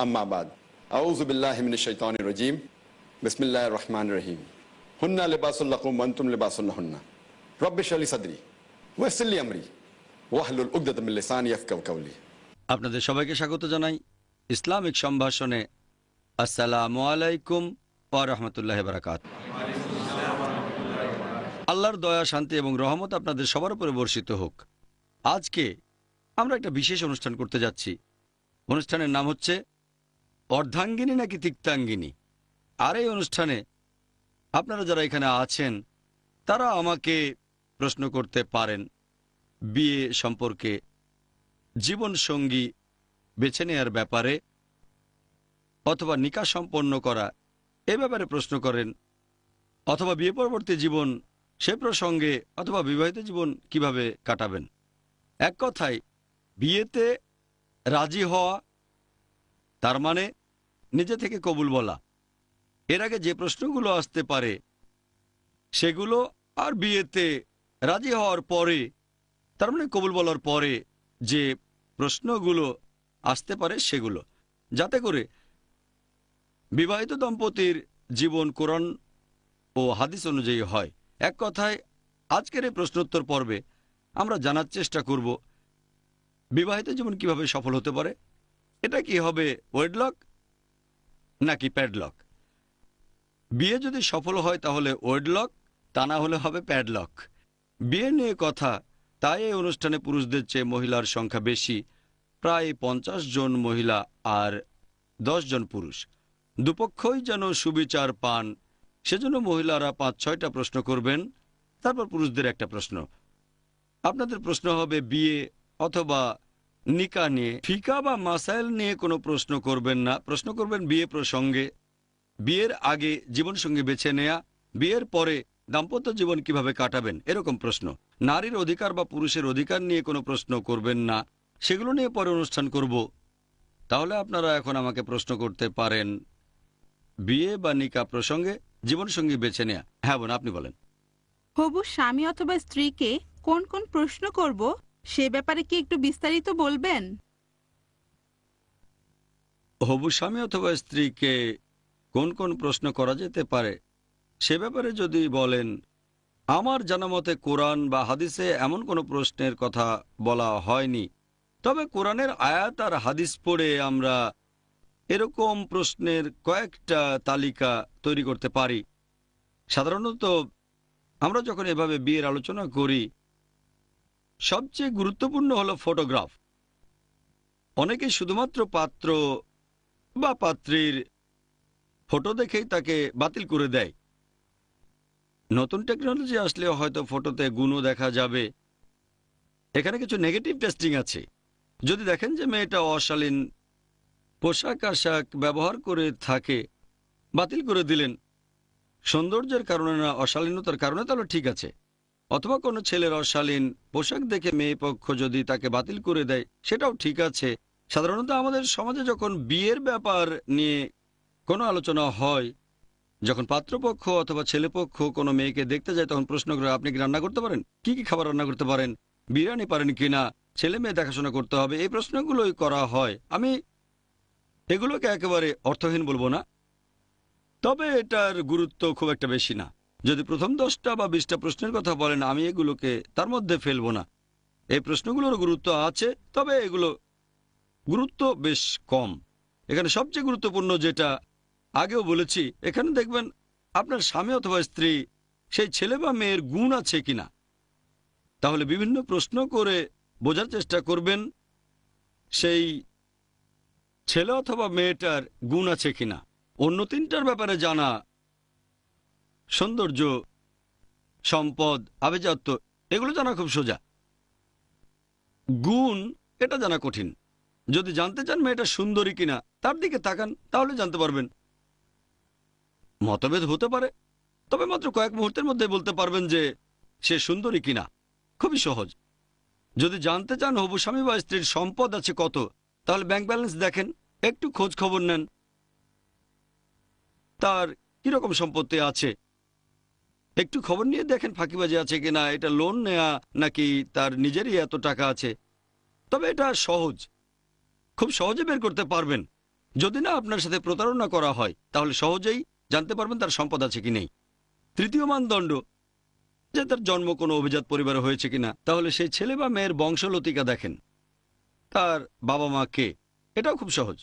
আম্মা বাদ আউযু বিল্লাহি মিনাশ শাইতানির রাজীম বিসমিল্লাহির রহমানির রহিম হুন্না লিবাসুল লাকুম ওয়া আনতুম লিবাসুল লাহুন্না রব্বি ইশরাহ লি সাদরি ওয়াসসির লি আমরি ওয়াহলুল উকদাতাম মিন লিসানি ইয়াফকাহু কাওলি। আপনাদের সবাইকে স্বাগত জানাই ইসলামিক সম্ভাষণে। আসসালামু আলাইকুম ওয়া রাহমাতুল্লাহি ওয়া বারাকাতুহু। আল্লাহর দয়া, শান্তি এবং রহমত আপনাদের সবার উপরে বর্ষিত হোক। আজকে আমরা একটা বিশেষ অনুষ্ঠান করতে যাচ্ছি। অনুষ্ঠানের নাম হচ্ছে অর্ধাঙ্গিনী নাকি তিক্তাঙ্গিনী। আর এই অনুষ্ঠানে আপনারা যারা এখানে আছেন তারা আমাকে প্রশ্ন করতে পারেন বিয়ে সম্পর্কে, জীবন সঙ্গী বেছে নেওয়ার ব্যাপারে, অথবা নিকাহ সম্পন্ন করা এ ব্যাপারে প্রশ্ন করেন, অথবা বিয়ে পরবর্তী জীবন সে প্রসঙ্গে, অথবা বিবাহিত জীবন কিভাবে কাটাবেন। এক কথায় বিয়েতে রাজি হওয়া তার মানে নিজে থেকে কবুল বলা। এর আগে যে প্রশ্নগুলো আসতে পারে সেগুলো, আর বিয়েতে রাজি হওয়ার পরে তার মানে কবুল বলার পরে যে প্রশ্নগুলো আসতে পারে সেগুলো, যাতে করে বিবাহিত দম্পতির জীবন কোরআন ও হাদিস অনুযায়ী হয়। এক কথায় আজকের এই প্রশ্নোত্তর পর্বে আমরা জানার চেষ্টা করব বিবাহিত জীবন কিভাবে সফল হতে পারে। এটা কি হবে ওয়েডলক নাকি প্যাডলক? বিয়ে যদি সফল হয় তাহলে ওয়েডলক, তা না হলে হবে প্যাডলক। বিয়ে নিয়ে কথা, তাই এই অনুষ্ঠানে পুরুষদের চেয়ে মহিলার সংখ্যা বেশি, প্রায় 50 জন মহিলা আর 10 জন পুরুষ। দুপক্ষই যেন সুবিচার পান সেজন্য মহিলারা 5-6টা প্রশ্ন করবেন, তারপর পুরুষদের একটা প্রশ্ন। আপনাদের প্রশ্ন হবে বিয়ে অথবা নিকাহ নিয়ে। ফিকা বা মাসাইল নিয়ে কোনো প্রশ্ন করবেন না, প্রশ্ন করবেন বিয়ে প্রসঙ্গে, বিয়ের আগে জীবনসঙ্গী বেছে নেয়া, বিয়ের পরে দাম্পত্য জীবন কিভাবে কাটাবেন এরকম প্রশ্ন। নারীর অধিকার বা পুরুষের অধিকার নিয়ে কোনো প্রশ্ন করবেন না, সেগুলো নিয়ে পরে অনুষ্ঠান করব। তাহলে আপনারা এখন আমাকে প্রশ্ন করতে পারেন বিয়ে বা নিকাহ প্রসঙ্গে, জীবনসঙ্গী বেছে নেয়া। হ্যাঁ বোন, আপনি বলেন। হবু স্বামী অথবা স্ত্রীকে কোন কোন প্রশ্ন করব সে ব্যাপারে কি একটু বিস্তারিত বলবেন? হবু স্বামী অথবা স্ত্রীকে কোন কোন প্রশ্ন করা যেতে পারে সে ব্যাপারে যদি বলেন, আমার জানা মতে কোরআন বা হাদিসে এমন কোনো প্রশ্নের কথা বলা হয়নি, তবে কোরআনের আয়াত আর হাদিস পড়ে আমরা এরকম প্রশ্নের কয়েকটা তালিকা তৈরি করতে পারি। সাধারণত আমরা যখন এভাবে বিয়ের আলোচনা করি, সবচেয়ে গুরুত্বপূর্ণ হলো ফটোগ্রাফ। অনেকেই শুধুমাত্র পাত্র বা পাত্রীর ফটো দেখেই তাকে বাতিল করে দেয়। নতুন টেকনোলজি আসলে হয়তো ফটোতে গুণও দেখা যাবে। এখানে কিছু নেগেটিভ টেস্টিং আছে। যদি দেখেন যে মেয়েটা অশালীন পোশাক আশাক ব্যবহার করে থাকে, বাতিল করে দিলেন। সৌন্দর্যের কারণে না, অশালীনতার কারণে, তাহলে ঠিক আছে। অথবা কোনো ছেলের অশালীন পোশাক দেখে মেয়ে পক্ষ যদি তাকে বাতিল করে দেয়, সেটাও ঠিক আছে। সাধারণত আমাদের সমাজে যখন বিয়ের ব্যাপার নিয়ে কোনো আলোচনা হয়, যখন পাত্রপক্ষ অথবা ছেলেপক্ষ কোনো মেয়েকে দেখতে যায়, তখন প্রশ্ন করে আপনি কি রান্না করতে পারেন, কি কি খাবার রান্না করতে পারেন, বিরিয়ানি পারেন কিনা, ছেলে মেয়ে দেখাশোনা করতে হবে, এই প্রশ্নগুলোই করা হয়। আমি এগুলোকে একেবারে অর্থহীন বলবো না, তবে এটার গুরুত্ব খুব একটা বেশি না। যদি প্রথম 10টা বা 20টা প্রশ্নের কথা বলেন, আমি এগুলোকে তার মধ্যে ফেলবো না। এই প্রশ্নগুলোর গুরুত্ব আছে, তবে এগুলো গুরুত্ব বেশ কম। এখানে সবচেয়ে গুরুত্বপূর্ণ যেটা আগেও বলেছি, এখানে দেখবেন আপনার স্বামী অথবা স্ত্রী সেই ছেলে বা মেয়ের গুণ আছে কিনা। তাহলে বিভিন্ন প্রশ্ন করে বোঝার চেষ্টা করবেন সেই ছেলে অথবা মেয়েটার গুণ আছে কিনা। অন্য 3টার ব্যাপারে জানা, সৌন্দর্য, সম্পদ, আভিজাত্য, এগুলো জানা খুব সোজা। গুণ এটা জানা কঠিন। যদি জানতে চান মেয়েটা সুন্দরী কিনা, তার দিকে তাকান, তাহলে জানতে পারবেন। মতভেদ হতে পারে, তবে মাত্র কয়েক মুহূর্তের মধ্যে বলতে পারবেন যে সে সুন্দরী কিনা। খুবই সহজ। যদি জানতে চান হবু স্বামী বা স্ত্রীর সম্পদ আছে কত, তাহলে ব্যাংক ব্যালেন্স দেখেন, একটু খোঁজ খবর নেন তার কিরকম সম্পত্তি আছে, একটু খবর নিয়ে দেখেন ফাঁকিবাজি আছে কিনা, এটা লোন নেয়া নাকি তার নিজেরই এত টাকা আছে। তবে এটা সহজ, খুব সহজে বের করতে পারবেন। যদি না আপনার সাথে প্রতারণা করা হয় তাহলে সহজেই জানতে পারবেন তার সম্পদ আছে কি নেই। তৃতীয় মানদণ্ড, যে তার জন্ম কোনো অভিজাত পরিবারে হয়েছে কিনা। তাহলে সেই ছেলে বা মেয়ের বংশলতিকা দেখেন, তার বাবা মা কে। এটাও খুব সহজ।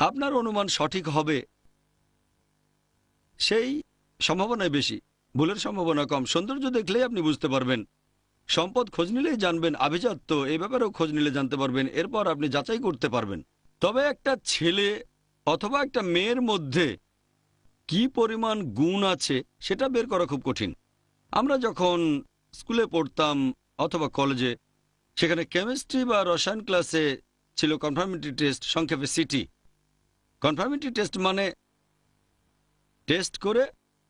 আপনার অনুমান সঠিক হবে সেই সম্ভাবনাই বেশি, ভুলের সম্ভাবনা কম। সৌন্দর্য দেখলেই আপনি বুঝতে পারবেন, সম্পদ খোঁজ নিলেই জানবেন, আভিজাত্য এই ব্যাপারেও খোঁজ নিলে জানতে পারবেন, এরপর আপনি যাচাই করতে পারবেন। তবে একটা ছেলে অথবা একটা মেয়ের মধ্যে কি পরিমাণ গুণ আছে সেটা বের করা খুব কঠিন। আমরা যখন স্কুলে পড়তাম অথবা কলেজে, সেখানে কেমিস্ট্রি বা রসায়ন ক্লাসে ছিল কনফার্মিটি টেস্ট, সংক্ষেপে সিটি। কনফার্মিটি টেস্ট মানে টেস্ট করে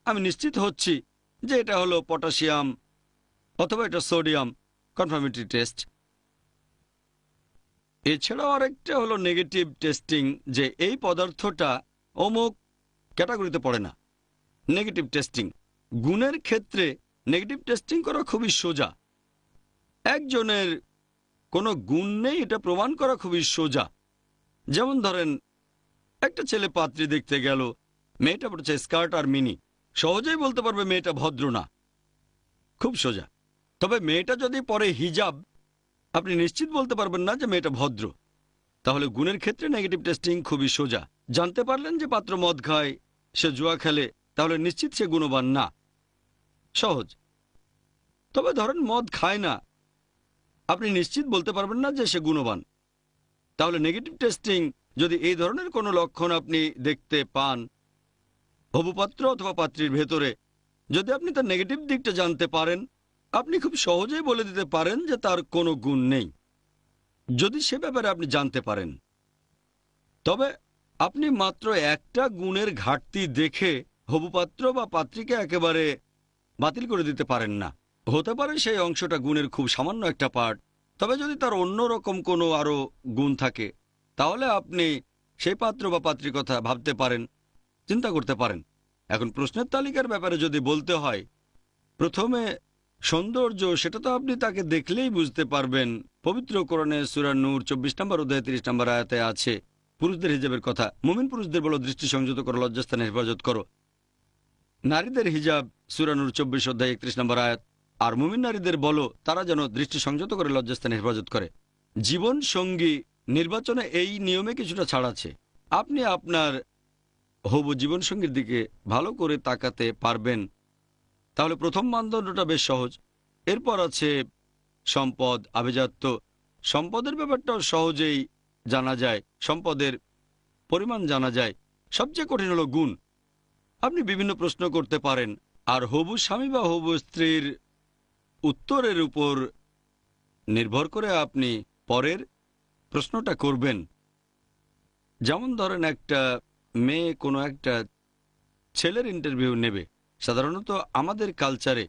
আমি নিশ্চিত হচ্ছি যে এটা হলো পটাশিয়াম অথবা এটা সোডিয়াম, কনফার্মিটি টেস্ট। এছাড়াও আরেকটা হলো নেগেটিভ টেস্টিং, যে এই পদার্থটা অমুক ক্যাটাগরিতে পড়ে না। নেগেটিভ টেস্টিং, গুণের ক্ষেত্রে নেগেটিভ টেস্টিং করা খুবই সোজা। একজনের কোনো গুণ নেই এটা প্রমাণ করা খুবই সোজা। যেমন ধরেন, একটা ছেলে পাত্রী দেখতে গেল, মেয়েটা পড়েছে স্কার্ট আর মিনি, সহজেই বলতে পারবে মেয়েটা ভদ্র না, খুব সোজা। তবে মেয়েটা যদি পরে হিজাব, আপনি নিশ্চিত বলতে পারবেন না যে মেয়েটা ভদ্র। তাহলে গুণের ক্ষেত্রে নেগেটিভ টেস্টিং খুবই সোজা। জানতে পারলেন যে পাত্র মদ খায়, সে জুয়া খেলে, তাহলে নিশ্চিত সে গুণবান না, সহজ। তবে ধরেন মদ খায় না, আপনি নিশ্চিত বলতে পারবেন না যে সে গুণবান। তাহলে নেগেটিভ টেস্টিং, যদি এই ধরনের কোনো লক্ষণ আপনি দেখতে পান হবু পাত্র অথবা পাত্রীর ভেতরে, যদি আপনি তার নেগেটিভ দিকটা জানতে পারেন, আপনি খুব সহজেই বলে দিতে পারেন যে তার কোনো গুণ নেই, যদি সে ব্যাপারে আপনি জানতে পারেন। তবে আপনি মাত্র একটা গুণের ঘাটতি দেখে হবু পাত্র বা পাত্রীকে একেবারে বাতিল করে দিতে পারেন না। হতে পারে সেই অংশটা গুণের খুব সামান্য একটা পার্ট, তবে যদি তার অন্য রকম কোনো আরো গুণ থাকে, তাহলে আপনি সেই পাত্র বা পাত্রীর কথা ভাবতে পারেন, চিন্তা করতে পারেন। এখন প্রশ্নের তালিকার ব্যাপারে যদি বলতে হয়, প্রথমে সৌন্দর্য, সেটা তো আপনি তাকে দেখলেই বুঝতে পারবেন। পবিত্র কোরআনে সূরা নূর 24 নম্বর অধ্যায় 30 নম্বর আয়াতে আছে পুরুষদের হিজাবের কথা। মুমিন পুরুষদের বলো দৃষ্টি সংযত করো, লজ্জাস্থানে হেফাজত করো। নারীদের হিজাব সূরা নূর 24 অধ্যায় 31 নম্বর আয়াত। আর মুমিন নারীদের বলো তারা যেন দৃষ্টি সংযত করে লজ্জাস্থানে হেফাজত করে। জীবন সঙ্গী নির্বাচনে এই নিয়মে কিছুটা ছাড় আছে। আপনি আপনার হবু জীবনসঙ্গীর দিকে ভালো করে তাকাতে পারবেন, তাহলে প্রথম মানদণ্ডটা বেশ সহজ। এরপর আছে সম্পদ, আভিজাত্য। সম্পদের ব্যাপারটাও সহজেই জানা যায়, সম্পদের পরিমাণ জানা যায়। সবচেয়ে কঠিন হলো গুণ। আপনি বিভিন্ন প্রশ্ন করতে পারেন, আর হবু স্বামী বা হবু স্ত্রীর উত্তরের উপর নির্ভর করে আপনি পরের প্রশ্নটা করবেন। যেমন ধরেন, একটা মেয়ে কোনো একটা ছেলের ইন্টারভিউ নেবে। সাধারণত আমাদের কালচারে,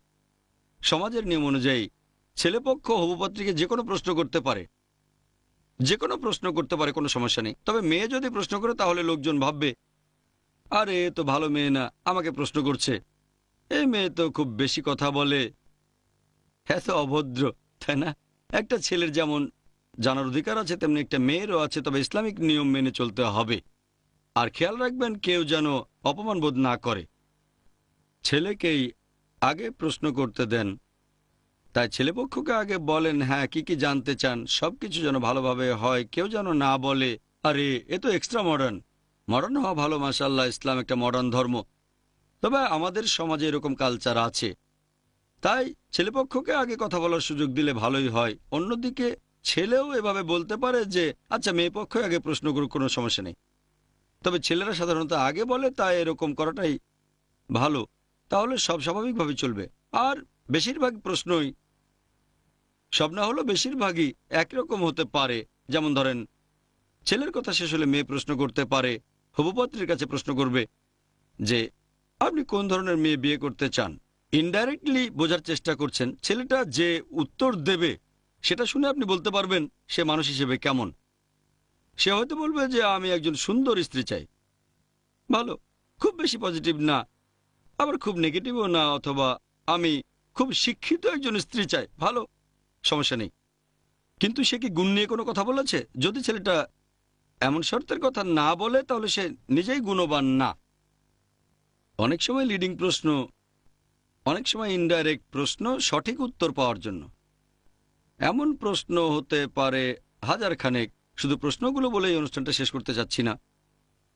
সমাজের নিয়ম অনুযায়ী ছেলেপক্ষ হবুপাত্রীকে যে কোনো প্রশ্ন করতে পারে, যে কোনো প্রশ্ন করতে পারে, কোনো সমস্যা নেই। তবে মেয়ে যদি প্রশ্ন করে তাহলে লোকজন ভাববে, আরে এ তো ভালো মেয়ে না, আমাকে প্রশ্ন করছে, এই মেয়ে তো খুব বেশি কথা বলে, এত অভদ্র, তাই না? একটা ছেলের যেমন জানার অধিকার আছে, তেমনি একটা মেয়েরও আছে, তবে ইসলামিক নিয়ম মেনে চলতে হবে। আর খেয়াল রাখবেন কেউ যেন অপমান বোধ না করে। ছেলেকেই আগে প্রশ্ন করতে দেন, তাই ছেলেপক্ষকে আগে বলেন হ্যাঁ কি কি জানতে চান, সবকিছু যেন ভালোভাবে হয়। কেউ যেন না বলে আরে এ তো এক্সট্রা মডার্ন। মডার্ন হওয়া ভালো, মাশাআল্লাহ, ইসলাম একটা মডার্ন ধর্ম। তবে আমাদের সমাজে এরকম কালচার আছে, তাই ছেলেপক্ষকে আগে কথা বলার সুযোগ দিলে ভালোই হয়। অন্যদিকে ছেলেও এভাবে বলতে পারে যে আচ্ছা মেয়ে পক্ষ আগে প্রশ্ন করুক, কোনো সমস্যা নেই। তবে ছেলেরা সাধারণত আগে বলে, তাই এরকম করাটাই ভালো, তাহলে সব স্বাভাবিকভাবে চলবে। আর বেশিরভাগ প্রশ্নই, সব না হলেও বেশিরভাগই একরকম হতে পারে। যেমন ধরেন, ছেলের কথা শেষ হলে মেয়ে প্রশ্ন করতে পারে, হবুপাত্রীর কাছে প্রশ্ন করবে যে আপনি কোন ধরনের মেয়ে বিয়ে করতে চান। ইনডাইরেক্টলি বোঝার চেষ্টা করছেন, ছেলেটা যে উত্তর দেবে সেটা শুনে আপনি বলতে পারবেন সে মানুষ হিসেবে কেমন। সে হয়তো বলবে যে আমি একজন সুন্দর স্ত্রী চাই, ভালো, খুব বেশি পজিটিভ না, আবার খুব নেগেটিভও না, অথবা আমি খুব শিক্ষিত একজন স্ত্রী চাই, ভালো, সমস্যা নেই। কিন্তু সে কি গুণ নিয়ে কোনো কথা বলেছে? যদি ছেলেটা এমন শর্তের কথা না বলে তাহলে সে নিজেই গুণবান না। অনেক সময় লিডিং প্রশ্ন, অনেক সময় ইনডাইরেক্ট প্রশ্ন সঠিক উত্তর পাওয়ার জন্য। এমন প্রশ্ন হতে পারে হাজার খানেক, শুধু প্রশ্নগুলো বলেই অনুষ্ঠানটা শেষ করতে চাচ্ছি না।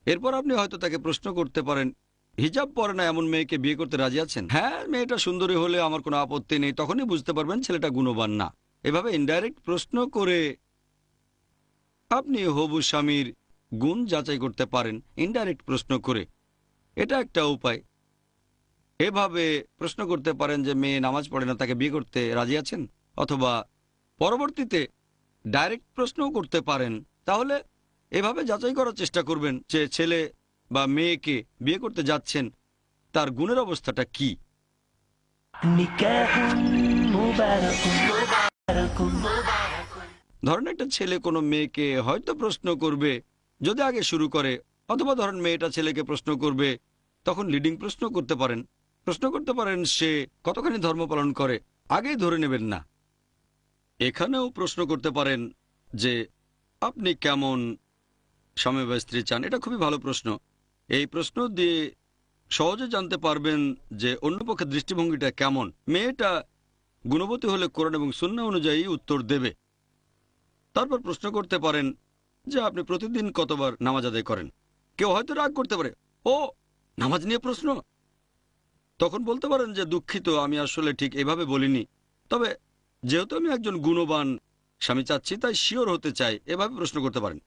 এরপর আপনি হয়তো তাকে প্রশ্ন করতে পারেন, হিজাব পরে না এমন মেয়েকে বিয়ে করতে রাজি আছেন? হ্যাঁ, মেয়েটা সুন্দরী হলে আমার কোনো আপত্তি নেই। তখনই বুঝতে পারবেন ছেলেটা গুণবান না। এভাবে ইনডাইরেক্ট প্রশ্ন করে আপনি হবু স্বামীর গুণ যাচাই করতে পারেন, ইনডাইরেক্ট প্রশ্ন করে। এটা একটা উপায়। এভাবে প্রশ্ন করতে পারেন যে মেয়ে নামাজ পড়ে না, তাকে বিয়ে করতে রাজি আছেন? অথবা পরবর্তীতে ডাইরেক্ট প্রশ্নও করতে পারেন। তাহলে এভাবে যাচাই করার চেষ্টা করবেন যে ছেলে বা মেয়েকে বিয়ে করতে যাচ্ছেন তার গুণের অবস্থাটা কি। ধরেন একটা ছেলে কোনো মেয়েকে হয়তো প্রশ্ন করবে, যদি আগে শুরু করে, অথবা ধরেন মেয়েটা ছেলেকে প্রশ্ন করবে, তখন লিডিং প্রশ্ন করতে পারেন। প্রশ্ন করতে পারেন সে কতখানি ধর্ম পালন করে, আগেই ধরে নেবেন না। এখানেও প্রশ্ন করতে পারেন যে আপনি কেমন স্বামী বা স্ত্রী চান। এটা খুবই ভালো প্রশ্ন। এই প্রশ্ন দিয়ে সহজে জানতে পারবেন যে অন্য পক্ষের দৃষ্টিভঙ্গিটা কেমন। মেয়েটা গুণবতী হলে কোরআন এবং সুন্নাহ অনুযায়ী উত্তর দেবে। তারপর প্রশ্ন করতে পারেন যে আপনি প্রতিদিন কতবার নামাজ আদায় করেন। কেউ হয়তো রাগ করতে পারে, ও নামাজ নিয়ে প্রশ্ন। তখন বলতে পারেন যে দুঃখিত, আমি আসলে ঠিক এভাবে বলিনি, তবে যেহেতু আমি একজন গুণবান স্বামী চাচ্ছি তাই শিওর হতে চাই। এভাবে প্রশ্ন করতে পারেন।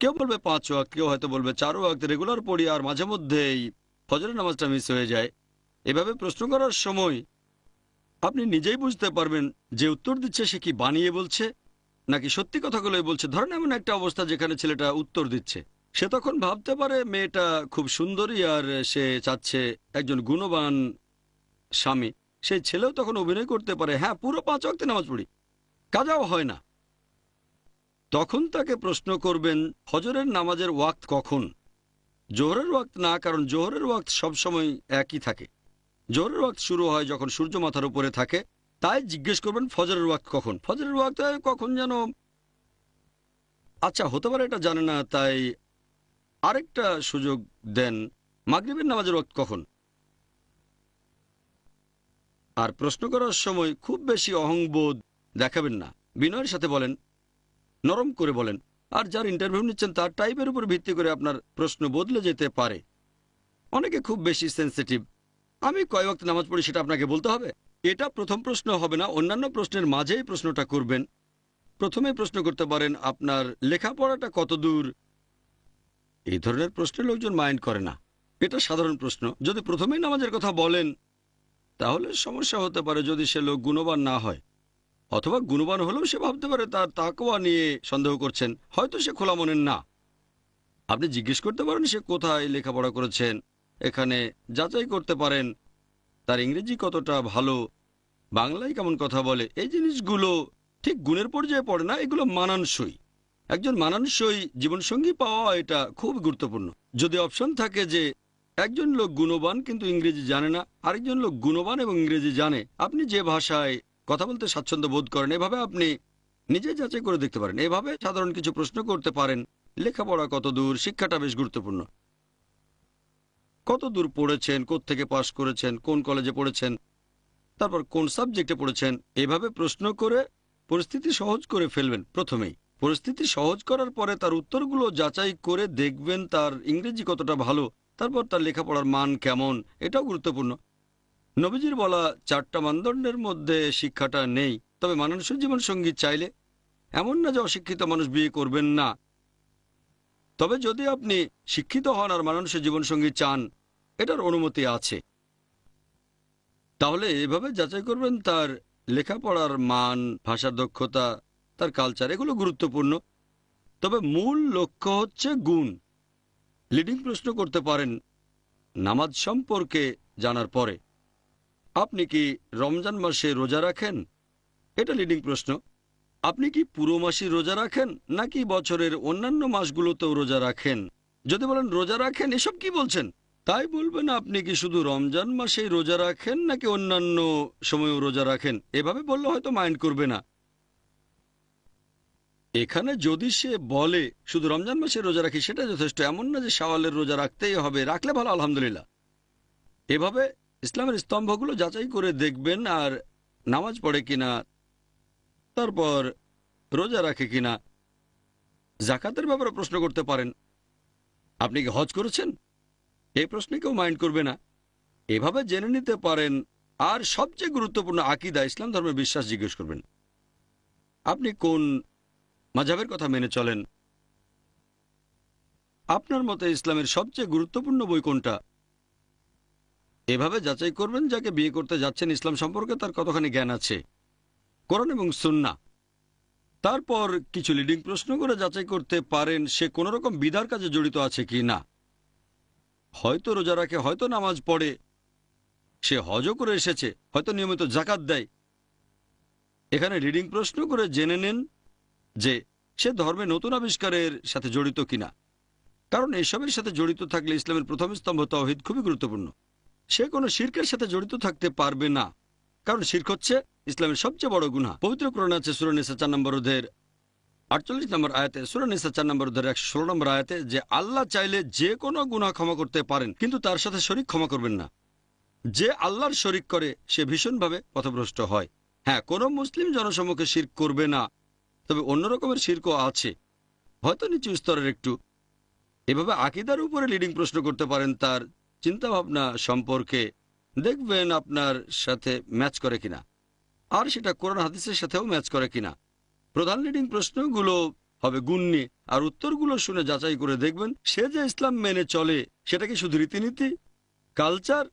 কেউ বলবে 5 ওয়াক্ত, কেউ হয়তো বলবে 4 ওয়াক্ত রেগুলার পড়ি, আর মাঝে মধ্যেই ফজরের নামাজটা মিস হয়ে যায়। এভাবে প্রশ্ন করার সময় আপনি নিজেই বুঝতে পারবেন যে উত্তর দিচ্ছে সে কি বানিয়ে বলছে নাকি সত্যি কথাগুলোই বলছে। ধরেন এমন একটা অবস্থা যেখানে ছেলেটা উত্তর দিচ্ছে, সে তখন ভাবতে পারে মেয়েটা খুব সুন্দরী আর সে চাচ্ছে একজন গুণবান স্বামী। সেই ছেলেও তখন অভিনয় করতে পারে, হ্যাঁ পুরো 5 ওয়াক্ত নামাজ পড়ি, কাজাও হয় না। তখন তাকে প্রশ্ন করবেন ফজরের নামাজের ওয়াক্ত কখন। জোহরের ওয়াক্ত না, কারণ জোহরের ওয়াক্ত সবসময় একই থাকে। জোহরের ওয়াক্ত শুরু হয় যখন সূর্য মাথার উপরে থাকে। তাই জিজ্ঞেস করবেন ফজরের ওয়াক্ত কখন। ফজরের ওয়াক্ত কখন যেন, আচ্ছা হতে পারে এটা জানে না, তাই আরেকটা সুযোগ দেন, মাগরিবের নামাজের ওয়াক্ত কখন। আর প্রশ্ন করার সময় খুব বেশি অহংবোধ দেখাবেন না, বিনয়ের সাথে বলেন, নরম করে বলেন। আর যার ইন্টারভিউ নিচ্ছেন তার টাইপের উপর ভিত্তি করে আপনার প্রশ্ন বদলে যেতে পারে। অনেকে খুব বেশি সেন্সিটিভ, আমি কয় ওয়াক্ত নামাজ পড়ি সেটা আপনাকে বলতে হবে। এটা প্রথম প্রশ্ন হবে না, অন্যান্য প্রশ্নের মাঝেই প্রশ্নটা করবেন। প্রথমে প্রশ্ন করতে পারেন আপনার লেখাপড়াটা কত দূর। এই ধরনের প্রশ্নে লোকজন মাইন্ড করে না, এটা সাধারণ প্রশ্ন। যদি প্রথমেই নামাজের কথা বলেন তাহলে সমস্যা হতে পারে যদি সে লোক গুণবান না হয়, অথবা গুণবান হলেও সে ভাবতে পারে তার তাকওয়া নিয়ে সন্দেহ করছেন, হয়তো সে খোলা মনের না। আপনি জিজ্ঞেস করতে পারেন সে কোথায় লেখাপড়া করেছেন। এখানে যাচাই করতে পারেন তার ইংরেজি কতটা ভালো, বাংলায় কেমন কথা বলে। এই জিনিসগুলো ঠিক গুণের পর্যায়ে পড়ে না, এগুলো মানানসই। একজন মানানসই জীবনসঙ্গী পাওয়া এটা খুব গুরুত্বপূর্ণ। যদি অপশন থাকে যে একজন লোক গুণবান কিন্তু ইংরেজি জানে না, আরেকজন লোক গুণবান এবং ইংরেজি জানে, আপনি যে ভাষায় কথা বলতে স্বাচ্ছন্দ্য বোধ করেন, এভাবে আপনি নিজে যাচাই করে দেখতে পারেন। এভাবে সাধারণ কিছু প্রশ্ন করতে পারেন। লেখাপড়া কত দূর, শিক্ষাটা বেশ গুরুত্বপূর্ণ। কত দূর পড়েছেন, কোত্থেকে পাশ করেছেন, কোন কলেজে পড়েছেন, তারপর কোন সাবজেক্টে পড়েছেন। এভাবে প্রশ্ন করে পরিস্থিতি সহজ করে ফেলবেন। প্রথমেই পরিস্থিতি সহজ করার পরে তার উত্তরগুলো যাচাই করে দেখবেন তার ইংরেজি কতটা ভালো, তারপর তার লেখাপড়ার মান কেমন, এটাও গুরুত্বপূর্ণ। নবীজির বলা 4টা মানদণ্ডের মধ্যে শিক্ষাটা নেই, তবে মানানসই জীবনসঙ্গী চাইলে এমন না যে অশিক্ষিত মানুষ বিয়ে করবেন না। তবে যদি আপনি শিক্ষিত হন আর মানানসই জীবনসঙ্গী চান, এটার অনুমতি আছে। তাহলে এভাবে যাচাই করবেন তার লেখাপড়ার মান, ভাষার দক্ষতা, তার কালচার, এগুলো গুরুত্বপূর্ণ। তবে মূল লক্ষ্য হচ্ছে গুণ। লিডিং প্রশ্ন করতে পারেন নামাজ সম্পর্কে জানার পরে, আপনি কি রমজান মাসে রোজা রাখেন? এটা লিডিং প্রশ্ন। আপনি কি পুরো মাসই রোজা রাখেন নাকি বছরের অন্যান্য মাসগুলোতেও রোজা রাখেন? যদি বলেন রোজা রাখেন, এসব কি বলছেন, তাই বলবেন আপনি কি শুধু রমজান মাসেই রোজা রাখেন নাকি অন্যান্য সময়ও রোজা রাখেন। এভাবে বললে হয়তো মাইন্ড করবে না। এখানে যদি সে বলে শুধু রমজান মাসে রোজা রাখি সেটা যথেষ্ট, এমন না যে শাওয়ালের রোজা রাখতেই হবে, রাখলে ভালো, আলহামদুলিল্লাহ। এভাবে ইসলামের স্তম্ভগুলো যাচাই করে দেখবেন, আর নামাজ পড়ে কিনা, তারপর রোজা রাখে কিনা। জাকাতের ব্যাপারে প্রশ্ন করতে পারেন, আপনি কি হজ করেছেন, এই প্রশ্নে কেউ মাইন্ড করবে না। এভাবে জেনে নিতে পারেন। আর সবচেয়ে গুরুত্বপূর্ণ আকীদা, ইসলাম ধর্মের বিশ্বাস জিজ্ঞেস করবেন। আপনি কোন মাযহাবের কথা মেনে চলেন, আপনার মতে ইসলামের সবচেয়ে গুরুত্বপূর্ণ বই কোনটা, এভাবে যাচাই করবেন যাকে বিয়ে করতে যাচ্ছেন ইসলাম সম্পর্কে তার কতখানি জ্ঞান আছে, কোরআন এবং সুন্নাহ। তারপর কিছু লিডিং প্রশ্ন করে যাচাই করতে পারেন সে কোনো রকম বিধার কাজে জড়িত আছে কি না। হয়তো রোজা রাখে, হয়তো নামাজ পড়ে, সে হজও করে এসেছে, হয়তো নিয়মিত জাকাত দেয়। এখানে রিডিং প্রশ্ন করে জেনে নেন যে সে ধর্মে নতুন আবিষ্কারের সাথে জড়িত কিনা, কারণ এসবের সাথে জড়িত থাকলে ইসলামের প্রথম স্তম্ভ তাওহীদ খুবই গুরুত্বপূর্ণ। সে কোনো শিরকের সাথে জড়িত থাকতে পারবে না, কারণ শিরক হচ্ছে ইসলামের সবচেয়ে বড় গুনাহ। পবিত্র কোরআনে আছে সূরা নিসা 4 নম্বর অধ্যায়ের 48 নম্বর আয়াতে, সূরা নিসা 4 নম্বর অধ্যায়ের 116 নম্বর আয়াতে, যে আল্লাহ চাইলে যে কোনো গুনাহ ক্ষমা করতে পারেন, কিন্তু তার সাথে শরীক ক্ষমা করবেন না। যে আল্লাহর শরীক করে সে ভীষণভাবে পথভ্রষ্ট হয়। হ্যাঁ, কোনো মুসলিম জনসমক্ষে শিরক করবে না, তবে অন্য রকমের শিরকও আছে, হয়তো নিচু স্তরের একটু। এভাবে আকীদার উপরে লিডিং প্রশ্ন করতে পারেন তার চিন্তাভাবনা সম্পর্কে, দেখবেন আপনার সাথে ম্যাচ করে কিনা, আর সেটা কোরআন হাদিসের সাথেও ম্যাচ করে কিনা। প্রধান লিডিং প্রশ্নগুলো হবে গুণনী, আর উত্তরগুলো শুনে যাচাই করে দেখবেন সে যে ইসলাম মেনে চলে সেটা কি শুধু রীতিনীতি, কালচার,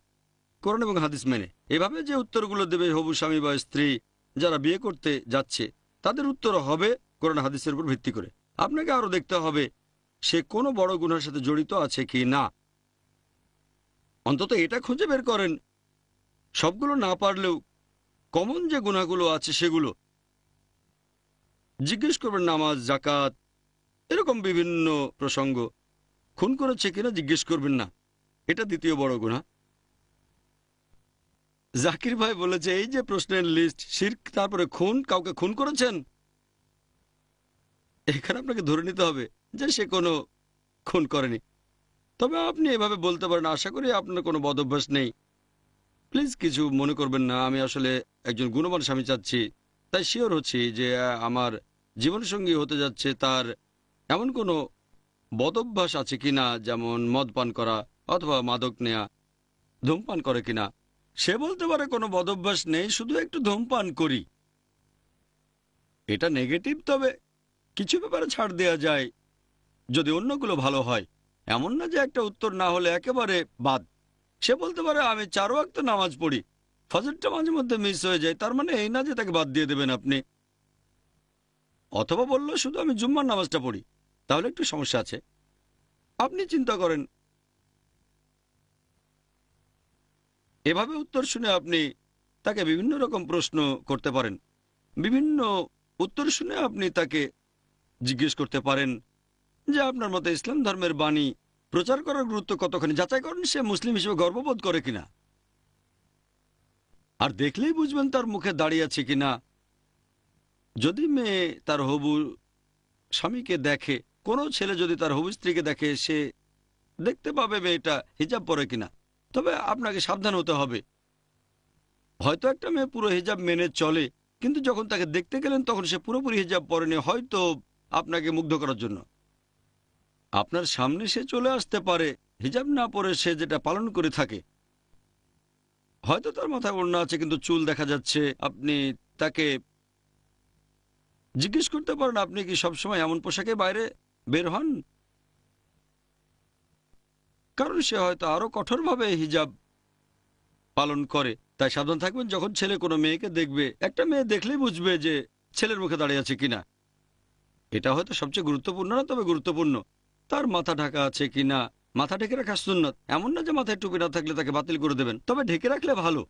কোরআন এবং হাদিস মেনে। এভাবে যে উত্তরগুলো দেবে হবু স্বামী বা স্ত্রী যারা বিয়ে করতে যাচ্ছে, তাদের উত্তর হবে কোরআন হাদিসের উপর ভিত্তি করে। আপনাকে আরো দেখতে হবে সে কোনো বড় গুনার সাথে জড়িত আছে কি না। অন্তত এটা খুঁজে বের করেন, সবগুলো না পারলেও কমন যে গুনাহগুলো আছে সেগুলো জিজ্ঞেস করবেন। নামাজ, জাকাত, এরকম বিভিন্ন প্রসঙ্গ। খুন করেছে কিনা জিজ্ঞেস করবেন না, এটা দ্বিতীয় বড় গুনাহ। জাকির ভাই বলেছে এই যে প্রশ্নের লিস্ট, শিরক, তারপরে খুন, কাউকে খুন করেছেন, এখানে আপনাকে ধরে নিতে হবে যে সে কোনো খুন করেনি। তবে আপনি এভাবে বলতে পারেন, আশা করি আপনার কোনো বদ অভ্যাস নেই, প্লিজ কিছু মনে করবেন না, আমি আসলে একজন গুণবান স্বামী চাচ্ছি, তাই শিওর হচ্ছি যে আমার জীবনসঙ্গী হতে যাচ্ছে তার এমন কোনো বদ অভ্যাস আছে কিনা, যেমন মদ পান করা অথবা মাদক নেয়া, ধূমপান করে কিনা। সে বলতে পারে কোনো বদ অভ্যাস নেই, শুধু একটু ধূমপান করি। এটা নেগেটিভ, তবে কিছু ব্যাপারে ছাড় দেওয়া যায় যদি অন্যগুলো ভালো হয়। এমন না যে একটা উত্তর না হলে একেবারে বাদ। সে বলতে পারে আমি 4 ওয়াক্ত নামাজ পড়ি, ফজরটা মাঝে মধ্যে মিস হয়ে যায়, তার মানে এই না যে তাকে বাদ দিয়ে দেবেন আপনি। অথবা বললো শুধু আমি জুম্মার নামাজটা পড়ি, তাহলে একটু সমস্যা আছে। আপনি চিন্তা করেন। এভাবে উত্তর শুনে আপনি তাকে বিভিন্ন রকম প্রশ্ন করতে পারেন। বিভিন্ন উত্তর শুনে আপনি তাকে জিজ্ঞেস করতে পারেন যে আপনার মতে ইসলাম ধর্মের বাণী প্রচার করার গুরুত্ব কতখানি। যাচাই করেন সে মুসলিম হিসেবে গর্ববোধ করে কিনা, আর দেখলেই বুঝবেন তার মুখে দাঁড়িয়ে আছে কিনা। যদি মেয়ে তার হবু স্বামীকে দেখে, কোনো ছেলে যদি তার হবু স্ত্রীকে দেখে, সে দেখতে পাবে মেয়েটা হিজাব পরে কিনা। তবে আপনাকে সাবধান হতে হবে। হয়তো একটা মেয়ে পুরো হিজাব মেনে চলে, কিন্তু যখন তাকে দেখতে গেলেন তখন সে পুরোপুরি হিজাব পরেনি, হয়তো আপনাকে মুগ্ধ করার জন্য। আপনার সামনে সে চলে আসতে পারে হিজাব না পরে, সে যেটা পালন করে থাকে। হয়তো তার মাথায় ওড়না আছে কিন্তু চুল দেখা যাচ্ছে। আপনি তাকে জিজ্ঞেস করতে পারেন আপনি কি সবসময় এমন পোশাকে বাইরে বের হন, কারণ সে হয়তো আরো কঠোরভাবে হিজাব পালন করে। তাই সাবধান থাকবেন যখন ছেলে কোনো মেয়েকে দেখবে। একটা মেয়ে দেখলেই বুঝবে যে ছেলের মুখে দাঁড়িয়ে আছে কিনা। এটা হয়তো সবচেয়ে গুরুত্বপূর্ণ না, তবে গুরুত্বপূর্ণ। তার মাথা ঢাকা আছে কিনা। মাথা ঢেকে রাখা সুন্নাত, এমন না যে মাথায় টুপি না থাকলে তাকে বাতিল করে দেবেন, তবে ঢেকে রাখলে ভালো।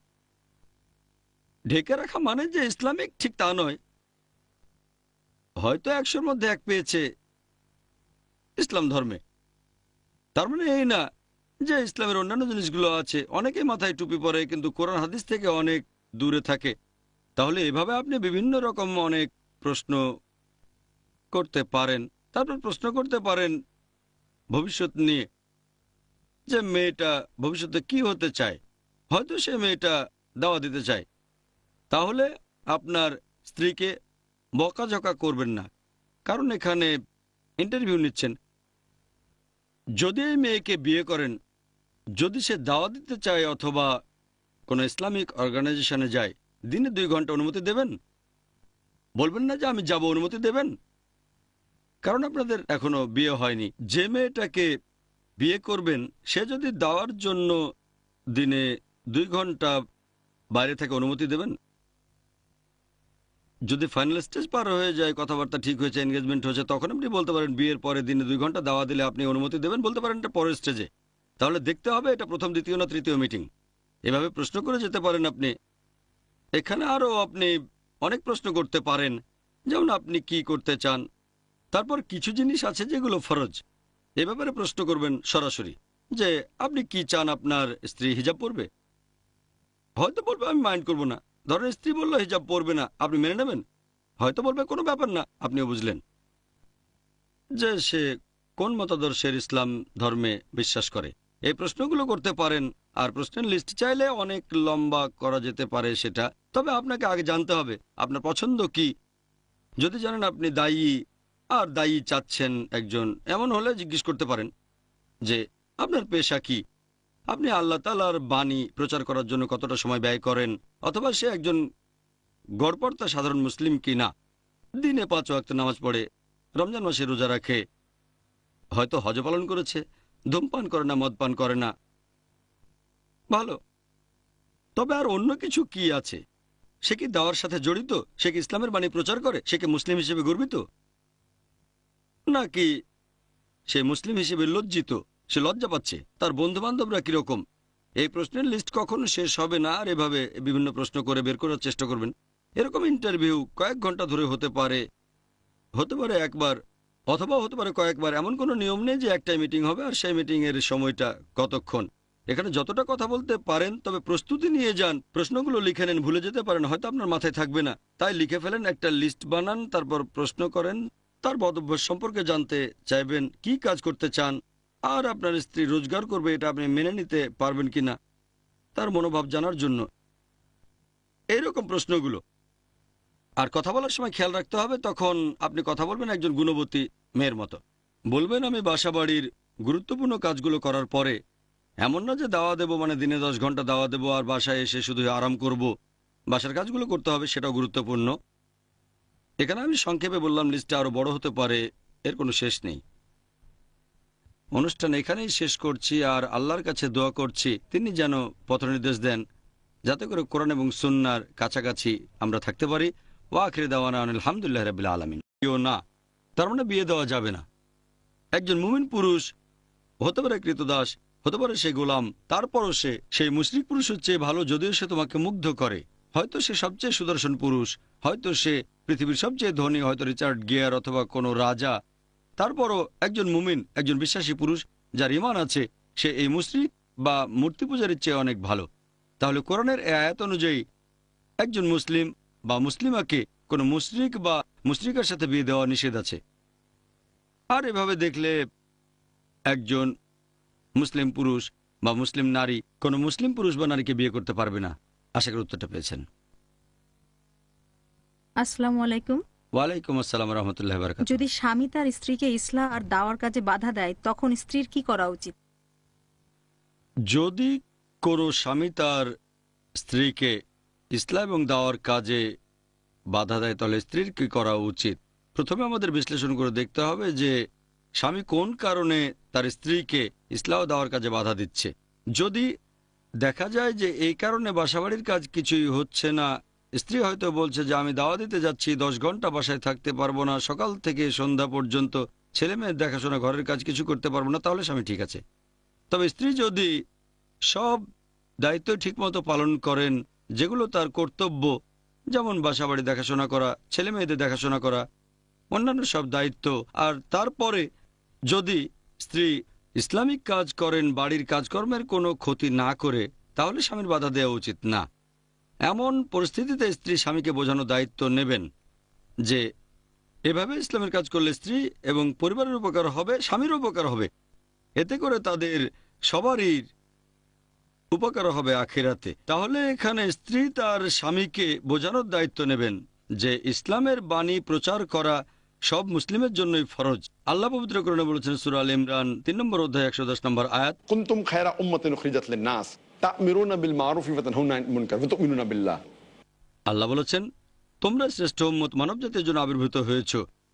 ঢেকে রাখা মানে যে ইসলামিক, ঠিক তা নয়। হয়তো 100-র মধ্যে 1 পেয়েছে ইসলাম ধর্মে, তার মানে এই না যে ইসলামের অন্যান্য জিনিসগুলো আছে। অনেকেই মাথায় টুপি পরে কিন্তু কোরআন হাদিস থেকে অনেক দূরে থাকে। তাহলে এভাবে আপনি বিভিন্ন রকম অনেক প্রশ্ন করতে পারেন, তারপর প্রশ্ন করতে পারেন ভবিষ্যৎ নিয়ে, যে মেয়েটা ভবিষ্যতে কি হতে চায়। হয়তো সে মেয়েটা দাওয়া দিতে চায়, তাহলে আপনার স্ত্রীকে বকাঝকা করবেন না, কারণ এখানে ইন্টারভিউ নিচ্ছেন। যদি এই মেয়েকে বিয়ে করেন, যদি সে দাওয়া দিতে চায় অথবা কোনো ইসলামিক অর্গানাইজেশনে যায়, দিনে 2 ঘন্টা অনুমতি দেবেন? বলবেন না যে আমি যাব, অনুমতি দেবেন? কারণ আপনাদের এখনো বিয়ে হয়নি। যে মেয়েটাকে বিয়ে করবেন সে যদি দাওয়ার জন্য দিনে 2 ঘন্টা বাইরে থেকে অনুমতি দেবেন? যদি ফাইনাল স্টেজ পার হয়ে যায়, কথাবার্তা ঠিক হয়েছে, এনগেজমেন্ট হয়েছে, তখন আপনি বলতে পারেন বিয়ের পরে দিনে 2 ঘন্টা দাওয়া দিলে আপনি অনুমতি দেবেন, বলতে পারেন এটা পরের স্টেজে। তাহলে দেখতে হবে এটা প্রথম, দ্বিতীয় না তৃতীয় মিটিং। এভাবে প্রশ্ন করে যেতে পারেন আপনি। এখানে আরও আপনি অনেক প্রশ্ন করতে পারেন, যেমন আপনি কি করতে চান। তারপর কিছু জিনিস আছে যেগুলো ফরজ, এ ব্যাপারে প্রশ্ন করবেন সরাসরি, যে আপনি কি চান আপনার স্ত্রী হিজাব পরবে? হয়তো বলবে আমি মাইন্ড করব না। ধরেন স্ত্রী বললো হিজাব পরবে না, আপনি মেনে নেবেন? হয়তো বলবে কোনো ব্যাপার না, আপনিও বুঝলেন যে সে কোন মতাদর্শের ইসলাম ধর্মে বিশ্বাস করে। এই প্রশ্নগুলো করতে পারেন। আর প্রশ্নের লিস্ট চাইলে অনেক লম্বা করা যেতে পারে সেটা, তবে আপনাকে আগে জানতে হবে আপনার পছন্দ কি। যদি জানেন আপনি দায়ী আর দায়ী চাচ্ছেন একজন, এমন হলে জিজ্ঞেস করতে পারেন যে আপনার পেশা কি, আপনি আল্লাহ তাআলার বাণী প্রচার করার জন্য কতটা সময় ব্যয় করেন, অথবা সে একজন গড়পড়তা সাধারণ মুসলিম কি না, দিনে 5 ওয়াক্ত নামাজ পড়ে, রমজান মাসে রোজা রাখে, হয়তো হজ পালন করেছে, ধূমপান করে না, মদ পান করে না, ভালো। তবে আর অন্য কিছু কি আছে? সে কি দাওয়ার সাথে জড়িত? সে কি ইসলামের বাণী প্রচার করে? সে কি মুসলিম হিসেবে গর্বিত, নাকি সে মুসলিম হিসেবে লজ্জিত, সে লজ্জা পাচ্ছে? তার বন্ধু বান্ধবরা কিরকম? এই প্রশ্নের লিস্ট কখনো শেষ হবে না। আর এভাবে বিভিন্ন প্রশ্ন করে বের করার চেষ্টা করবেন। এরকম ইন্টারভিউ কয়েক ঘন্টা ধরে হতে পারে একবার, অথবা হতে পারে কয়েকবার। এমন কোনো নিয়ম নেই যে একটাই মিটিং হবে আর সেই মিটিং এর সময়টা কতক্ষণ। এখানে যতটা কথা বলতে পারেন, তবে প্রস্তুতি নিয়ে যান, প্রশ্নগুলো লিখে নেন, ভুলে যেতে পারেন, হয়তো আপনার মাথায় থাকবে না, তাই লিখে ফেলেন, একটা লিস্ট বানান, তারপর প্রশ্ন করেন। তার বদভ্যাস সম্পর্কে জানতে চাইবেন, কি কাজ করতে চান, আর আপনার স্ত্রী রোজগার করবে এটা আপনি মেনে নিতে পারবেন কিনা, তার মনোভাব জানার জন্য এইরকম প্রশ্নগুলো। আর কথা বলার সময় খেয়াল রাখতে হবে, তখন আপনি কথা বলবেন একজন গুণবতী মেয়ের মতো। বলবেন আমি বাসাবাড়ির গুরুত্বপূর্ণ কাজগুলো করার পরে, এমন না যে দাওয়া দেবো মানে দিনে 10 ঘন্টা দাওয়া দেবো আর বাসায় এসে শুধু আরাম করব। বাসার কাজগুলো করতে হবে, সেটাও গুরুত্বপূর্ণ। এখানে আমি সংক্ষেপে বললাম, লিস্টটা আরো বড় হতে পারে, এর কোনো শেষ নেই। অনুষ্ঠান এখানেই শেষ করছি, আর আল্লাহর কাছে দোয়া করছি তিনি যেন পথনির্দেশ দেন, যাতে করে কোরআন এবং সুন্নাহর কাছাকাছি আমরা থাকতে পারি। ওয়া আখির দাওয়ানা আলহামদুলিল্লাহি রাব্বিল আলামিন। না, তার মানে বিয়ে দেওয়া যাবে না। একজন মুমিন পুরুষ হতে পারে কৃতদাস, হতে পারে সে গোলাম, তারপরও সে সেই মুশরিক পুরুষের চেয়ে ভালো, যদিও সে তোমাকে মুগ্ধ করে। হয়তো সে সবচেয়ে সুদর্শন পুরুষ, হয়তো সে পৃথিবীর সবচেয়ে ধনী, হয়তো রিচার্ড গিয়ার অথবা কোনো রাজা। তারপরও একজন মুমিন, একজন বিশ্বাসী পুরুষ যার ঈমান আছে, সে এই মুশরিক বা মূর্তি পূজারীর চেয়ে অনেক ভালো। তাহলে কোরআনের এই আয়াত অনুযায়ী একজন মুসলিম বা মুসলিমাকে কোনো মুশরিক বা মুশরিকার সাথে বিয়ে দেওয়া নিষেধ আছে। আর এভাবে দেখলে একজন মুসলিম পুরুষ বা মুসলিম নারী কোনো মুসলিম পুরুষ বা নারীকে বিয়ে করতে পারবে না। আশা করি উত্তরটা পেয়েছেন। আসসালামু আলাইকুম। ওয়ালাইকুম আসসালাম রহমতুল্লাহ বারাকাতুহু। যদি স্বামী তার স্ত্রীকে ইসলাম আর দাওয়ার কাজে বাধা দেয়, তখন স্ত্রীর কি করা উচিত? যদি কোনো স্বামী তার স্ত্রীকে ইসলাম এবং দাওয়ার কাজে বাধা দেয়, তাহলে স্ত্রীর কি করা উচিত? প্রথমে আমাদের বিশ্লেষণ করে দেখতে হবে যে স্বামী কোন কারণে তার স্ত্রীকে ইসলাম ও দাওয়ার কাজে বাধা দিচ্ছে। যদি দেখা যায় যে এই কারণে বাসাবাড়ির কাজ কিছুই হচ্ছে না, স্ত্রী হয়তো বলছে যে আমি দাওয়া দিতে যাচ্ছি, 10 ঘন্টা বাসায় থাকতে পারবো না, সকাল থেকে সন্ধ্যা পর্যন্ত ছেলে মেয়ের দেখাশোনা, ঘরের কাজ কিছু করতে পারবো না, তাহলে স্বামী ঠিক আছে। তবে স্ত্রী যদি সব দায়িত্ব ঠিকমতো পালন করেন, যেগুলো তার কর্তব্য, যেমন বাসাবাড়ি দেখাশোনা করা, ছেলে মেয়েদের দেখাশোনা করা, অন্যান্য সব দায়িত্ব, আর তারপরে যদি স্ত্রী ইসলামিক কাজ করেন, বাড়ির কাজকর্মের কোনো ক্ষতি না করে, তাহলে স্বামীর বাধা দেওয়া উচিত না। এমন পরিস্থিতিতে স্ত্রী স্বামীকে বোঝানো দায়িত্ব নেবেন যে এভাবে ইসলামের কাজ করলে স্ত্রী এবং পরিবারের উপকার হবে, স্বামীর উপকার হবে। এতে করে তাদের সবারই উপকার হবে আখিরাতে। তাহলে এখানে স্ত্রী তার স্বামীকে বোঝানোর দায়িত্ব নেবেন যে ইসলামের বাণী প্রচার করা সব মুসলিমের জন্যই ফরজ। আল্লাহ পবিত্র কোরআনে বলেছেন সূরা আল ইমরান 3 নম্বর অধ্যায় 110 নম্বর আয়াত, কুনতুম খায়রা উম্মাতিন উখরিজাত লিন-নাস তা'মিরুনা বিল মারুফ ওয়া তানহাউনা আনিল মুনকার ওয়া তু'মিনুনা বিল্লাহ। আল্লাহ বলেছেন, তোমরা শ্রেষ্ঠ উম্মত, মানব জাতির জন্য আবির্ভূত হয়েছ।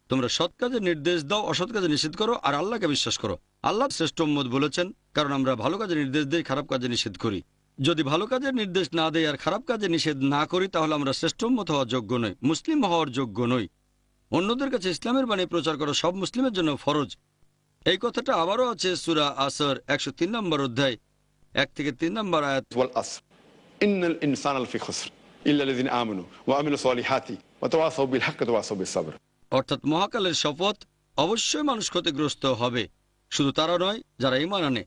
তোমরা সৎ কাজের নির্দেশ দাও, অসৎ কাজে নিষেধ করো, আর আল্লাহকে বিশ্বাস করো। আল্লাহ শ্রেষ্ঠ উম্মত বলেছেন কারণ আমরা ভালো কাজের নির্দেশ দেই, খারাপ কাজে নিষেধ করি। যদি ভালো কাজের নির্দেশ না দেই আর খারাপ কাজে নিষেধ না করি তাহলে আমরা শ্রেষ্ঠ উম্মত হওয়ার যোগ্য নই, মুসলিম হওয়ার যোগ্য নই। অন্যদের কাছে ইসলামের বাণী প্রচার করা সব মুসলিমের জন্য ফরজ। এই কথাটা আবারও আছে সূরা আসর 103 নম্বর অধ্যায় 1 থেকে 3 নম্বর আয়াত, ওয়াল আসর ইন্নাল ইনসানা লাফি খুসর ইল্লা আল্লাযিনা আমানু ওয়া আমিলুস সলিহাতি ওয়া তাওয়াসাউ বিল হাক্কি ওয়া তাওয়াসাউ বিস সাবর। অর্থাৎ মহাকালের শপথ, অবশ্যই মানুষ ক্ষতিগ্রস্ত হবে। শুধু তারা নয়, যারা ঈমান আনে,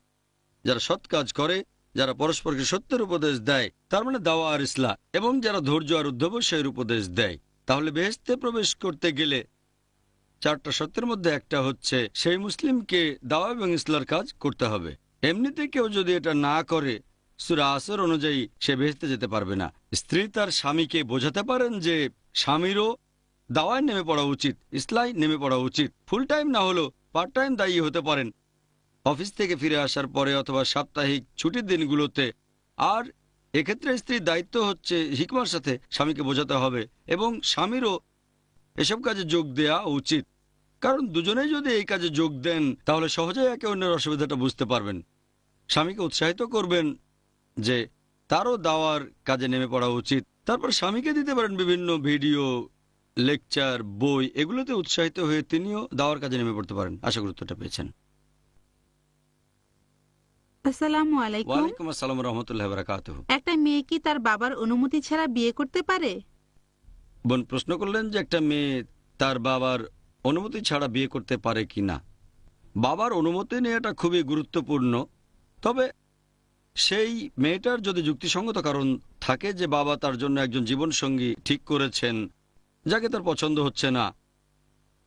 যারা সৎ কাজ করে, যারা পরস্পরকে সত্যের উপদেশ দেয়, তার মানে দাওয়া আর ইসলাহ, এবং যারা ধৈর্য আর অধ্যবসায়ের উপদেশ দেয়। তাহলে বেহেশতে প্রবেশ করতে গেলে 4টা সত্যের মধ্যে একটা হচ্ছে সেই মুসলিমকে দাওয়া এবং ইসলার কাজ করতে হবে। এমনিতে কেউ যদি এটা না করে সূরা আসর অনুযায়ী সে বেহেশতে যেতে পারবে না। স্ত্রী তার স্বামীকে বোঝাতে পারেন যে স্বামীরও দাওয়ায় নেমে পড়া উচিত, ইসলায় নেমে পড়া উচিত। ফুল টাইম না হলেও পার্ট টাইম দায়ী হতে পারেন অফিস থেকে ফিরে আসার পরে অথবা সাপ্তাহিক ছুটির দিনগুলোতে। আর এক্ষেত্রে স্ত্রীর দায়িত্ব হচ্ছে হিকমার সাথে স্বামীকে বোঝাতে হবে, এবং স্বামীরও এসব কাজে যোগ দেওয়া উচিত। কারণ দুজনেই যদি এই কাজে যোগ দেন তাহলে সহজেই একে অন্যের অসুবিধাটা বুঝতে পারবেন। স্বামীকে উৎসাহিত করবেন যে তারও দাওয়ার কাজে নেমে পড়া উচিত। তারপর স্বামীকে দিতে পারেন বিভিন্ন ভিডিও, লেকচার, বই, এগুলোতে উৎসাহিত হয়ে তিনিও দাওয়ার কাজে নেমে পড়তে পারেন। আশা করি উত্তরটা পেয়েছেন। আসসালামু আলাইকুম। ওয়ালাইকুম আসসালাম রহমতুল্লাহ বারাকাতুহু। একটা মেয়ে কি তার বাবার অনুমতি ছাড়া বিয়ে করতে পারে? বোন প্রশ্ন করলেন যে একটা মেয়ে তার বাবার অনুমতি ছাড়া বিয়ে করতে পারে কি না। বাবার অনুমতি নেওয়াটা খুবই গুরুত্বপূর্ণ। তবে সেই মেয়েটার যদি যুক্তিসঙ্গত কারণ থাকে যে বাবা তার জন্য একজন জীবনসঙ্গী ঠিক করেছেন যাকে তার পছন্দ হচ্ছে না,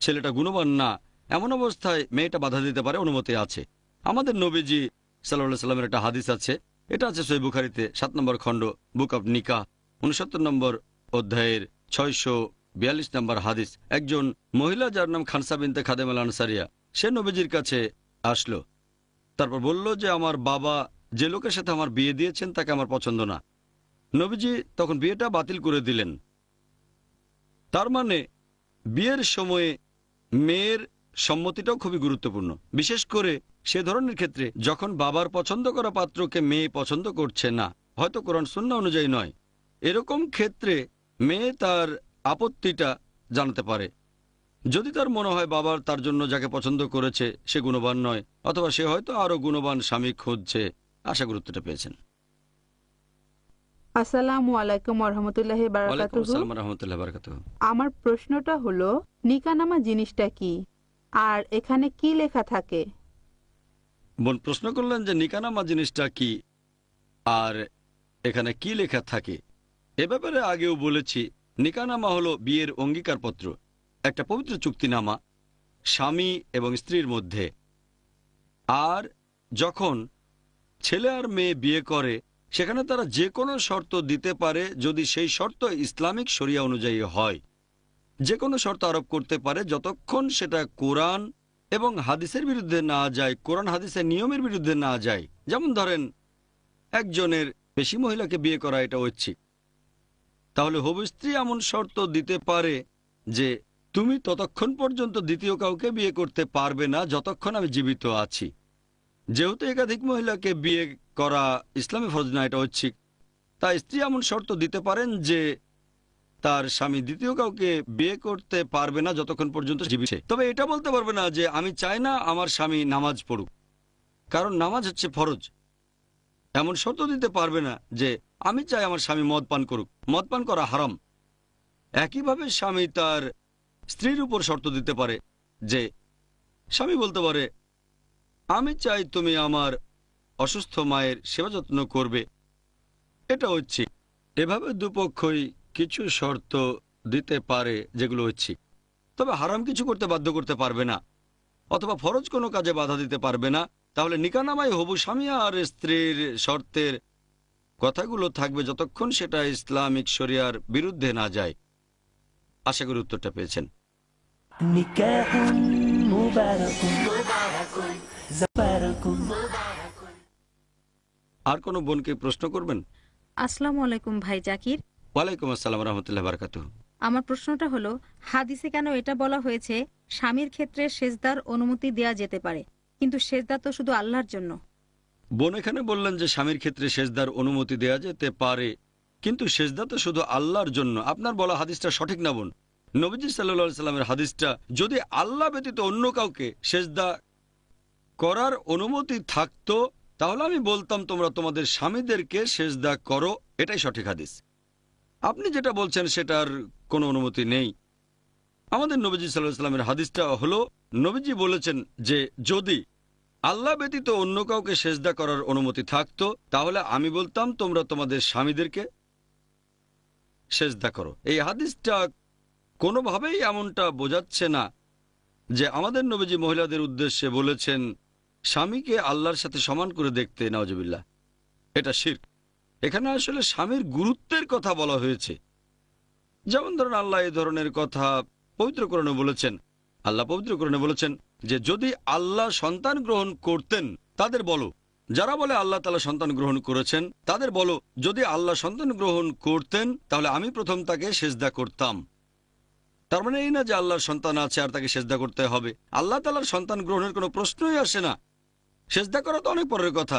ছেলেটা গুণবান না, এমন অবস্থায় মেয়েটা বাধা দিতে পারে, অনুমতি আছে। আমাদের নবীজি সাল্লাল্লাহু আলাইহি সাল্লামের একটা হাদিস আছে, এটা আছে সহিহ বুখারীতে 7 নম্বর খণ্ড, বুক অব নিকাহ 69 নম্বর অধ্যায়ের 642 নম্বর হাদিস। একজন মহিলা যার নাম খানসা বিনতে খাদেম আল আনসারিয়া, সে নবীজির কাছে আসলো। তারপর বলল যে আমার বাবা যে লোকের সাথে আমার বিয়ে দিয়েছেন তাকে আমার পছন্দ না। নবীজি তখন বিয়েটা বাতিল করে দিলেন। তার মানে বিয়ের সময়ে মেয়ের সম্মতিটাও খুবই গুরুত্বপূর্ণ, বিশেষ করে সে ধরনের ক্ষেত্রে যখন বাবার পছন্দ করা পাত্রকে মেয়ে পছন্দ করছে না, হয়তো কোরআন সুন্নাহ অনুযায়ী নয়। এরকম ক্ষেত্রে মেয়ে তার আপত্তিটা জানাতে পারে। যদি তার মনে হয় বাবার তার জন্য যাকে পছন্দ করেছে সে গুণবান নয়, অথবা সে হয়তো আরো গুণবান স্বামী খুঁজছে। আশা গুরুত্বটা পেয়েছেন। আসসালামু আলাইকুম ওয়া রাহমাতুল্লাহি ওয়া ওয়ালাইকুম বারাকাতুহু। আসসালাম ওয়া রাহমাতুল্লাহি ওয়া বারাকাতুহু। আমার প্রশ্নটা হলো নিকাহনামা জিনিসটা কি আর এখানে কি লেখা থাকে? বোন প্রশ্ন করলেন যে নিকাহনামা জিনিসটা কি আর এখানে কি লেখা থাকে। এ ব্যাপারে আগেও বলেছি, নিকাহনামা হলো বিয়ের অঙ্গীকারপত্র, একটা পবিত্র চুক্তিনামা স্বামী এবং স্ত্রীর মধ্যে। আর যখন ছেলে আর মেয়ে বিয়ে করে সেখানে তারা যে কোনো শর্ত দিতে পারে যদি সেই শর্ত ইসলামিক শরিয়া অনুযায়ী হয়। যে কোনো শর্ত আরোপ করতে পারে যতক্ষণ সেটা কোরআন এবং হাদিসের বিরুদ্ধে না যায়, কোরআন হাদিসের নিয়মের বিরুদ্ধে না যায়। যেমন ধরেন একজনের বেশি মহিলাকে বিয়ে করা এটা ঐচ্ছিক, তাহলে হবু স্ত্রী এমন শর্ত দিতে পারে যে তুমি ততক্ষণ পর্যন্ত দ্বিতীয় কাউকে বিয়ে করতে পারবে না যতক্ষণ আমি জীবিত আছি। যেহেতু একাধিক মহিলাকে বিয়ে করা ইসলামে ফরজ না, এটা ঐচ্ছিক, তাই স্ত্রী এমন শর্ত দিতে পারেন যে তার স্বামী দ্বিতীয় কাউকে বিয়ে করতে পারবে না যতক্ষণ পর্যন্ত জীবিত। তবে এটা বলতে পারবে না যে আমি চাই না আমার স্বামী নামাজ পড়ুক, কারণ নামাজ হচ্ছে ফরজ। এমন শর্ত দিতে পারবে না যে আমি চাই আমার স্বামী মদ পান করুক, মদ পান করা হারাম। একইভাবে স্বামী তার স্ত্রীর উপর শর্ত দিতে পারে যে স্বামী বলতে পারে আমি চাই তুমি আমার অসুস্থ মায়ের সেবা যত্ন করবে, এটা ঐচ্ছিক। এভাবে দুপক্ষই কিছু শর্ত দিতে পারে যেগুলো ঐচ্ছিক। তবে হারাম কিছু করতে বাধ্য করতে পারবে না, অথবা ফরজ কোনো কাজে বাধা দিতে পারবে না, তাহলে নিকানামাই হবু স্বামী আর স্ত্রীর শর্তের কথাগুলো থাকবে যতক্ষণ সেটা ইসলামিক শরিয়ার বিরুদ্ধে না যায়। আশা করি উত্তরটা পেয়েছেন। نكاح مبارك زبارك আর কোনো বোনকে প্রশ্ন করবেন? আসসালামু আলাইকুম ভাই জাকির। ওয়ালাইকুম আসসালাম রহমতুল্লাহ বারকাতুহু। আমার প্রশ্নটা হলো, হাদিসে কেন এটা বলা হয়েছে স্বামীর ক্ষেত্রে সেজদার অনুমতি দেয়া যেতে পারে, কিন্তু সেজদা তো শুধু আল্লাহর জন্য? বোন এখানে বললেন যে স্বামীর ক্ষেত্রে সেজদার অনুমতি দেয়া যেতে পারে, কিন্তু সেজদা তো শুধু আল্লাহর জন্য। আপনার বলা হাদিসটা সঠিক না বোন। নবীজি সাল্লাল্লাহু সাল্লামের হাদিসটা, যদি আল্লাহ ব্যতীত অন্য কাউকে সেজদা করার অনুমতি থাকতো তাহলে আমি বলতাম তোমরা তোমাদের স্বামীদেরকে সেজদা করো, এটাই সঠিক হাদিস। আপনি যেটা বলছেন সেটার কোনো অনুমতি নেই। আমাদের নবীজি সাল্লাল্লাহু আলাইহি ওয়াসাল্লামের হাদিসটা হলো, নবীজি বলেছেন যে যদি আল্লাহ ব্যতীত অন্য কাউকে সেজদা করার অনুমতি থাকতো তাহলে আমি বলতাম তোমরা তোমাদের স্বামীদেরকে সেজদা করো। এই হাদিসটা কোনোভাবেই এমনটা বোঝাচ্ছে না যে আমাদের নবীজি মহিলাদের উদ্দেশ্যে বলেছেন স্বামীকে আল্লাহর সাথে সমান করে দেখতে, নাউজুবিল্লাহ, এটা শিরক। এখানে আসলে স্বামীর গুরুত্বের কথা বলা হয়েছে। যেমন ধরুন আল্লাহ এই ধরনের কথা পবিত্রকরণে বলেছেন। আল্লাহ পবিত্রকরণে বলেছেন যে যদি আল্লাহ সন্তান গ্রহণ করতেন, তাদের বলো, যারা বলে আল্লাহ তাআলা সন্তান গ্রহণ করেছেন তাদের বলো, যদি আল্লাহ সন্তান গ্রহণ করতেন তাহলে আমি প্রথম তাকে সেজদা করতাম। তার মানে এই না যে আল্লাহর সন্তান আছে আর তাকে সেজদা করতে হবে। আল্লাহ তাআলার সন্তান গ্রহণের কোনো প্রশ্নই আসে না। সেজদা করা তো অনেক পরের কথা।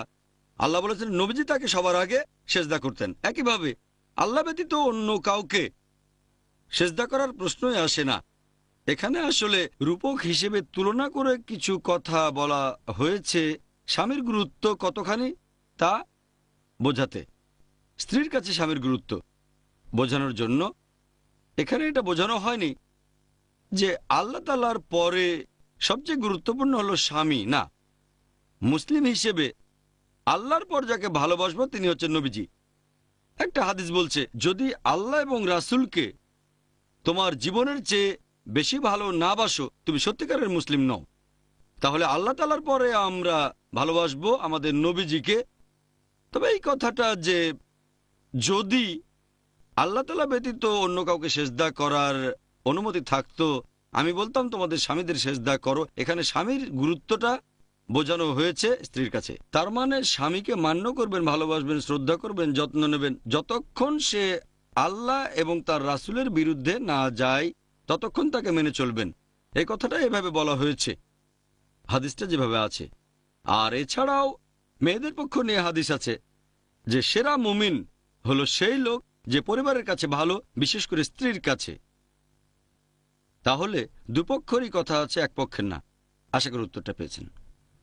আল্লাহ বলেছেন নবীজি তাকে সবার আগে সেজদা করতেন। একইভাবে আল্লাহ ব্যতীত অন্য কাউকে সেজদা করার প্রশ্নই আসে না। এখানে আসলে রূপক হিসেবে তুলনা করে কিছু কথা বলা হয়েছে স্বামীর গুরুত্ব কতখানি তা বোঝাতে, স্ত্রীর কাছে স্বামীর গুরুত্ব বোঝানোর জন্য। এখানে এটা বোঝানো হয়নি যে আল্লাহ তাআলার পরে সবচেয়ে গুরুত্বপূর্ণ হলো স্বামী, না। মুসলিম হিসেবে আল্লাহর পর যাকে ভালোবাসবো তিনি হচ্ছেন নবীজি। একটা হাদিস বলছে যদি আল্লাহ এবং রাসূলকে তোমার জীবনের চেয়ে বেশি ভালো না বাসো তুমি সত্যিকারের মুসলিম নও। তাহলে আল্লাহ তাআলার পরে আমরা ভালোবাসবো আমাদের নবীজিকে। তবে এই কথাটা যে যদি আল্লাহ তাআলা ব্যতীত অন্য কাউকে সেজদা করার অনুমতি থাকতো আমি বলতাম তোমাদের স্বামীদের সেজদা করো, এখানে স্বামীর গুরুত্বটা বোঝানো হয়েছে স্ত্রীর কাছে। তার মানে স্বামীকে মান্য করবেন, ভালোবাসবেন, শ্রদ্ধা করবেন, যত্ন নেবেন, যতক্ষণ সে আল্লাহ এবং তার রাসূলের বিরুদ্ধে না যায় ততক্ষণ তাকে মেনে চলবেন। এই কথাটা এভাবে বলা হয়েছে হাদিসটা যেভাবে আছে। আর এছাড়াও মেয়েদের পক্ষ নিয়ে হাদিস আছে যে সেরা মুমিন হলো সেই লোক যে পরিবারের কাছে ভালো, বিশেষ করে স্ত্রীর কাছে। তাহলে দুপক্ষেরই কথা আছে, এক পক্ষের না। আশা করি উত্তরটা পেয়েছেন।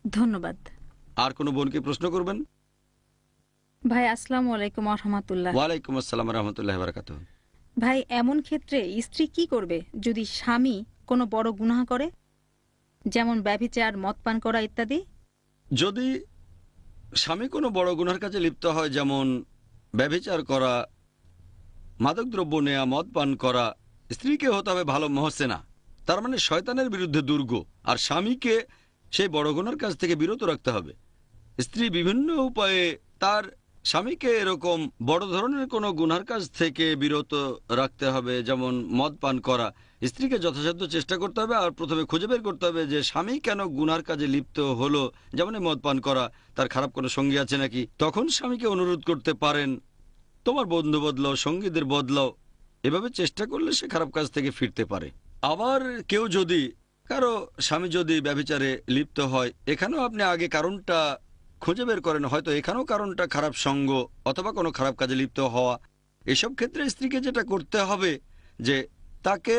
ধন্যবাদ। আর কোনো বোনকে প্রশ্ন করবেন? ভাই আসসালামু আলাইকুম ওয়া রাহমাতুল্লাহ। ওয়ালাইকুম আসসালাম রহমতুল্লাহ বারাকাতুহু। ভাই এমন ক্ষেত্রে স্ত্রী কি করবে যদি স্বামী কোনো বড় গুনাহ করে, যেমন ব্যভিচার, মদ পান করা ইত্যাদি? যদি স্বামী কোনো বড় গুনার কাজে লিপ্ত হয়, যেমন ব্যভিচার করা, মাদকদ্রব্য নেয়া, মদ পান করা, স্ত্রীকে হতে হবে ভালো মহসেনা, তার মানে শয়তানের বিরুদ্ধে দুর্গ। আর স্বামীকে সেই বড় গুনার কাজ থেকে বিরত রাখতে হবে। স্ত্রী বিভিন্ন উপায়ে তার স্বামীকে এরকম বড় ধরনের কোনো গুনার কাজ থেকে বিরত রাখতে হবে, যেমন মদ পান করা। স্ত্রীকে যথাসাধ্য চেষ্টা করতে হবে আর প্রথমে খুঁজে বের করতে হবে যে স্বামী কেন গুনার কাজে লিপ্ত হলো, যেমন মদ পান করা, তার খারাপ কোনো সঙ্গী আছে নাকি। তখন স্বামীকে অনুরোধ করতে পারেন তোমার বন্ধু বদলাও, সঙ্গীদের বদলাও। এভাবে চেষ্টা করলে সে খারাপ কাজ থেকে ফিরতে পারে। আবার কেউ যদি কারো স্বামী যদি ব্যভিচারে লিপ্ত হয়, এখানেও আপনি আগে কারণটা খুঁজে বের করেন। হয়তো এখানেও কারণটা খারাপ সঙ্গ অথবা কোনো খারাপ কাজে লিপ্ত হওয়া। এসব ক্ষেত্রে স্ত্রীকে যেটা করতে হবে যে তাকে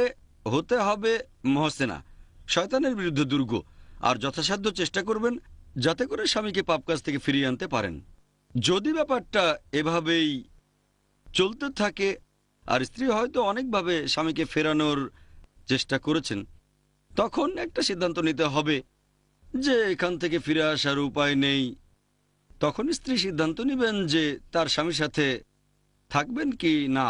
হতে হবে মহসেনা, শয়তানের বিরুদ্ধে দুর্গ, আর যথাসাধ্য চেষ্টা করবেন যাতে করে স্বামীকে পাপ কাজ থেকে ফিরিয়ে আনতে পারেন। যদি ব্যাপারটা এভাবেই চলতে থাকে আর স্ত্রী হয়তো অনেকভাবে স্বামীকে ফেরানোর চেষ্টা করেছেন, তখন একটা সিদ্ধান্ত নিতে হবে যে এখান থেকে ফিরে আসার উপায় নেই। তখন স্ত্রী সিদ্ধান্ত নেবেন যে তার স্বামীর সাথে থাকবেন কি না,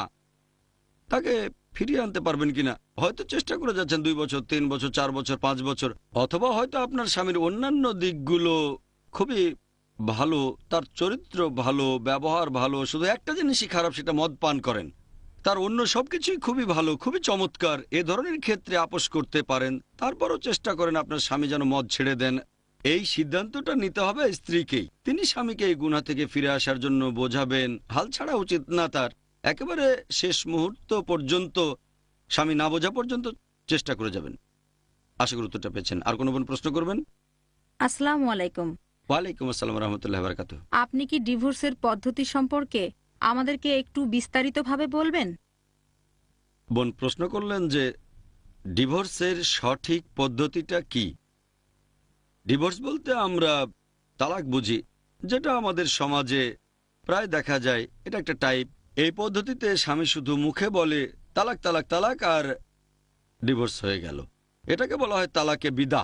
তাকে ফিরিয়ে আনতে পারবেন কিনা। হয়তো চেষ্টা করে যাচ্ছেন 2 বছর, 3 বছর, 4 বছর, 5 বছর, অথবা হয়তো আপনার স্বামীর অন্যান্য দিকগুলো খুবই ভালো, তার চরিত্র ভালো, ব্যবহার ভালো, শুধু একটা জিনিসই খারাপ, সেটা মদ পান করেন। তার অন্য সবকিছুই খুবই ভালো, খুবই চমৎকার। এ ধরনের ক্ষেত্রে আপোষ করতে পারেন। তারপরও চেষ্টা করেন আপনার স্বামী যেন মদ ছেড়ে দেন। এই সিদ্ধান্তটা নিতে হবে স্ত্রীকেই। তিনি স্বামীকে এই গুনাহ থেকে ফিরে আসার জন্য বোঝাবেন। হাল ছাড়া উচিত না তার। একেবারে শেষ মুহূর্ত পর্যন্ত, স্বামী না বোঝা পর্যন্ত চেষ্টা করে যাবেন। আশা করি উত্তরটা পেয়েছেন। আর কোনো বোন প্রশ্ন করবেন? আসসালামু আলাইকুম। ওয়ালাইকুম আসসালাম রহমতুল্লাহ বারাকাতুহু। আপনি কি ডিভোর্সের পদ্ধতি সম্পর্কে আমাদেরকে একটু বিস্তারিতভাবে বলবেন? বোন প্রশ্ন করলেন যে ডিভোর্সের সঠিক পদ্ধতিটা কি। ডিভোর্স বলতে আমরা তালাক বুঝি, যেটা আমাদের সমাজে প্রায় দেখা যায়। এটা একটা টাইপ। এই পদ্ধতিতে স্বামী শুধু মুখে বলে তালাক তালাক তালাক আর ডিভোর্স হয়ে গেল। এটাকে বলা হয় তালাকে বিদা।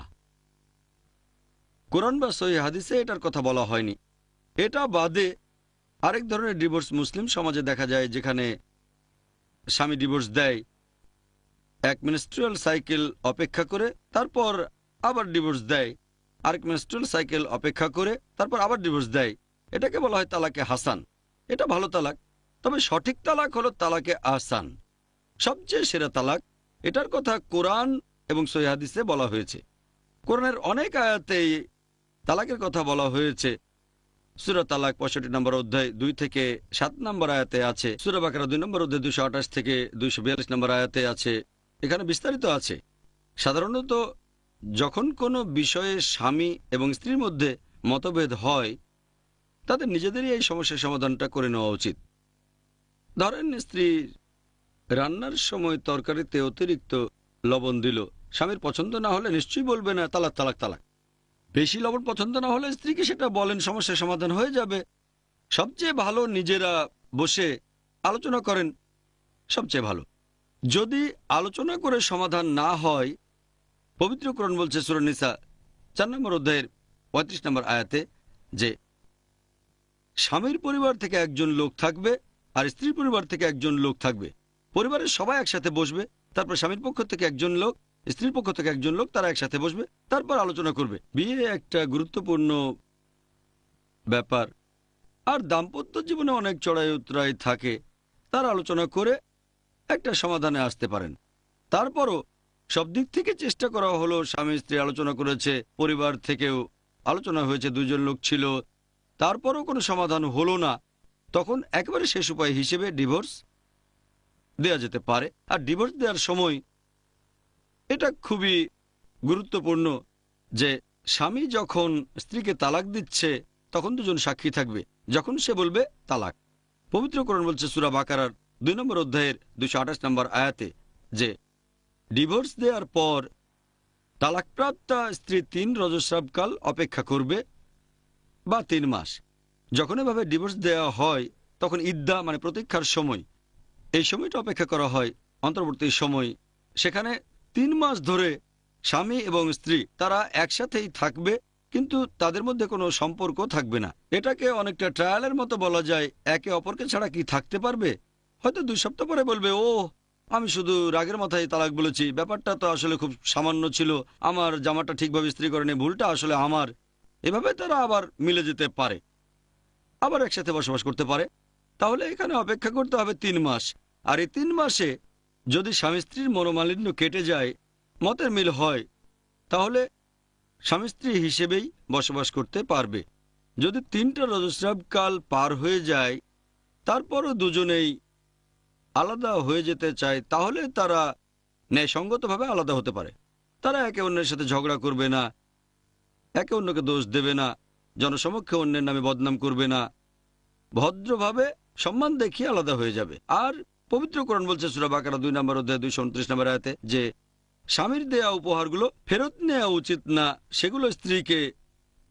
কোরআন বা সহিহ হাদিসে এটার কথা বলা হয়নি। এটা বাদে আরেক ধরনের ডিভোর্স মুসলিম সমাজে দেখা যায়, যেখানে স্বামী ডিভোর্স দেয়, এক মেনস্ট্রুয়াল সাইকেল অপেক্ষা করে, তারপর আবার ডিভোর্স দেয়, আরেক মেনস্ট্রুয়াল সাইকেল অপেক্ষা করে, তারপর আবার ডিভোর্স দেয়। এটাকে বলা হয় তালাকে হাসান। এটা ভালো তালাক। তবে সঠিক তালাক হলো তালাকে আহসান, সবচেয়ে সেরা তালাক। এটার কথা কোরআন এবং সহিহ হাদিসে বলা হয়েছে। কোরআনের অনেক আয়াতেই তালাকের কথা বলা হয়েছে। সূরা তালাক 65 নম্বর অধ্যায় 2 থেকে 7 নম্বর আয়াতে আছে। সূরা বাকারা 2 নম্বর অধ্যায় 228 থেকে 242 নম্বর আয়াতে আছে। এখানে বিস্তারিত আছে। সাধারণত যখন কোনো বিষয়ে স্বামী এবং স্ত্রীর মধ্যে মতভেদ হয়, তাদের নিজেদেরই এই সমস্যার সমাধানটা করে নেওয়া উচিত। ধরেন, স্ত্রী রান্নার সময় তরকারিতে অতিরিক্ত লবণ দিল। স্বামীর পছন্দ না হলে নিশ্চয়ই বলবে না তালাক তালাক তালাক। বেশি লবণ পছন্দ না হলে স্ত্রীকে সেটা বলেন, সমস্যার সমাধান হয়ে যাবে। সবচেয়ে ভালো নিজেরা বসে আলোচনা করেন, সবচেয়ে ভালো। যদি আলোচনা করে সমাধান না হয়, পবিত্র কোরআন বলছে সূরা নিসা 4 নম্বর অধ্যায়ের 35 নম্বর আয়াতে যে স্বামীর পরিবার থেকে একজন লোক থাকবে আর স্ত্রীর পরিবার থেকে একজন লোক থাকবে। পরিবারের সবাই একসাথে বসবে, তারপর স্বামীর পক্ষ থেকে একজন লোক, স্ত্রীর পক্ষ থেকে একজন লোক, তারা একসাথে বসবে, তারপর আলোচনা করবে। বিয়ে একটা গুরুত্বপূর্ণ ব্যাপার, আর দাম্পত্য জীবনে অনেক চড়াই উতরাই থাকে। তারা আলোচনা করে একটা সমাধানে আসতে পারেন। তারপরও সব দিক থেকে চেষ্টা করা হলো, স্বামী স্ত্রী আলোচনা করেছে, পরিবার থেকেও আলোচনা হয়েছে, 2 জন লোক ছিল, তারপরও কোনো সমাধান হলো না, তখন একেবারে শেষ উপায় হিসেবে ডিভোর্স দেয়া যেতে পারে। আর ডিভোর্স দেওয়ার সময় এটা খুবই গুরুত্বপূর্ণ যে স্বামী যখন স্ত্রীকে তালাক দিচ্ছে তখন 2 জন সাক্ষী থাকবে। যখন সে বলবে তালাক, পবিত্র কোরআন বলছে সূরা বাকারার 2 নম্বর অধ্যায়ের 228 নম্বর আয়াতে যে ডিভোর্স দেওয়ার পর তালাকপ্রাপ্তা স্ত্রী 3 রজস্রাবকাল অপেক্ষা করবে বা 3 মাস। যখন এভাবে ডিভোর্স দেওয়া হয় তখন ইদ্দা মানে প্রতীক্ষার সময়, এই সময়টা অপেক্ষা করা হয়, অন্তর্বর্তী সময়। সেখানে 3 মাস ধরে স্বামী এবং স্ত্রী তারা একসাথেই থাকবে, কিন্তু তাদের মধ্যে কোনো সম্পর্ক থাকবে না। এটাকে অনেকটা ট্রায়ালের মতো বলা যায়। একে অপরকে ছাড়া কি থাকতে পারবে? হয়তো 2 সপ্তাহ পরে বলবে, ও আমি শুধু রাগের মাথায় তালাক বলেছি, ব্যাপারটা তো আসলে খুব সামান্য ছিল, আমার জামাটা ঠিকভাবে ইস্ত্রি করেনি, ভুলটা আসলে আমার। এভাবে তারা আবার মিলে যেতে পারে, আবার একসাথে বসবাস করতে পারে। তাহলে এখানে অপেক্ষা করতে হবে 3 মাস। আর এই 3 মাসে যদি স্বামী স্ত্রীর মনোমালিন্য কেটে যায়, মতের মিল হয়, তাহলে স্বামী স্ত্রী হিসেবেই বসবাস করতে পারবে। যদি 3টা রজস্রাবকাল পার হয়ে যায়, তারপরও দুজনেই আলাদা হয়ে যেতে চায়, তাহলে তারা ন্যায়সঙ্গতভাবে আলাদা হতে পারে। তারা একে অন্যের সাথে ঝগড়া করবে না, একে অন্যকে দোষ দেবে না, জনসমক্ষে অন্যের নামে বদনাম করবে না, ভদ্রভাবে সম্মান দেখিয়ে আলাদা হয়ে যাবে। আর পবিত্র কোরআন বলছে সূরা বাকারা 2 নম্বর অধ্যায় 229 নম্বর আয়াতে যে স্বামীর দেয়া উপহারগুলো ফেরত নেওয়া উচিত না, সেগুলো স্ত্রীকে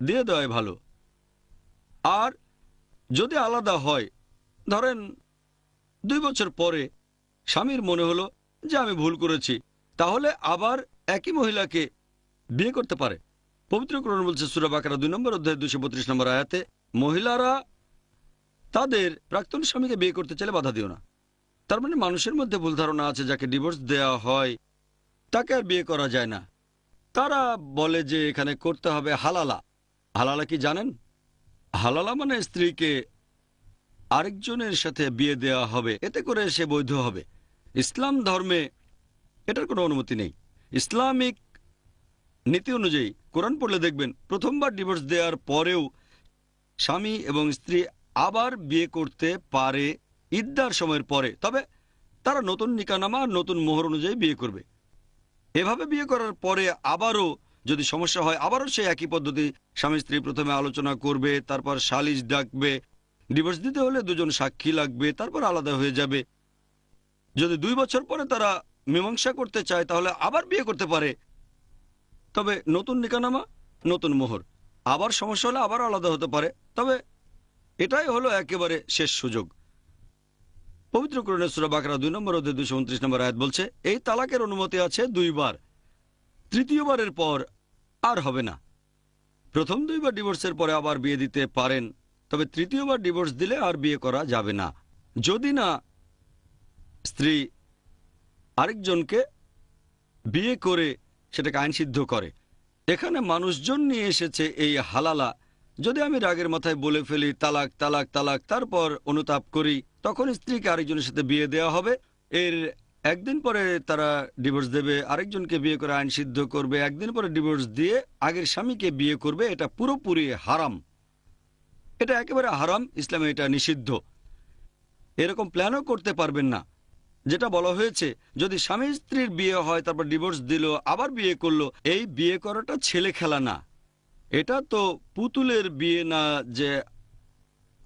দিয়ে দেওয়াই ভালো। আর যদি আলাদা হয়, ধরেন 2 বছর পরে স্বামীর মনে হলো যে আমি ভুল করেছি, তাহলে আবার একই মহিলাকে বিয়ে করতে পারে। পবিত্র কোরআন বলছে সূরা বাকারা 2 নম্বর অধ্যায় 232 নম্বর আয়াতে মহিলারা তাদের প্রাক্তন স্বামীকে বিয়ে করতে চাইলে বাধা দিও না। তার মানে মানুষের মধ্যে ভুল ধারণা আছে, যাকে ডিভোর্স দেওয়া হয় তাকে আর বিয়ে করা যায় না। তারা বলে যে এখানে করতে হবে হালালা। হালালা কি জানেন? হালালা মানে স্ত্রীকে আরেকজনের সাথে বিয়ে দেওয়া হবে, এতে করে সে বৈধ হবে। ইসলাম ধর্মে এটার কোনো অনুমতি নেই। ইসলামিক নীতি অনুযায়ী কোরআন পড়লে দেখবেন প্রথমবার ডিভোর্স দেওয়ার পরেও স্বামী এবং স্ত্রী আবার বিয়ে করতে পারে ইদ্দার সময়ের পরে, তবে তারা নতুন নিকাহনামা আর নতুন মোহর অনুযায়ী বিয়ে করবে। এভাবে বিয়ে করার পরে আবারও যদি সমস্যা হয়, আবারও সেই একই পদ্ধতি, স্বামী স্ত্রী প্রথমে আলোচনা করবে, তারপর সালিশ ডাকবে। ডিভোর্স দিতে হলে দুজন সাক্ষী লাগবে, তারপর আলাদা হয়ে যাবে। যদি 2 বছর পরে তারা মীমাংসা করতে চায় তাহলে আবার বিয়ে করতে পারে, তবে নতুন নিকাহনামা নতুন মোহর। আবার সমস্যা হলে আবার আলাদা হতে পারে, তবে এটাই হলো একেবারে শেষ সুযোগ। পবিত্র কোরআনের সূরা বাকারা 2 নম্বর অধ্যায় 229 নম্বর আয়াত বলছে, এই তালাকের অনুমতি আছে 2 বার, তৃতীয়বারের পর আর হবে না। প্রথম 2 বার ডিভোর্সের পরে আবার বিয়ে দিতে পারেন, তবে তৃতীয়বার ডিভোর্স দিলে আর বিয়ে করা যাবে না, যদি না স্ত্রী আরেকজনকে বিয়ে করে সেটাকে আইনসিদ্ধ করে। এখানে মানুষজন নিয়ে এসেছে এই হালালা। যদি আমি রাগের মাথায় বলে ফেলি তালাক তালাক তালাক, তারপর অনুতাপ করি, তখন স্ত্রীকে আরেকজনের সাথে বিয়ে দেওয়া হবে। এর একদিন পরে তারা ডিভোর্স দেবে, আরেকজনকে বিয়ে করে আইন সিদ্ধ করবে, একদিন পরে ডিভোর্স দিয়ে আগের স্বামীকে বিয়ে করবে। এটা পুরোপুরি হারাম, এটা একেবারে হারাম। ইসলামে এটা নিষিদ্ধ। এরকম প্ল্যানও করতে পারবেন না। যেটা বলা হয়েছে, যদি স্বামী স্ত্রীর বিয়ে হয় তারপর ডিভোর্স দিল আবার বিয়ে করলো, এই বিয়ে করাটা ছেলে খেলা না। এটা তো পুতুলের বিয়ে না যে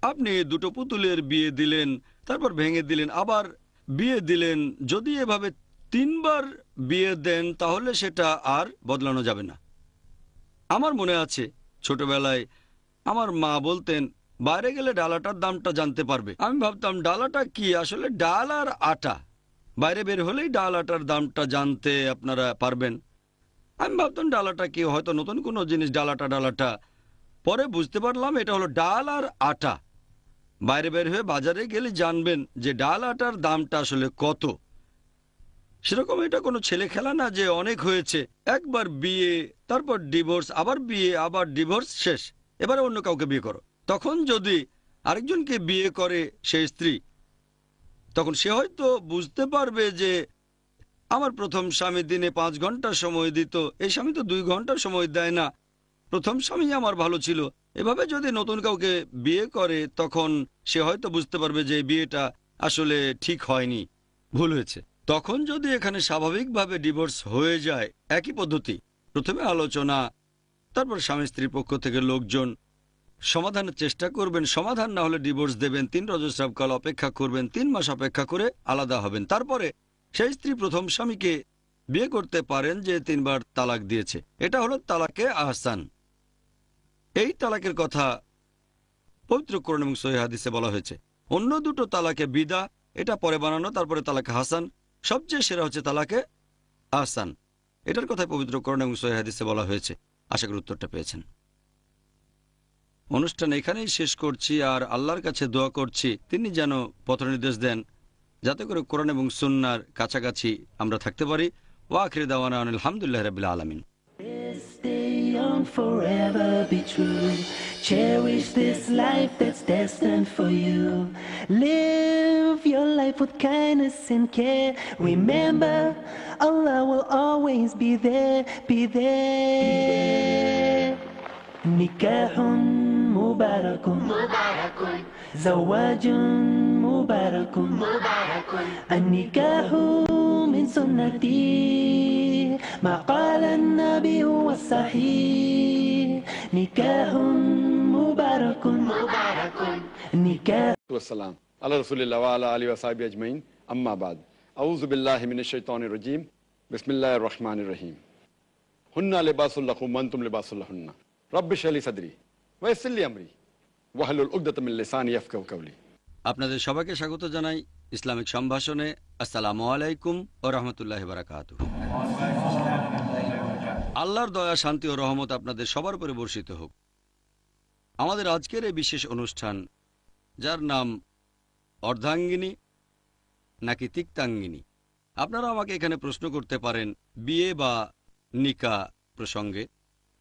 আপনি 2টো পুতুলের বিয়ে দিলেন, তারপর ভেঙে দিলেন, আবার বিয়ে দিলেন। যদি এভাবে 3 বার বিয়ে দেন তাহলে সেটা আর বদলানো যাবে না। আমার মনে আছে ছোটবেলায় আমার মা বলতেন, বাইরে গেলে ডালাটার দামটা জানতে পারবে। আমি ভাবতাম ডালাটা কি? আসলে ডাল আর আটা, বাইরে বের হলেই ডাল আটার দামটা জানতে আপনারা পারবেন। আমি ভাবতাম ডালাটা কি, হয়তো নতুন কোনো জিনিস, ডালাটা। পরে বুঝতে পারলাম এটা হলো ডাল আর আটা। বাইরে বের হয়ে বাজারে গেলে জানবেন যে ডাল আটার দামটা আসলে কত। সেরকম এটা কোনো ছেলে খেলা না যে অনেক হয়েছে, একবার বিয়ে, তারপর ডিভোর্স, আবার বিয়ে, আবার ডিভোর্স, শেষ, এবারে অন্য কাউকে বিয়ে করো। তখন যদি আরেকজনকে বিয়ে করে সেই স্ত্রী, তখন সে হয়তো বুঝতে পারবে যে আমার প্রথম স্বামী দিনে 5 ঘন্টা সময় দিত, এই স্বামী তো 2 ঘন্টা সময় দেয় না, প্রথম স্বামী আমার ভালো ছিল। এভাবে যদি নতুন কাউকে বিয়ে করে তখন সে হয়তো বুঝতে পারবে যে বিয়েটা আসলে ঠিক হয়নি, ভুল হয়েছে। তখন যদি এখানে স্বাভাবিকভাবে ডিভোর্স হয়ে যায়, একই পদ্ধতি, প্রথমে আলোচনা, তারপর স্বামী স্ত্রীর পক্ষ থেকে লোকজন সমাধানের চেষ্টা করবেন, সমাধান না হলে ডিভোর্স দেবেন, 3 রজস্রাবকাল অপেক্ষা করবেন, 3 মাস অপেক্ষা করে আলাদা হবেন। তারপরে সেই স্ত্রী প্রথম স্বামীকে বিয়ে করতে পারেন যে 3 বার তালাক দিয়েছে। এটা হলো তালাকে আহসান। এই তালাকের কথা পবিত্র কোরআন এবং সহিহ হাদিসে বলা হয়েছে। অন্য 2টো তালাকে বিদা, এটা পরে বানানো, তারপরে তালাকে হাসান। সবচেয়ে সেরা হচ্ছে তালাকে আহসান। এটার কথাই পবিত্র কোরআন এবং সহিহ হাদিসে বলা হয়েছে। আশা করি উত্তরটা পেয়েছেন। অনুষ্ঠান এখানেই শেষ করছি, আর আল্লাহর কাছে দোয়া করছি তিনি যেন পথনির্দেশ দেন যাতে করে কোরআন এবং সুন্নাহর কাছাকাছি আমরা থাকতে পারি। ওয়া আখিরু দাওয়ানা আলহামদুলিল্লাহি রাব্বিল আলামিন। Stay young, forever be true. Cherish this life that's destined for you. Live your life with kindness and care. Remember, Allah will always be there, be there. نكاح مبارك زواج مبارك النكاح من سنتي ما قال النبي والصحيح نكاح مبارك نكاح والسلام على رسول الله وعلى آله وصحبه أجمعين أما بعد أعوذ بالله من الشيطان الرجيم بسم الله الرحمن الرحيم هن لباس لكم وأنتم لباس لهن رب اشرح لي صدري ويسر لي أمري واحلل عقدة من لساني يفقهوا قولي। আপনাদের সবাইকে স্বাগত জানাই ইসলামিক সম্ভাষণে। আসসালামু আলাইকুম ওয়া রাহমাতুল্লাহি ওয়া বারাকাতুহু। আল্লাহর দয়া, শান্তি ও রহমত আপনাদের সবার উপরে বর্ষিত হোক। আমাদের আজকের এই বিশেষ অনুষ্ঠান, যার নাম অর্ধাঙ্গিনী নাকি তিক্তাঙ্গিনী? আপনারা আমাকে এখানে প্রশ্ন করতে পারেন বিয়ে বা নিকা প্রসঙ্গে,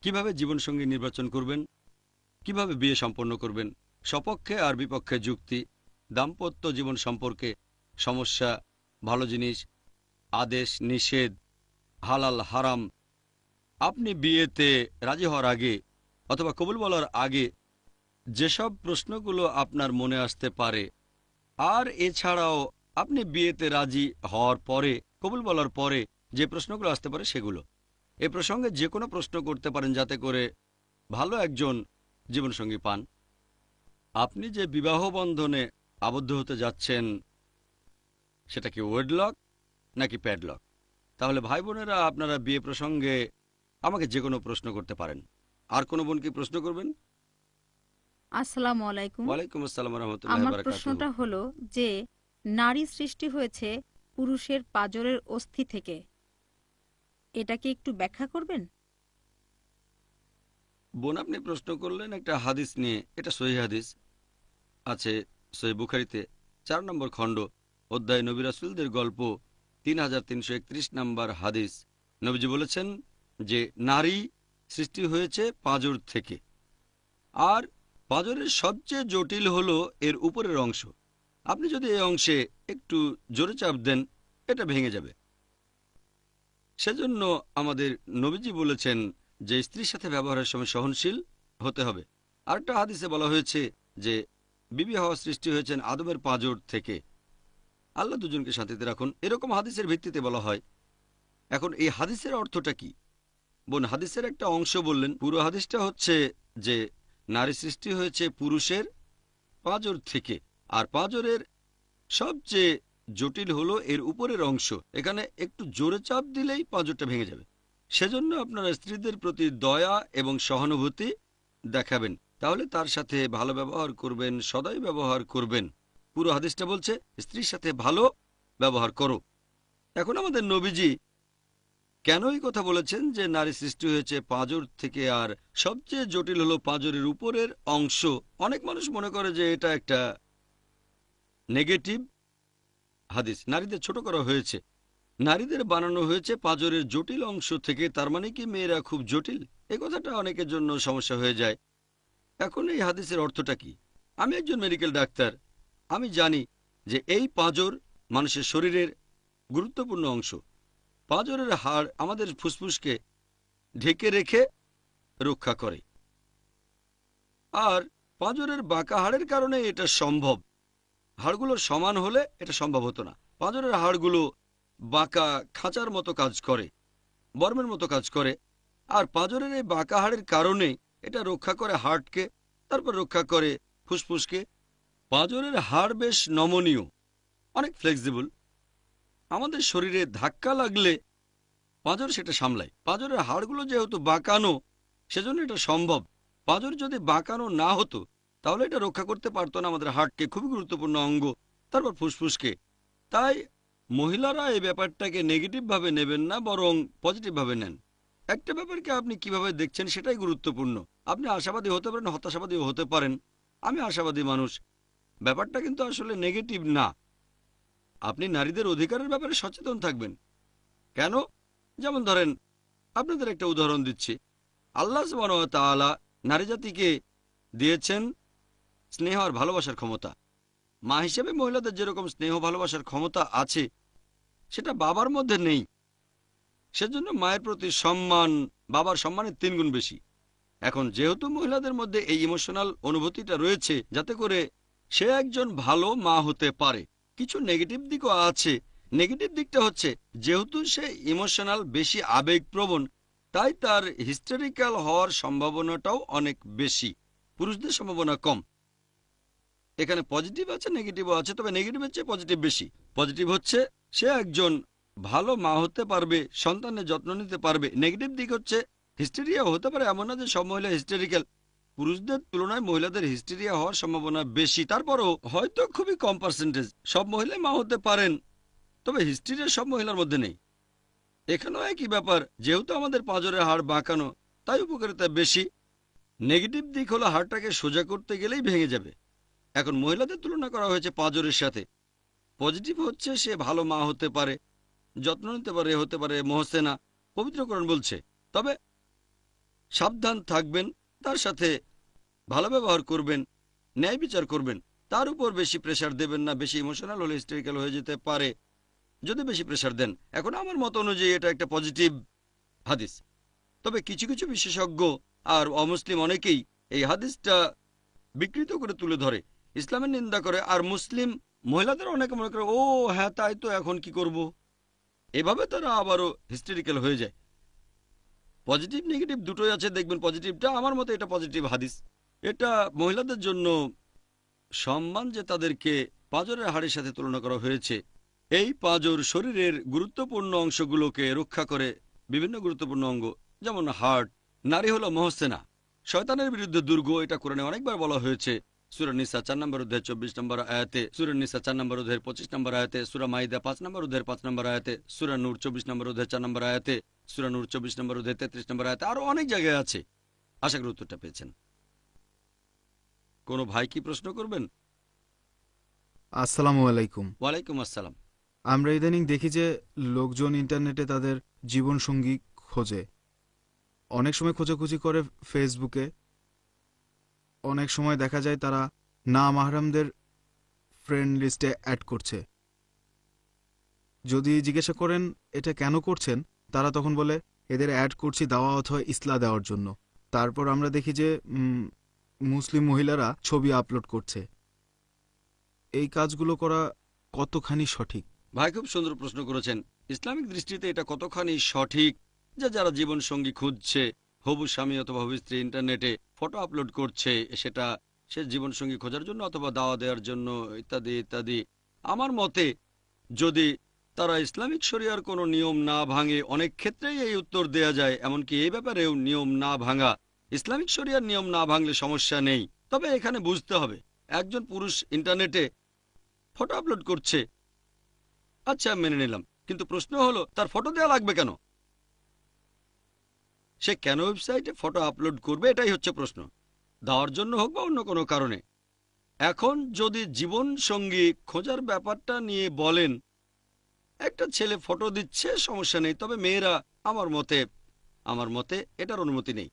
কিভাবে জীবনসঙ্গী নির্বাচন করবেন, কিভাবে বিয়ে সম্পন্ন করবেন, সপক্ষে আর বিপক্ষে যুক্তি, দাম্পত্য জীবন সম্পর্কে সমস্যা, ভালো জিনিস, আদেশ নিষেধ, হালাল হারাম। আপনি বিয়েতে রাজি হওয়ার আগে অথবা কবুল বলার আগে যেসব প্রশ্নগুলো আপনার মনে আসতে পারে, আর এছাড়াও আপনি বিয়েতে রাজি হওয়ার পরে কবুল বলার পরে যে প্রশ্নগুলো আসতে পারে সেগুলো। এ প্রসঙ্গে যে কোনো প্রশ্ন করতে পারেন যাতে করে ভালো একজন জীবনসঙ্গী পান। আপনি যে বিবাহ বন্ধনে আবদ্ধ হতে যাচ্ছেন সেটা কি ওয়েডলক নাকি প্যাডলক? তাহলে ভাই বোনেরা, আপনারা বিয়ে প্রসঙ্গে আমাকে যে কোনো প্রশ্ন করতে পারেন। আর কোনো বোন কি প্রশ্ন করবেন? আসসালামু আলাইকুম। ওয়ালাইকুম আসসালাম রহমতুল্লাহ আমার বারাকাতুহু। প্রশ্নটা হলো যে নারী সৃষ্টি হয়েছে পুরুষের পাঁজরের অস্থি থেকে, এটাকে একটু ব্যাখ্যা করবেন? বোন, আপনি প্রশ্ন করলেন একটা হাদিস নিয়ে। এটা সহিহ হাদিস আছে সহিহ বুখারীতে 4 নম্বর খণ্ড, অধ্যায় নবী রাসূলদের গল্প 3331 নম্বর হাদিস। নবীজি বলেছেন যে নারী সৃষ্টি হয়েছে পাঁজর থেকে, আর পাঁজরের সবচেয়ে জটিল হলো এর উপরের অংশ। আপনি যদি এই অংশে একটু জোরে চাপ দেন, এটা ভেঙে যাবে। সেজন্য আমাদের নবীজি বলেছেন যে স্ত্রীর সাথে ব্যবহারের সময় সহনশীল হতে হবে। আরেকটা হাদিসে বলা হয়েছে যে বিবি হাওয়া সৃষ্টি হয়েছেন আদমের পাঁজর থেকে। আল্লাহ দুজনকে শান্তিতে রাখুন, এরকম হাদিসের ভিত্তিতে বলা হয়। এখন এই হাদিসের অর্থটা কি? বোন, হাদিসের একটা অংশ বললেন, পুরো হাদিসটা হচ্ছে যে নারী সৃষ্টি হয়েছে পুরুষের পাঁজর থেকে, আর পাঁজরের সবচেয়ে জটিল হলো এর উপরের অংশ। এখানে একটু জোরে চাপ দিলেই পাঁজরটা ভেঙে যাবে। সেজন্য আপনারা স্ত্রীদের প্রতি দয়া এবং সহানুভূতি দেখাবেন, তাহলে তার সাথে ভালো ব্যবহার করবেন, সদাই ব্যবহার করবেন। পুরো হাদিসটা বলছে স্ত্রীর সাথে ভালো ব্যবহার করো। এখন আমাদের নবীজি কেন এই কথা বলেছেন যে নারী সৃষ্টি হয়েছে পাঁজর থেকে, আর সবচেয়ে জটিল হলো পাঁজরের উপরের অংশ? অনেক মানুষ মনে করে যে এটা একটা নেগেটিভ হাদিস, নারীদের ছোট করা হয়েছে, নারীদের বানানো হয়েছে পাঁজরের জটিল অংশ থেকে, তার মানে কি মেয়েরা খুব জটিল? এই কথাটা অনেকের জন্য সমস্যা হয়ে যায়। এখন এই হাদিসের অর্থটা কি? আমি একজন মেডিকেল ডাক্তার, আমি জানি যে এই পাঁজর মানুষের শরীরের গুরুত্বপূর্ণ অংশ। পাঁজরের হাড় আমাদের ফুসফুসকে ঢেকে রেখে রক্ষা করে, আর পাঁজরের বাঁকা হাড়ের কারণে এটা সম্ভব। হাড়গুলো সমান হলে এটা সম্ভব হতো না। পাঁজরের হাড়গুলো বাঁকা খাঁচার মতো কাজ করে, বর্মের মতো কাজ করে, আর পাঁজরের এই বাঁকা হাড়ের কারণে এটা রক্ষা করে হার্টকে, তারপর রক্ষা করে ফুসফুসকে। পাঁজরের হাড় বেশ নমনীয়, অনেক ফ্লেক্সিবল। আমাদের শরীরে ধাক্কা লাগলে পাঁজর সেটা সামলায়। পাঁজরের হাড়গুলো যেহেতু বাঁকানো, সেজন্য এটা সম্ভব। পাঁজর যদি বাঁকানো না হতো তাহলে এটা রক্ষা করতে পারতো না আমাদের হার্টকে, খুবই গুরুত্বপূর্ণ অঙ্গ, তারপর ফুসফুসকে। তাই মহিলারা এই ব্যাপারটাকে নেগেটিভভাবে নেবেন না, বরং পজিটিভভাবে নেন। একটা ব্যাপারকে আপনি কিভাবে দেখছেন সেটাই গুরুত্বপূর্ণ। আপনি আশাবাদী হতে পারেন, হতাশাবাদীও হতে পারেন। আমি আশাবাদী মানুষ। ব্যাপারটা কিন্তু আসলে নেগেটিভ না। আপনি নারীদের অধিকারের ব্যাপারে সচেতন থাকবেন। কেন? যেমন ধরেন, আপনাদের একটা উদাহরণ দিচ্ছি। আল্লাহ সুবহানাহু ওয়া তাআলা নারী জাতিকে দিয়েছেন স্নেহ আর ভালোবাসার ক্ষমতা। মা হিসেবে মহিলাদের যেরকম স্নেহ ভালোবাসার ক্ষমতা আছে, সেটা বাবার মধ্যে নেই। সেজন্য মায়ের প্রতি সম্মান বাবার সম্মানের 3 গুণ বেশি। এখন যেহেতু মহিলাদের মধ্যে এই ইমোশনাল অনুভূতিটা রয়েছে, যাতে করে সে একজন ভালো মা হতে পারে। কিছু নেগেটিভ দিকও আছে। নেগেটিভ দিকটা হচ্ছে, যেহেতু সে ইমোশনাল, বেশি আবেগপ্রবণ, তাই তার হিস্টেরিক্যাল হওয়ার সম্ভাবনাটাও অনেক বেশি। পুরুষদের সম্ভাবনা কম। এখানে পজিটিভ আছে, নেগেটিভও আছে, তবে নেগেটিভের চেয়ে পজিটিভ বেশি। পজিটিভ হচ্ছে সে একজন ভালো মা হতে পারবে, সন্তানের যত্ন নিতে পারবে। নেগেটিভ দিক হচ্ছে হিস্টেরিয়া হতে পারে, এমন না যে সব মহিলা হিস্টেরিক্যাল। পুরুষদের তুলনায় মহিলাদের হিস্টেরিয়া হওয়ার সম্ভাবনা বেশি। তারপরও হয়তো খুবই কম পার্সেন্টেজ সব মহিলাই মা হতে পারেন, তবে হিস্টেরিয়া সব মহিলার মধ্যে নেই। এখানেও একই ব্যাপার, যেহেতু আমাদের পাঁজরের হাড় বাঁকানো, তাই উপকারিতা বেশি। নেগেটিভ দিক হলো হাড়টাকে সোজা করতে গেলেই ভেঙে যাবে। এখন মহিলাদের তুলনা করা হয়েছে পাঁজরের সাথে। পজিটিভ হচ্ছে সে ভালো মা হতে পারে, যত্ন নিতে পারে, হতে পারে মোহসেনা, পবিত্রকরণ বলছে। তবে সাবধান থাকবেন, তার সাথে ভালো ব্যবহার করবেন, ন্যায় বিচার করবেন, তার উপর বেশি প্রেশার দেবেন না। বেশি ইমোশনাল হলে হিস্টেরিক্যাল হয়ে যেতে পারে যদি বেশি প্রেশার দেন। এখন আমার মত অনুযায়ী এটা একটা পজিটিভ হাদিস। তবে কিছু কিছু বিশেষজ্ঞ আর অমুসলিম অনেকেই এই হাদিসটা বিকৃত করে তুলে ধরে, ইসলামের নিন্দা করে, আর মুসলিম মহিলাদের অনেকে মনে করে ও হ্যাঁ তাই তো, এখন কি করব, এভাবে তারা আবারও হিস্টেরিক্যাল হয়ে যায়। পজিটিভ নেগেটিভ দুটোই আছে। দেখবেন পজিটিভটা, আমার মতে এটা পজিটিভ হাদিস। এটা মহিলাদের জন্য সম্মান যে তাদেরকে পাঁজরের হাড়ের সাথে তুলনা করা হয়েছে। এই পাঁজর শরীরের গুরুত্বপূর্ণ অংশগুলোকে রক্ষা করে, বিভিন্ন গুরুত্বপূর্ণ অঙ্গ যেমন হার্ট। নারী হলো মহসেনা, শয়তানের বিরুদ্ধে দুর্গ, এটা কোরআনে অনেকবার বলা হয়েছে। সূরা নিসা 4 নম্বর অধ্যায় 24 নম্বর আয়াতে, সূরা নিসা 4 নম্বর অধ্যায়ের 25 নম্বর আয়াতে, সূরা মাইদা 5 নম্বর অধ্যায়ের 5 নম্বর আয়াতে, সূরা নূর 24 নম্বর অধ্যায় 4 নম্বর আয়াতে, সূরা নূর 24 নম্বর অধ্যায় 33 নম্বর আয়াতে, আরো অনেক জায়গায় আছে। আশা করি উত্তরটা পেয়েছেন। কোনো ভাই কি প্রশ্ন করবেন? আসসালামু আলাইকুম। ওয়ালাইকুম আসসালাম। আমরা ইদানিং দেখি যে লোকজন ইন্টারনেটে তাদের জীবনসঙ্গী খোঁজে, অনেক সময় খোঁজাখুঁজি করে ফেসবুকে। অনেক সময় দেখা যায় তারা না মাহরামদের ফ্রেন্ড লিস্টে অ্যাড করছে। যদি জিজ্ঞাসা করেন এটা কেন করছেন, তারা তখন বলে এদের অ্যাড করছি দাওয়া অথবা ইসলা দেওয়ার জন্য। তারপর আমরা দেখি যে মুসলিম মহিলারা ছবি আপলোড করছে। এই কাজগুলো করা কতখানি সঠিক? ভাই খুব সুন্দর প্রশ্ন করেছেন। ইসলামিক দৃষ্টিতে এটা কতখানি সঠিক যে যারা জীবন সঙ্গী খুঁজছে, হবু স্বামী অথবা হবু স্ত্রী ইন্টারনেটে ফটো আপলোড করছে, সেটা সে জীবন সঙ্গী খোঁজার জন্য অথবা দাওয়া দেওয়ার জন্য ইত্যাদি ইত্যাদি। আমার মতে যদি তারা ইসলামিক শরিয়ার কোনো নিয়ম না ভাঙে, অনেক ক্ষেত্রেই এই উত্তর দেয়া যায়, এমনকি এই ব্যাপারেও নিয়ম না ভাঙা, ইসলামিক শরিয়ার নিয়ম না ভাঙলে সমস্যা নেই। তবে এখানে বুঝতে হবে, একজন পুরুষ ইন্টারনেটে ফটো আপলোড করছে, আচ্ছা মেনে নিলাম, কিন্তু প্রশ্ন হলো তার ফটো দেওয়া লাগবে কেন? সে কেন ওয়েবসাইটে ফটো আপলোড করবে, এটাই হচ্ছে প্রশ্ন। দেওয়ার জন্য হোক বা অন্য কোনো কারণে। এখন যদি জীবন সঙ্গী খোঁজার ব্যাপারটা নিয়ে বলেন, একটা ছেলে ফটো দিচ্ছে, সমস্যা নেই। তবে মেয়েরা, আমার মতে এটার অনুমতি নেই।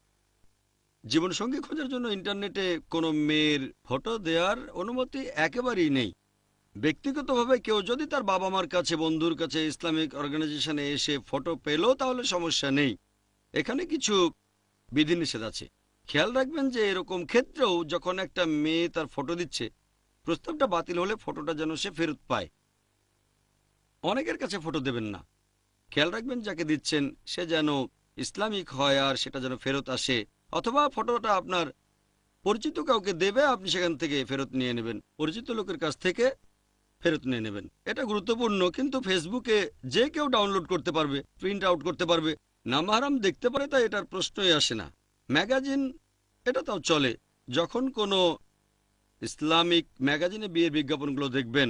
জীবন সঙ্গী খোঁজার জন্য ইন্টারনেটে কোনো মেয়ের ফটো দেওয়ার অনুমতি একেবারেই নেই। ব্যক্তিগতভাবে কেউ যদি তার বাবা মার কাছে, বন্ধুর কাছে, ইসলামিক অর্গানাইজেশনে এসে ফটো পেল, তাহলে সমস্যা নেই। এখানে কিছু বিধিনিষেধ আছে। খেয়াল রাখবেন যে এরকম ক্ষেত্রেও যখন একটা মেয়ে তার ফটো দিচ্ছে, প্রস্তাবটা বাতিল হলে ফটোটা যেন সে ফেরত পায়। অনেকের কাছে ফটো দেবেন না। খেয়াল রাখবেন যাকে দিচ্ছেন সে যেন ইসলামিক হয় আর সেটা যেন ফেরত আসে, অথবা ফটোটা আপনার পরিচিত কাউকে দেবে, আপনি সেখান থেকে ফেরত নিয়ে নেবেন, পরিচিত লোকের কাছ থেকে ফেরত নিয়ে নেবেন। এটা গুরুত্বপূর্ণ। কিন্তু ফেসবুকে যে কেউ ডাউনলোড করতে পারবে, প্রিন্ট আউট করতে পারবে, নামাহারাম দেখতে পারে, তাই এটার প্রশ্নই আসে না। ম্যাগাজিন, এটা তাও চলে। যখন কোনো ইসলামিক ম্যাগাজিনে বিয়ের বিজ্ঞাপনগুলো দেখবেন,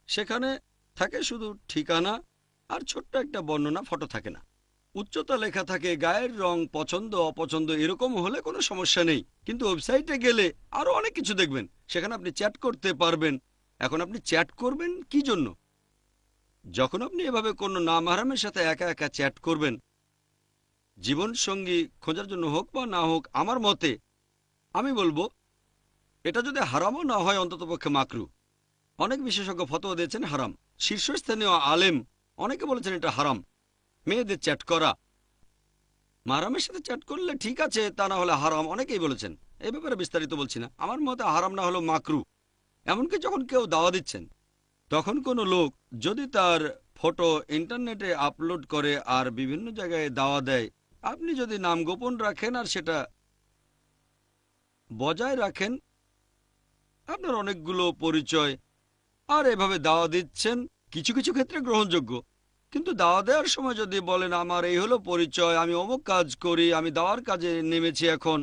সেখানে থাকে শুধু ঠিকানা আর ছোট্ট একটা বর্ণনা, ফটো থাকে না। উচ্চতা লেখা থাকে, গায়ের রং, পছন্দ অপছন্দ, এরকম হলে কোনো সমস্যা নেই। কিন্তু ওয়েবসাইটে গেলে আরো অনেক কিছু দেখবেন, সেখানে আপনি চ্যাট করতে পারবেন। এখন আপনি চ্যাট করবেন কি জন্য? যখন আপনি এভাবে কোনো নামাহরামের সাথে একা একা চ্যাট করবেন, জীবন সঙ্গী খোঁজার জন্য হোক বা না হোক, আমার মতে আমি বলবো এটা যদি হারামও না হয়, অন্ততপক্ষে মাকরু। অনেক বিশেষজ্ঞ ফতোয়া দিয়েছেন হারাম। শীর্ষস্থানীয় আলেম অনেকে বলেছেন এটা হারাম, মেয়েদের চ্যাট করা। মাহরামের সাথে চ্যাট করলে ঠিক আছে, তা না হলে হারাম, অনেকেই বলেছেন। এই ব্যাপারে বিস্তারিত বলছি না। আমার মতে হারাম না হলো মাকরু। এমনকি যখন কেউ দাওয়া দিচ্ছেন, তখন কোনো লোক যদি তার ফটো ইন্টারনেটে আপলোড করে আর বিভিন্ন জায়গায় দাওয়া দেয়, আপনি যদি নাম গোপন রাখেন আর সেটা বজায় রাখেন, আপনার অনেকগুলো পরিচয়, আর এভাবে দাওয়া দিচ্ছেন, কিছু কিছু ক্ষেত্রে গ্রহণযোগ্য। কিন্তু দাওয়া দেওয়ার সময় যদি বলেন আমার এই হলো পরিচয়, আমি অমুক কাজ করি, আমি দাওয়ার কাজে নেমেছি, এখন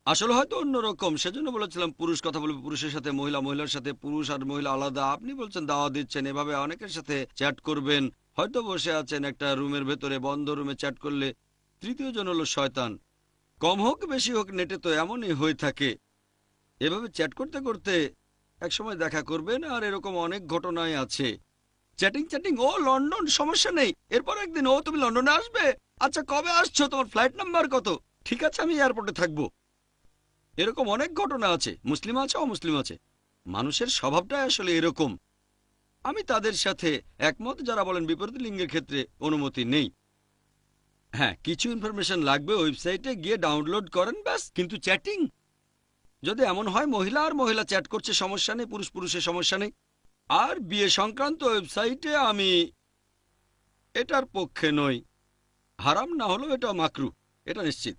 আসলে হয়তো অন্যরকম, সেজন্য বলেছিলাম পুরুষ কথা বলবে পুরুষের সাথে, মহিলা মহিলার সাথে, পুরুষ আর মহিলা আলাদা। আপনি বলছেন দাওয়া দিচ্ছেন, এভাবে অনেকের সাথে চ্যাট করবেন, হয়তো বসে আছেন একটা রুমের ভেতরে, বন্ধ রুমে চ্যাট করলে তৃতীয় জন হলো শয়তান। কম হোক বেশি হোক, নেটে তো এমনই হয়ে থাকে। এভাবে চ্যাট করতে করতে একসময় দেখা করবেন, আর এরকম অনেক ঘটনায় আছে। চ্যাটিং চ্যাটিং, ও লন্ডন, সমস্যা নেই। এরপর একদিন, ও তুমি লন্ডনে আসবে, আচ্ছা কবে আসছো, তোমার ফ্লাইট নাম্বার কত, ঠিক আছে আমি এয়ারপোর্টে থাকবো। এরকম অনেক ঘটনা আছে, মুসলিম আছে অমুসলিম আছে। মানুষের স্বভাবটাই আসলে এরকম। আমি তাদের সাথে একমত যারা বলেন বিপরীত লিঙ্গের ক্ষেত্রে অনুমতি নেই। হ্যাঁ, কিছু ইনফরমেশন লাগবে, ওয়েবসাইটে গিয়ে ডাউনলোড করেন ব্যাস। কিন্তু চ্যাটিং, যদি এমন হয় মহিলা আর মহিলা চ্যাট করছে, সমস্যা নেই, পুরুষ পুরুষের সমস্যা নেই। আর বিয়ে সংক্রান্ত ওয়েবসাইটে আমি এটার পক্ষে নই। হারাম না হলেও এটা মাকরু, এটা নিশ্চিত।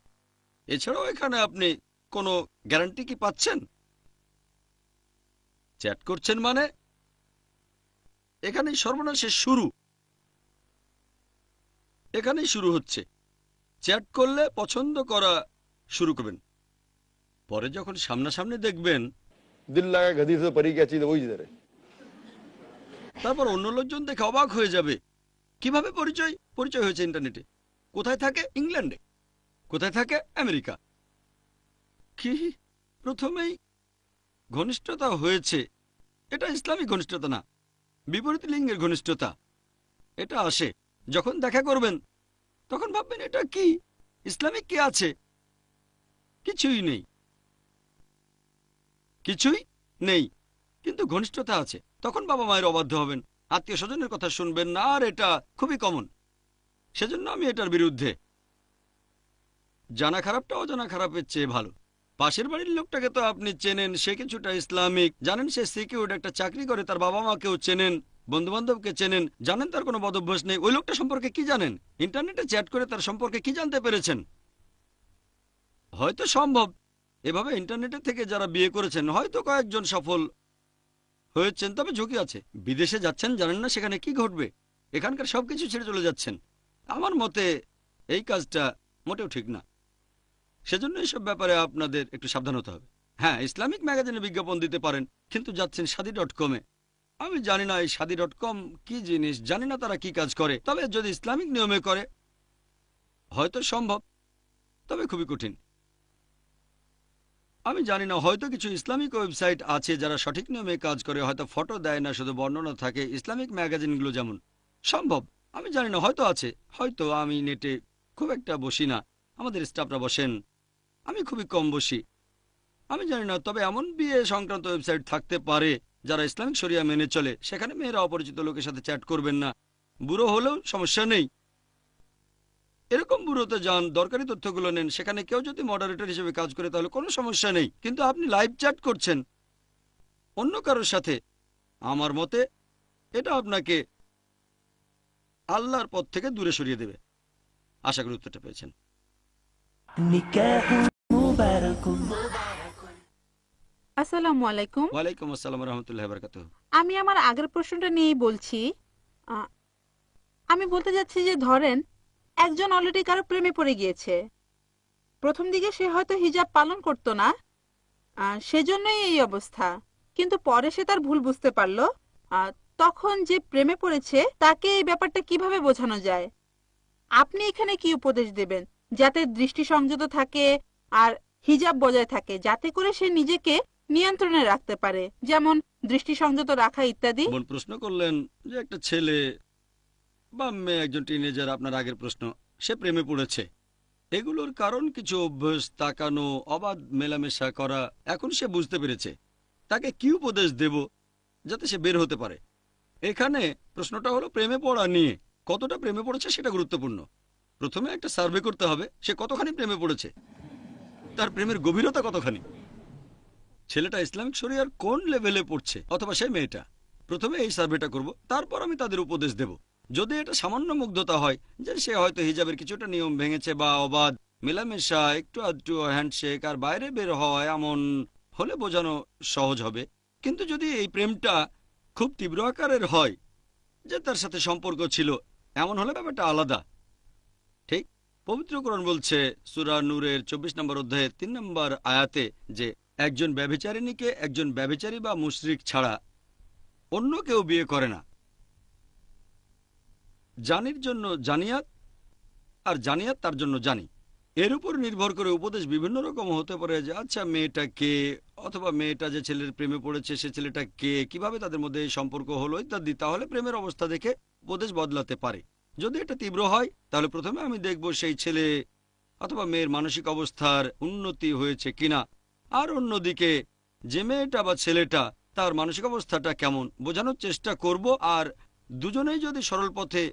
এছাড়াও এখানে আপনি কোনো গ্যারান্টি কি পাচ্ছেন? চ্যাট করছেন মানে এখানেই সর্বনাশের শুরু, এখানেই শুরু হচ্ছে। চ্যাট করলে পছন্দ করা শুরু করবেন, পরে যখন সামনাসামনি দেখবেন दिल लगा गधी से परी क्या चीज है, वही इधर है। তারপর অন্য লোকজন দেখে অবাক হয়ে যাবে। কিভাবে পরিচয়? পরিচয় হয়েছে ইন্টারনেটে। কোথায় থাকে? ইংল্যান্ডে। কোথায় থাকে? আমেরিকা। কি প্রথমেই ঘনিষ্ঠতা হয়েছে? এটা ইসলামিক ঘনিষ্ঠতা না, বিপরীত লিঙ্গের ঘনিষ্ঠতা। এটা আসে যখন দেখা করবেন, তখন ভাববেন এটা কি, ইসলামিক কি আছে? কিছুই নেই, কিছুই নেই, কিন্তু ঘনিষ্ঠতা আছে। তখন বাবা মায়ের অবাধ্য হবেন, আত্মীয় স্বজনের কথা শুনবেন না, আর এটা খুবই কমন। সেজন্য আমি এটার বিরুদ্ধে। জানা খারাপটা অজানা খারাপের চেয়ে ভালো। পাশের বাড়ির লোকটাকে তো আপনি চেনেন, সে কিছুটা ইসলামিক, জানেন সে সিকিউর একটা চাকরি করে, তার বাবা মাকেও চেনেন, বন্ধু বান্ধবকে চেনেন, জানেন তার কোনো বদভ্যাস নেই। ওই লোকটা সম্পর্কে কি জানেন? ইন্টারনেটে চ্যাট করে তার সম্পর্কে কি জানতে পেরেছেন? হয়তো সম্ভব এভাবে ইন্টারনেটে থেকে যারা বিয়ে করেছেন হয়তো কয়েকজন সফল হয়েছেন, তবে ঝুঁকি আছে। বিদেশে যাচ্ছেন, জানেন না সেখানে কি ঘটবে, এখানকার সবকিছু ছেড়ে চলে যাচ্ছেন। আমার মতে এই কাজটা মোটেও ঠিক না। সেজন্য এইসব ব্যাপারে আপনাদের একটু সাবধান হতে হবে। হ্যাঁ, ইসলামিক ম্যাগাজিনে বিজ্ঞাপন দিতে পারেন, কিন্তু যাচ্ছেন শাদী.কমে। আমি জানি না এই শাদী.কম কি জিনিস, জানি না তারা কি কাজ করে। তবে যদি ইসলামিক নিয়মে করে হয়তো সম্ভব, তবে খুবই কঠিন। আমি জানি না, হয়তো কিছু ইসলামিক ওয়েবসাইট আছে যারা সঠিক নিয়মে কাজ করে, হয়তো ফটো দেয় না, শুধু বর্ণনা থাকে, ইসলামিক ম্যাগাজিনগুলো যেমন। সম্ভব, আমি জানি না, হয়তো আছে। হয়তো আমি নেটে খুব একটা বসি না, আমাদের স্টাফরা বসেন, আমি খুবই কম বসি, আমি জানি না। তবে এমন বিয়ে সংক্রান্ত ওয়েবসাইট থাকতে পারে যারা ইসলামিক শরিয়া মেনে চলে। সেখানে মেয়েরা অপরিচিত লোকের সাথে চ্যাট করবেন না, বুড়ো হলেও সমস্যা নেই। এরকম বুড়োতে যান, দরকারি তথ্যগুলো নেন। সেখানে কেউ যদি মডারেটর হিসেবে কাজ করে তাহলে কোনো সমস্যা নেই, কিন্তু আপনি লাইভ চ্যাট করছেন অন্য কারোর সাথে, আমার মতে এটা আপনাকে আল্লাহর পথ থেকে দূরে সরিয়ে দেবে। আশা করি উত্তরটা পেয়েছেন। نكاح مبارك আসসালামু আলাইকুম। ওয়ালাইকুম আসসালাম রহমতুল্লাহ বারাকাতুহু। আমি আমার আগের প্রশ্নটা নিয়েই বলছি। আমি বলতে যাচ্ছি যে ধরেন একজন অলরেডি কারো প্রেমে পড়ে গিয়েছে। প্রথম দিকে সে হয়তো হিজাব পালন করতো না, সেজন্যই এই অবস্থা। কিন্তু পরে সে তার ভুল বুঝতে পারলো। তখন যে প্রেমে পড়েছে তাকে এই ব্যাপারটা কিভাবে বোঝানো যায়? আপনি এখানে কি উপদেশ দেবেন যাতে দৃষ্টি সংযত থাকে আর হিজাব বজায় থাকে, যাতে করে সে নিজেকে নিয়ন্ত্রণে রাখতে পারে, যেমন দৃষ্টি সংযত রাখা ইত্যাদি? মন প্রশ্ন করলেন যে একটা ছেলে বা মেয়ে, একজন টিনেজার, আপনার আগের প্রশ্ন, সে প্রেমে পড়েছে। এগুলোর কারণ কিছু অভ্যাস, তাকানো, অবাধ মেলামেশা করা। এখন সে বুঝতে পেরেছে, তাকে কি উপদেশ দেব যাতে সে বের হতে পারে? এখানে প্রশ্নটা হলো প্রেমে পড়া নিয়ে। কতটা প্রেমে পড়েছে সেটা গুরুত্বপূর্ণ। প্রথমে একটা সার্ভে করতে হবে সে কতখানি প্রেমে পড়েছে, তার প্রেমের গভীরতা কতখানি। ছেলেটা ইসলামিক শরিয়ার কোন লেভেলে পড়ছে, অথবা সেই মেয়েটা। প্রথমে এই সার্ভেটা করব, তারপর আমি তাদের উপদেশ দেব। যদি এটা সামান্য মুগ্ধতা হয় যে সে হয়তো হিজাবের কিছুটা নিয়ম ভেঙেছে বা অবাধ মেলামেশা, একটু আধটু হ্যান্ডশেক আর বাইরে বের হয়, এমন হলে বোঝানো সহজ হবে। কিন্তু যদি এই প্রেমটা খুব তীব্র আকারের হয়, যে তার সাথে সম্পর্ক ছিল, এমন হলে ব্যাপারটা আলাদা। ঠিক পবিত্র কোরআন বলছে সূরা নূরের 24 নম্বর অধ্যায়ে 3 নম্বর আয়াতে যে একজন ব্যভিচারিণীকে একজন ব্যভিচারী বা মুশরিক ছাড়া অন্য কেউ বিয়ে করে না। জানির জন্য জানিয়াত, আর জানিয়াত তার জন্য জানি। এর উপর নির্ভর করে উপদেশ বিভিন্ন রকম হতে পারে যে আচ্ছা মেয়েটা কে, অথবা মেয়েটা যে ছেলের প্রেমে পড়েছে সে ছেলেটা কে, কিভাবে তাদের মধ্যে এই সম্পর্ক হলো ইত্যাদি। তাহলে প্রেমের অবস্থা দেখে উপদেশ বদলাতে পারে। যদি এটা তীব্র হয় তাহলে প্রথমে আমি দেখব সেই ছেলে অথবা মেয়ের মানসিক অবস্থার উন্নতি হয়েছে কিনা, আর অন্যদিকে যে মেয়েটা বা ছেলেটা তার মানসিক অবস্থাটা কেমন বোঝানোর চেষ্টা করব। আর দুজনেই যদি সরল পথে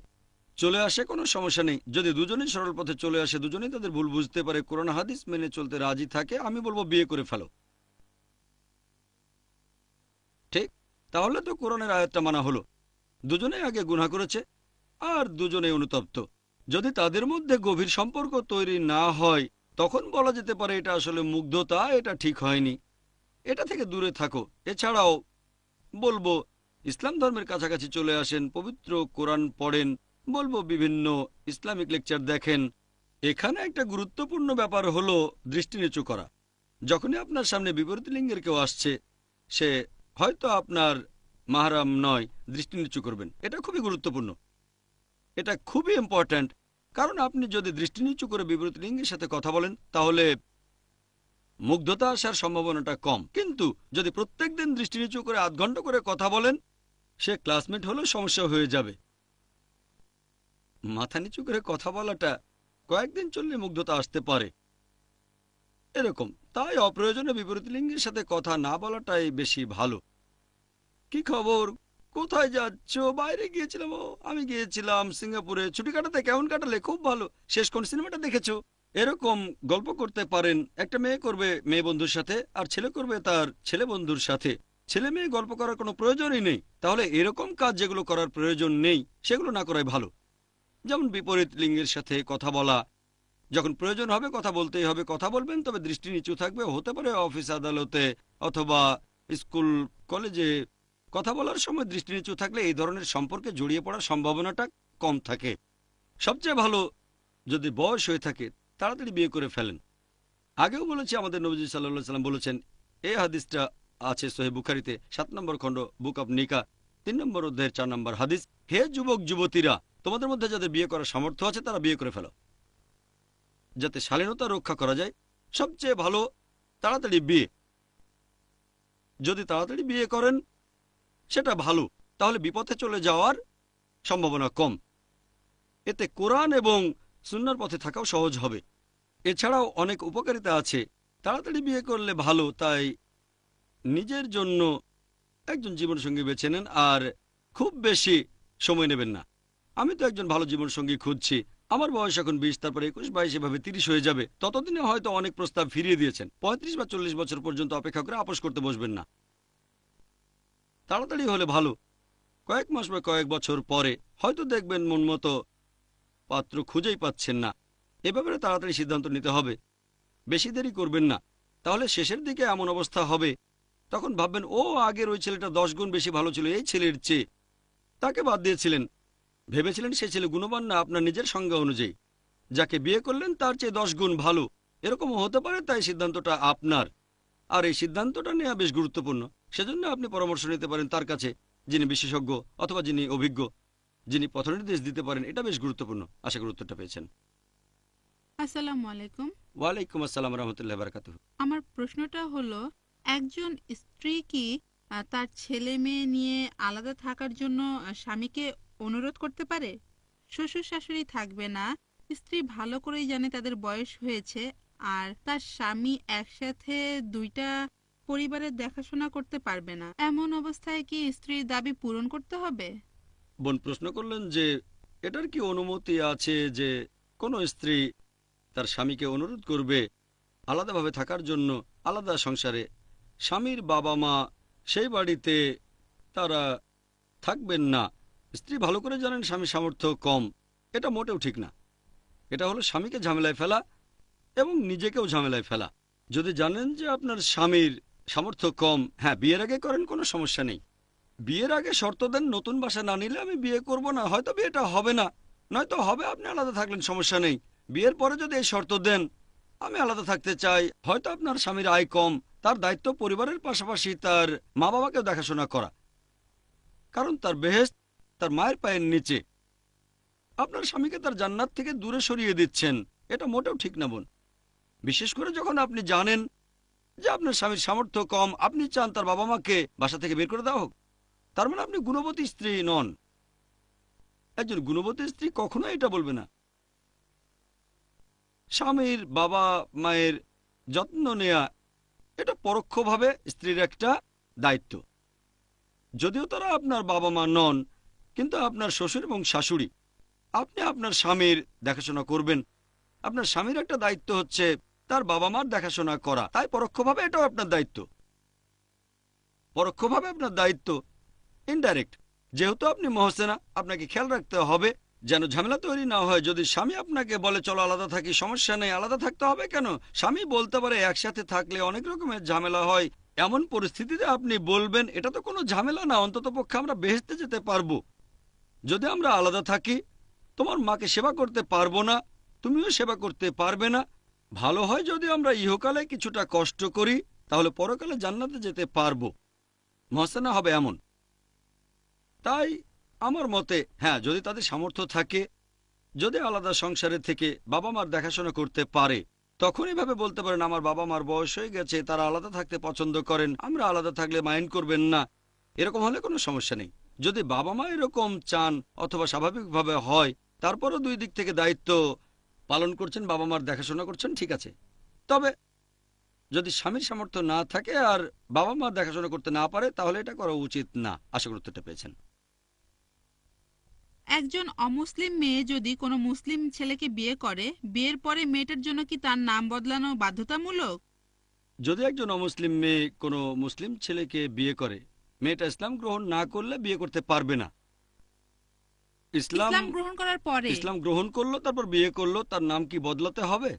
চলে আসে কোনো সমস্যা নেই। যদি দুজনেই সরল পথে চলে আসে, দুজনেই তাদের ভুল বুঝতে পারে, কোরআন হাদিস মেনে চলতে রাজি থাকে, আমি বলবো বিয়ে করে ফেলো। ঠিক, তাহলে তো কোরআনের আয়াতটা মানা হলো। দুজনেই আগে গুনাহ করেছে আর দুজনেই অনুতপ্ত। যদি তাদের মধ্যে গভীর সম্পর্ক তৈরি না হয় তখন বলা যেতে পারে এটা আসলে মুগ্ধতা, এটা ঠিক হয়নি, এটা থেকে দূরে থাকো। এছাড়াও বলবো ইসলাম ধর্মের কাছাকাছি চলে আসেন, পবিত্র কোরআন পড়েন, বলবো বিভিন্ন ইসলামিক লেকচার দেখেন। এখানে একটা গুরুত্বপূর্ণ ব্যাপার হলো দৃষ্টি নিচু করা। যখনই আপনার সামনে বিপরীত লিঙ্গের কেউ আসছে, সে হয়তো আপনার মাহরাম নয়, দৃষ্টি নিচু করবেন। এটা খুবই গুরুত্বপূর্ণ, এটা খুবই ইম্পর্ট্যান্ট। কারণ আপনি যদি দৃষ্টি নিচু করে বিপরীত লিঙ্গের সাথে কথা বলেন তাহলে মুগ্ধতা আসার সম্ভাবনাটা কম। কিন্তু যদি প্রত্যেকদিন দৃষ্টি নিচু করে আধ ঘন্টা করে কথা বলেন, সে ক্লাসমেট হলেও সমস্যা হয়ে যাবে। মাথা নিচু করে কথা বলাটা কয়েকদিন চললে মুগ্ধতা আসতে পারে এরকম। তাই অপ্রয়োজনে বিপরীত লিঙ্গের সাথে কথা না বলাটাই বেশি ভালো। কি খবর, কোথায় যাচ্ছ? বাইরে গিয়েছিলাম। ও, আমি গিয়েছিলাম সিঙ্গাপুরে, ছুটি কাটাতে। কেমন কাটালে? খুব ভালো। শেষ কোন সিনেমাটা দেখেছো? এরকম গল্প করতে পারেন। একটা মেয়ে করবে মেয়ে বন্ধুর সাথে, আর ছেলে করবে তার ছেলে বন্ধুর সাথে। ছেলে মেয়ে গল্প করার কোনো প্রয়োজনই নেই। তাহলে এরকম কাজ যেগুলো করার প্রয়োজন নেই সেগুলো না করাই ভালো। যেমন বিপরীত লিঙ্গের সাথে কথা বলা, যখন প্রয়োজন হবে কথা বলতেই হবে, কথা বলবেন, তবে দৃষ্টি নিচু থাকবে। হতে পারে অফিস আদালতে অথবা স্কুল কলেজে কথা বলার সময় দৃষ্টি নিচু থাকলে এই ধরনের সম্পর্কে জড়িয়ে পড়ার সম্ভাবনাটা কম থাকে। সবচেয়ে ভালো যদি বয়স হয়ে থাকে তাড়াতাড়ি বিয়ে করে ফেলেন। আগেও বলেছি আমাদের নবীজি সাল্লাল্লাহু আলাইহি সাল্লাম বলেছেন, এই হাদিসটা আছে সহিহ বুখারীতে 7 নম্বর খণ্ড বুক অব নিকা 3 নম্বর অধ্যায়ের 4 নম্বর হাদিস, হে যুবক যুবতীরা, তোমাদের মধ্যে যাদের বিয়ে করার সামর্থ্য আছে তারা বিয়ে করে ফেলো, যাতে শালীনতা রক্ষা করা যায়। সবচেয়ে ভালো তাড়াতাড়ি বিয়ে। যদি তাড়াতাড়ি বিয়ে করেন সেটা ভালো, তাহলে বিপথে চলে যাওয়ার সম্ভাবনা কম। এতে কোরআন এবং সুন্নাহর পথে থাকাও সহজ হবে। এছাড়াও অনেক উপকারিতা আছে। তাড়াতাড়ি বিয়ে করলে ভালো, তাই নিজের জন্য একজন জীবনসঙ্গী বেছে নেন আর খুব বেশি সময় নেবেন না। আমি তো একজন ভালো জীবনসঙ্গী খুঁজছি। আমার বয়স এখন 20, তারপরে 21, 22, এভাবে 30 হয়ে যাবে। ততদিনে হয়তো অনেক প্রস্তাব ফিরিয়ে দিয়েছেন। 35 বা 40 বছর পর্যন্ত অপেক্ষা করে আপোস করতে বসবেন না। তাড়াতাড়ি হলে ভালো। কয়েক মাস বা কয়েক বছর পরে হয়তো দেখবেন মন মতো পাত্র খুঁজেই পাচ্ছেন না। এ ব্যাপারে তাড়াতাড়ি সিদ্ধান্ত নিতে হবে, বেশি দেরি করবেন না। তাহলে শেষের দিকে এমন অবস্থা হবে তখন ভাববেন, ও আগের ওই ছেলেটা 10 গুণ বেশি ভালো ছিল এই ছেলের চেয়ে, তাকে বাদ দিয়েছিলেন। ভেবেছিলেন সে ছেলে গুণবান না আপনার নিজের সংজ্ঞা অনুযায়ী। যাকে বিয়ে করলেন তার চেয়ে 10 গুণ ভালো, এরকমও হতে পারে। তাই সিদ্ধান্তটা আপনার, আর এই সিদ্ধান্তটা নেওয়া বেশ গুরুত্বপূর্ণ। সেজন্য আপনি পরামর্শ নিতে পারেন তার কাছে, যিনি বিশেষজ্ঞ অথবা যিনি অভিজ্ঞ, যিনি পথনির্দেশ দিতে পারেন। এটা বেশ গুরুত্বপূর্ণ। আশা করি উত্তরটা পেয়েছেন। আসসালামু আলাইকুম। ওয়ালাইকুম আসসালাম রহমতুল্লাহ বারাকাতুহু। আমার প্রশ্নটা হলো, একজন স্ত্রী কি তার ছেলে মেয়ে নিয়ে আলাদা থাকার জন্য স্বামীকে অনুরোধ করতে পারে? শ্বশুর শাশুড়ি থাকবে না, স্ত্রী ভালো করেই জানে তাদের বয়স হয়েছে, আর তার স্বামী একসাথে দুইটা পরিবারের দেখাশোনা করতে পারবে না। এমন অবস্থায় কি স্ত্রীর দাবি পূরণ করতে হবে? বোন প্রশ্ন করলেন যে এটার কি অনুমতি আছে যে কোনো স্ত্রী তার স্বামীকে অনুরোধ করবে আলাদাভাবে থাকার জন্য, আলাদা সংসারে। স্বামীর বাবা মা সেই বাড়িতে তারা থাকবেন না। স্ত্রী ভালো করে জানেন স্বামীর সামর্থ্য কম। এটা মোটেও ঠিক না। এটা হলো স্বামীকে ঝামেলায় ফেলা এবং নিজেকেও ঝামেলায় ফেলা। যদি জানেন যে আপনার স্বামীর সামর্থ্য কম, হ্যাঁ বিয়ের আগে করেন, কোনো সমস্যা নেই। বিয়ের আগে শর্ত দেন, নতুন বাসা না নিলে আমি বিয়ে করব না, হয়তো বিয়েটা হবে না, নয়তো হবে, আপনি আলাদা থাকলেন, সমস্যা নেই। বিয়ের পরে যদি এই শর্ত দেন আমি আলাদা থাকতে চাই, হয়তো আপনার স্বামীর আয় কম, তার দায়িত্ব পরিবারের পাশাপাশি তার মা বাবাকেও দেখাশোনা করা, কারণ তার বেহেশত তার মায়ের পায়ের নিচে। আপনার স্বামীকে তার জান্নাত থেকে দূরে সরিয়ে দিচ্ছেন। এটা মোটেও ঠিক না বোন। বিশেষ করে যখন আপনি জানেন যে আপনার স্বামীর সামর্থ্য কম, আপনি চান তার বাবা মাকে বাসা থেকে বের করে দেওয়া হোক, তার মানে আপনি গুণবতী স্ত্রী নন। একজন গুণবতী স্ত্রী কখনো এটা বলবে না। স্বামীর বাবা মায়ের যত্ন নেয়া এটা পরোক্ষভাবে স্ত্রীর একটা দায়িত্ব। যদিও তারা আপনার বাবা মা নন, কিন্তু আপনার শ্বশুর এবং শাশুড়ি, আপনি আপনার স্বামীর দেখাশোনা করবেন। আপনার স্বামীর একটা দায়িত্ব হচ্ছে তার বাবা মার দেখাশোনা করা, তাই পরোক্ষভাবে এটাও আপনার দায়িত্ব। পরোক্ষভাবে আপনার দায়িত্ব, ইনডাইরেক্ট। যেহেতু আপনি মহসেনা, আপনাকে খেয়াল রাখতে হবে যেন ঝামেলা তৈরি না হয়। যদি স্বামী আপনাকে বলে চলো আলাদা থাকি, সমস্যা নেই, আলাদা থাকতে হবে কেন? স্বামী বলতে পারে একসাথে থাকলে অনেক রকমের ঝামেলা হয়, এমন পরিস্থিতিতে আপনি বলবেন এটা তো কোনো ঝামেলা না, অন্তত পক্ষে আমরা বেহেশতে যেতে পারবো। যদি আমরা আলাদা থাকি, তোমার মাকে সেবা করতে পারবো না, তুমিও সেবা করতে পারবে না। ভালো হয় যদি আমরা ইহকালে কিছুটা কষ্ট করি, তাহলে পরকালে জান্নাতে যেতে পারবো। মহসেনা হবে এমন। তাই আমার মতে হ্যাঁ, যদি তাদের সামর্থ্য থাকে, যদি আলাদা সংসারে থেকে বাবা মার দেখাশোনা করতে পারে, তখন এভাবে বলতে পারেন আমার বাবা মার বয়স হয়ে গেছে, তারা আলাদা থাকতে পছন্দ করেন, আমরা আলাদা থাকলে মাইন্ড করবেন না, এরকম হলে কোনো সমস্যা নেই। যদি বাবা মা এরকম চান অথবা স্বাভাবিকভাবে হয়, তারপরও দুই দিক থেকে দায়িত্ব পালন করছেন, বাবা মার দেখাশোনা করছেন, ঠিক আছে। তবে যদি স্বামীর সামর্থ্য না থাকে আর বাবা মা দেখাশোনা করতে না পারে, তাহলে এটা করা উচিত না। আশা করি উত্তরটা পেয়েছেন। একজন অমুসলিম মেয়ে যদি কোনো মুসলিম ছেলেকে বিয়ে করে, বিয়ের পরে মেয়েটার জন্য কি তার নাম বদলানো বাধ্যতামূলক? যদি একজন অমুসলিম মেয়ে কোনো মুসলিম ছেলেকে বিয়ে করে, মেয়েটা ইসলাম গ্রহণ না করলে বিয়ে করতে পারবে না। ইসলাম গ্রহণ করার পরে? ইসলাম গ্রহণ করলো, তারপর বিয়ে করলো, তার নাম কি বদলাতে হবে?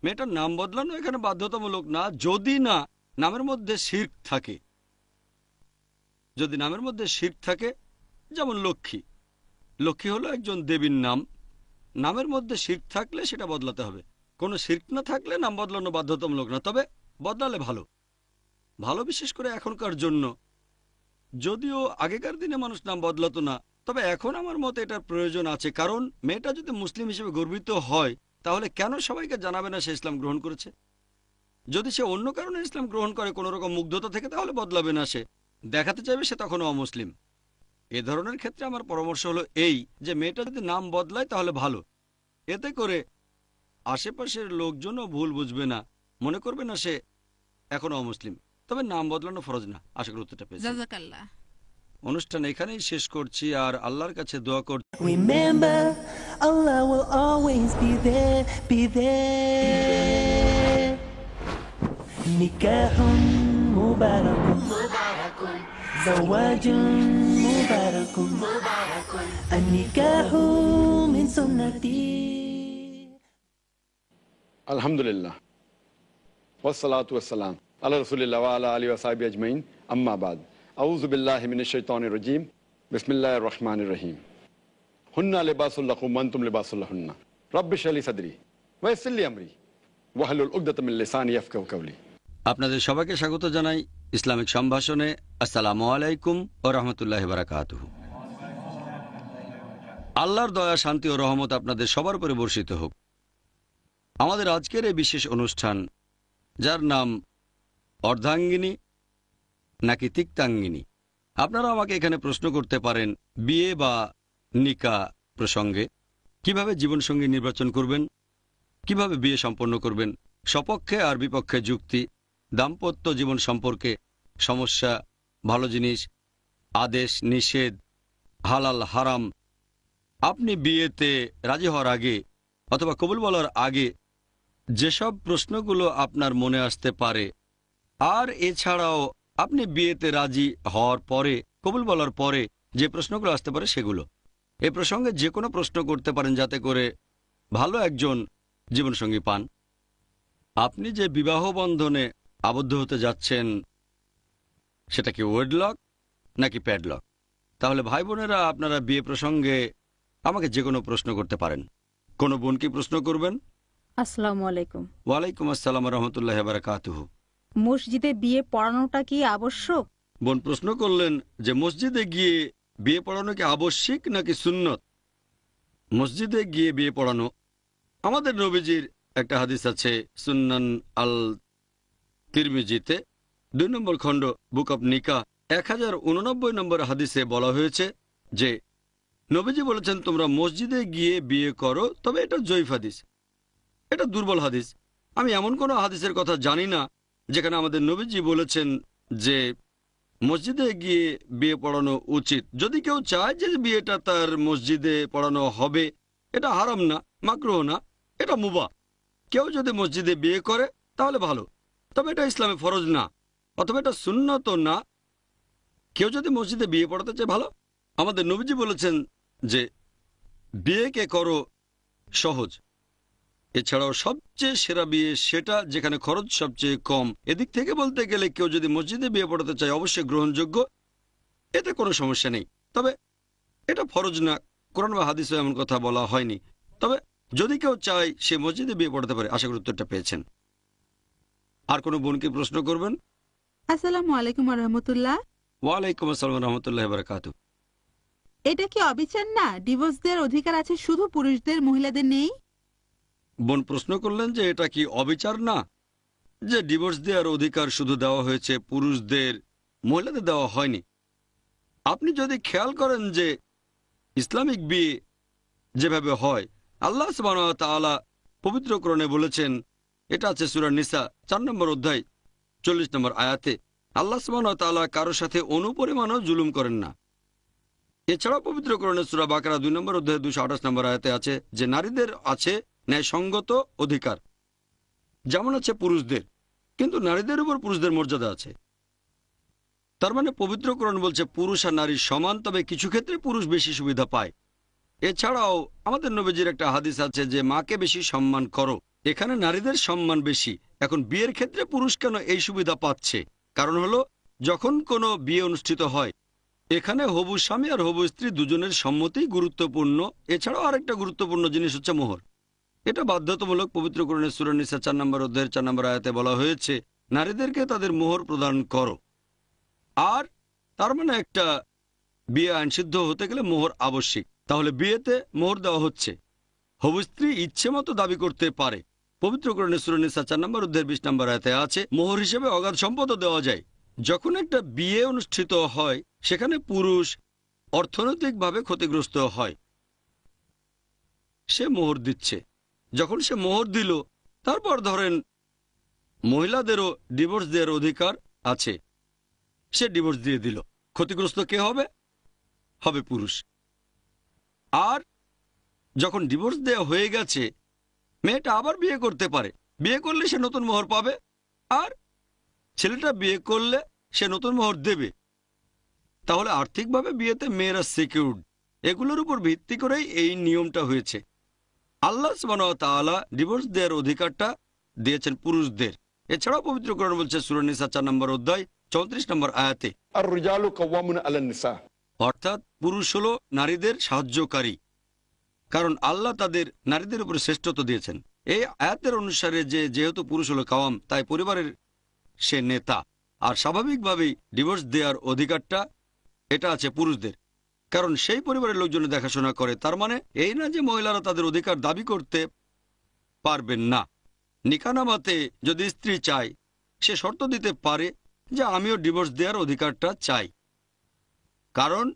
মেয়েটার নাম বদলানো এখানে বাধ্যতামূলক না, যদি না নামের মধ্যে শিরক থাকে। যদি নামের মধ্যে শিরক থাকে, যেমন লক্ষ্মী, লক্ষ্মী হলো একজন দেবীর নাম, নামের মধ্যে শিরক থাকলে সেটা বদলাতে হবে। কোনো শিরক না থাকলে নাম বদলানো বাধ্যতামূলক না, তবে বদলালে ভালো। ভালো বিশেষ করে এখনকার জন্য। যদিও আগেকার দিনে মানুষ নাম বদলাতো না, তবে এখন আমার মতে এটার প্রয়োজন আছে। কারণ মেয়েটা যদি মুসলিম হিসেবে গর্বিত হয়, তাহলে কেন সবাইকে জানাবে না সে ইসলাম গ্রহণ করেছে? যদি সে অন্য কারণে ইসলাম গ্রহণ করে কোনো রকম মুগ্ধতা থেকে, তাহলে বদলাবে না, সে দেখাতে চাইবে সে তখনও অমুসলিম। এ ধরনের ক্ষেত্রে আমার পরামর্শ হলো এই যে মেয়েটা যদি নাম বদলায় তাহলে ভালো। এতে করে আশেপাশের লোকজনও ভুল বুঝবে না, মনে করবে না সে এখনো অমুসলিম। তবে নাম বদলানো ফরজ না। আশা করি উত্তরটা পেয়েছি। জাযাকাল্লাহ। অনুষ্ঠান এখানেই শেষ করছি আর আল্লাহর কাছে দোয়া করছি। Remember, Allah will always be there, be there. Nikahun mubarakun, zawajun mubarakun, an-nikahu min sunnati. আলহামদুলিল্লাহ ওয়াসসালাতু ওয়াসসালাম আলা রাসূলিল্লাহ ওয়া আলা আলিহি ওয়া সাহবিহি আজমাইন, আম্মা বাদ। আউযু বিল্লাহি মিনাশ শাইতানির রাজীম, বিসমিল্লাহির রহমানির রহিম। হুন্না লিবাসুল লাকুম ওয়া আনতুম লিবাসুল লাহুন্না, রাব্বি ইশরাহ লি সাদরি ওয়া ইয়াসসির লি আমরি ওয়াহলুল উকদাতাম মিন লিসানি ইয়াফকাহু কাওলি। আপনাদের সবাইকে স্বাগত জানাই ইসলামিক সম্ভাষণে। আসসালামু আলাইকুম ওয়া রাহমাতুল্লাহি ওয়া বারাকাতুহু। আল্লাহর দয়া, শান্তি ও রহমত আপনাদের সবার উপরে বর্ষিত হোক। আমাদের আজকের এই বিশেষ অনুষ্ঠান, যার নাম অর্ধাঙ্গিনী নাকি তিক্তাঙ্গিনী, আপনারা আমাকে এখানে প্রশ্ন করতে পারেন বিয়ে বা নিকা প্রসঙ্গে। কিভাবে জীবনসঙ্গী নির্বাচন করবেন, কিভাবে বিয়ে সম্পন্ন করবেন, সপক্ষে আর বিপক্ষে যুক্তি, দাম্পত্য জীবন সম্পর্কে সমস্যা, ভালো জিনিস, আদেশ নিষেধ, হালাল হারাম। আপনি বিয়েতে রাজি হওয়ার আগে অথবা কবুল বলার আগে যেসব প্রশ্নগুলো আপনার মনে আসতে পারে, আর এছাড়াও আপনি বিয়েতে রাজি হওয়ার পরে, কবুল বলার পরে যে প্রশ্নগুলো আসতে পারে সেগুলো। এ প্রসঙ্গে যে কোনো প্রশ্ন করতে পারেন, যাতে করে ভালো একজন জীবনসঙ্গী পান। আপনি যে বিবাহ বন্ধনে আবদ্ধ হতে যাচ্ছেন, সেটা কি ওয়েডলক নাকি প্যাডলক? তাহলে ভাই বোনেরা, আপনারা বিয়ে প্রসঙ্গে আমাকে যে কোনো প্রশ্ন করতে পারেন। কোনো বোন কি প্রশ্ন করবেন? আসসালামু আলাইকুম। ওয়ালাইকুম আসসালাম রহমতুল্লাহ বারাকাতুহু। মসজিদে বিয়ে পড়ানোটা কি আবশ্যক? বোন প্রশ্ন করলেন যে মসজিদে গিয়ে বিয়ে পড়ানো কি আবশ্যিক নাকি সুন্নত? মসজিদে গিয়ে বিয়ে পড়ানো আমাদের নবীজির একটা হাদিস আছে সুন্নান আল তিরমিজিতে 2 নম্বর খণ্ড বুক অব নিকা 1089 নম্বর হাদিসে বলা হয়েছে যে নবীজি বলেছেন তোমরা মসজিদে গিয়ে বিয়ে করো, তবে এটা জয়ীফ হাদিস, এটা দুর্বল হাদিস। আমি এমন কোনো হাদিসের কথা জানি না যেখানে আমাদের নবীজি বলেছেন যে মসজিদে গিয়ে বিয়ে পড়ানো উচিত। যদি কেউ চায় যে বিয়েটা তার মসজিদে পড়ানো হবে, এটা হারাম না, মাকরুহ না, এটা মুবাহ। কেউ যদি মসজিদে বিয়ে করে তাহলে ভালো, তবে এটা ইসলামে ফরজ না, অথবা এটা সুন্নত না। কেউ যদি মসজিদে বিয়ে পড়াতে চায় ভালো। আমাদের নবীজি বলেছেন যে বিয়েকে করো সহজ, এছাড়াও সবচেয়ে সেরা বিয়ে সেটা যেখানে খরচ সবচেয়ে কম। এদিক থেকে বলতে গেলে কেউ যদি মসজিদে বিয়ে পড়াতে চায় অবশ্যই গ্রহণযোগ্য, এতে কোনো সমস্যা নেই। তবে এটা ফরজ না, কোরআন বা হাদিসে এমন কথা বলা হয়নি। তবে যদি কেউ চায় সে মসজিদে বিয়ে পড়াতে পারে। আশা করি উত্তরটা পেয়েছেন। আর কোনো বোনকে প্রশ্ন করবেন? আসসালামু আলাইকুম রহমতুল্লাহ। ওয়ালাইকুম আসসালাম রহমতুল্লাহ বারাকাতু। এটা কি অবিচার না? ডিভোর্স দেওয়ার অধিকার আছে শুধু পুরুষদের, মহিলাদের নেই? বোন প্রশ্ন করলেন যে এটা কি অবিচার না যে ডিভোর্স দেওয়ার অধিকার শুধু দেওয়া হয়েছে পুরুষদের, মহিলাদের দেওয়া হয়নি। আপনি যদি খেয়াল করেন যে ইসলামিক বিয়ে যেভাবে হয়, আল্লাহ সুবহানাহু ওয়া তাআলা পবিত্র কোরআনে বলেছেন, এটা আছে সূরা নিসা 4 নম্বর অধ্যায় 40 নম্বর আয়াতে, আল্লাহ সুবহানাহু ওয়া তাআলা কারো সাথে অনুপরিমাণও জুলুম করেন না। এছাড়াও পবিত্র কোরআনে সূরা বাকারা 2 নম্বর অধ্যায় 228 নম্বর আয়াতে আছে যে নারীদের আছে ন্যায়সঙ্গত অধিকার, যেমন আছে পুরুষদের, কিন্তু নারীদের উপর পুরুষদের মর্যাদা আছে। তার মানে পবিত্র কোরআন বলছে পুরুষ আর নারী সমান, তবে কিছু ক্ষেত্রে পুরুষ বেশি সুবিধা পায়। এছাড়াও আমাদের নবীজির একটা হাদিস আছে যে মাকে বেশি সম্মান করো, এখানে নারীদের সম্মান বেশি। এখন বিয়ের ক্ষেত্রে পুরুষ কেন এই সুবিধা পাচ্ছে? কারণ হলো যখন কোনো বিয়ে অনুষ্ঠিত হয় এখানে হবু স্বামী আর হবু স্ত্রী দুজনের সম্মতি গুরুত্বপূর্ণ। এছাড়াও আরেকটা গুরুত্বপূর্ণ জিনিস হচ্ছে মোহর। এটা বাধ্যতামূলক। পবিত্র কোরআনের সূরা নিসা 4 নম্বর অধ্যায়ের 4 নম্বর আয়াতে বলা হয়েছে নারীদেরকে তাদের মোহর প্রদান করো। আর তার মানে একটা বিয়ে আইনসিদ্ধ হতে গেলে মোহর আবশ্যিক। তাহলে বিয়েতে মোহর দেওয়া হচ্ছে। হবু স্ত্রী ইচ্ছে মতো দাবি করতে পারে। পবিত্র কোরআনের সূরা নিসা 4 নম্বর অধ্যায়ের 20 নম্বর আয়াতে আছে মোহর হিসেবে অগাধ সম্পদও দেওয়া যায়। যখন একটা বিয়ে অনুষ্ঠিত হয় সেখানে পুরুষ অর্থনৈতিকভাবে ক্ষতিগ্রস্ত হয়, সে মোহর দিচ্ছে। যখন সে মোহর দিল, তারপর ধরেন মহিলাদেরও ডিভোর্স দেওয়ার অধিকার আছে, সে ডিভোর্স দিয়ে দিল, ক্ষতিগ্রস্ত কে হবে? হবে পুরুষ। আর যখন ডিভোর্স দেওয়া হয়ে গেছে মেয়েটা আবার বিয়ে করতে পারে, বিয়ে করলে সে নতুন মোহর পাবে, আর ছেলেটা বিয়ে করলে সে নতুন মোহর দেবে। তাহলে আর্থিকভাবে বিয়েতে মেয়েরা সিকিউরড। এগুলোর উপর ভিত্তি করেই এই নিয়মটা হয়েছে। আল্লাহ সুবহানাহু ওয়া তাআলা ডিভোর্স দেওয়ার অধিকারটা দিয়েছেন পুরুষদের। এছাড়াও পবিত্র কোরআন বলছে সূরা নিসা 4 নম্বর অধ্যায় 34 নম্বর আয়াতে, আর রিজালু কাওয়ামুন আলান নিসা, অর্থাৎ পুরুষ হলো নারীদের সাহায্যকারী, কারণ আল্লাহ তাদের নারীদের উপর শ্রেষ্ঠত্ব দিয়েছেন। এই আয়াতের অনুসারে যেহেতু পুরুষ হলো কাওয়াম, তাই পরিবারের সে নেতা, আর স্বাভাবিকভাবেই ডিভোর্স দেওয়ার অধিকারটা এটা আছে পুরুষদের, কারণ সেই পরিবারের লোকজন দেখাশোনা করে। তার মানে এই না যে মহিলারা তাদের অধিকার দাবি করতে পারবেন না। নিকানামাতে যদি স্ত্রী চায় সে শর্ত দিতে পারে যে আমিও ডিভোর্স দেওয়ার অধিকারটা চাই, কারণ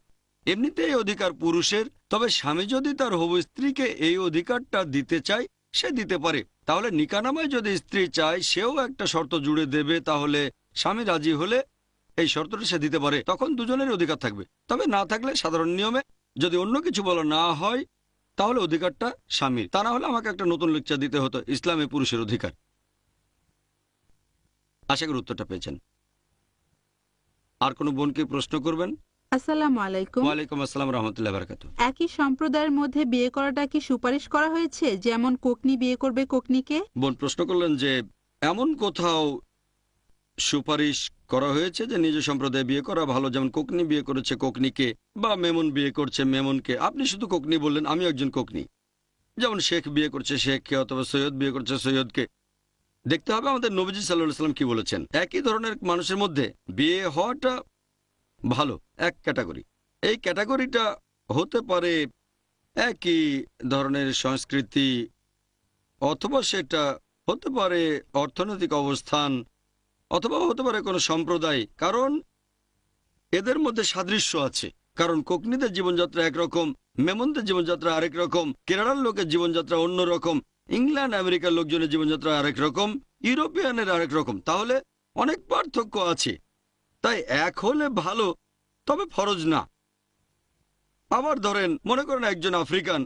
এমনিতে এই অধিকার পুরুষের। তবে স্বামী যদি তার হবু স্ত্রীকে এই অধিকারটা দিতে চায় সে দিতে পারে। তাহলে নিকানামায় যদি স্ত্রী চায় সেও একটা শর্ত জুড়ে দেবে, তাহলে স্বামী রাজি হলে এই শর্তটা সে দিতে পারে, তখন দুজনের অধিকার থাকবে। তবে না থাকলে সাধারণ নিয়মে যদি অন্য কিছু বলা না হয় তাহলে অধিকারটা স্বামীর। তা না হলে আমাকে একটা নতুন লেকচার দিতে হতো ইসলামে পুরুষের অধিকার। আশা করি উত্তরটা পেয়েছেন। আর কোনো বোনকে প্রশ্ন করবেন? আসসালামু আলাইকুম। ওয়ালাইকুম আসসালাম রহমতুল্লাহ বারাকাতু। একই সম্প্রদায়ের মধ্যে বিয়ে করাটা কি সুপারিশ করা হয়েছে, যেমন কোকনি বিয়ে করবে কোকনিকে? বোন প্রশ্ন করলেন যে এমন কোথাও সুপারিশ করা হয়েছে যে নিজ সম্প্রদায়ে বিয়ে করা ভালো, যেমন কোকনি বিয়ে করেছে কোকনিকে, বা মেমন বিয়ে করছে মেমনকে। আপনি শুধু কোকনি বললেন, আমি একজন কোকনি। যেমন শেখ বিয়ে করছে শেখকে, অথবা সৈয়দ বিয়ে করছে সৈয়দকে। দেখতে হবে আমাদের নবীজি সাল্লাল্লাহু আলাইহি ওয়াসাল্লাম কি বলেছেন। একই ধরনের মানুষের মধ্যে বিয়ে হওয়াটা ভালো, এক ক্যাটাগরি। এই ক্যাটাগরিটা হতে পারে একই ধরনের সংস্কৃতি, অথবা সেটা হতে পারে অর্থনৈতিক অবস্থান, অথবা হতে পারে কোনো সম্প্রদায়, কারণ এদের মধ্যে সাদৃশ্য আছে। কারণ কোকনিদের জীবনযাত্রা একরকম, মেমনদের জীবনযাত্রা আরেক রকম, কেরালার লোকের জীবনযাত্রা অন্য রকম, ইংল্যান্ড আমেরিকার লোকজনের জীবনযাত্রা আরেক রকম, ইউরোপিয়ানের আরেক রকম। তাহলে অনেক পার্থক্য আছে। তাই এক হলে ভালো, তবে ফরজ না। আবার ধরেন, মনে করেন একজন আফ্রিকান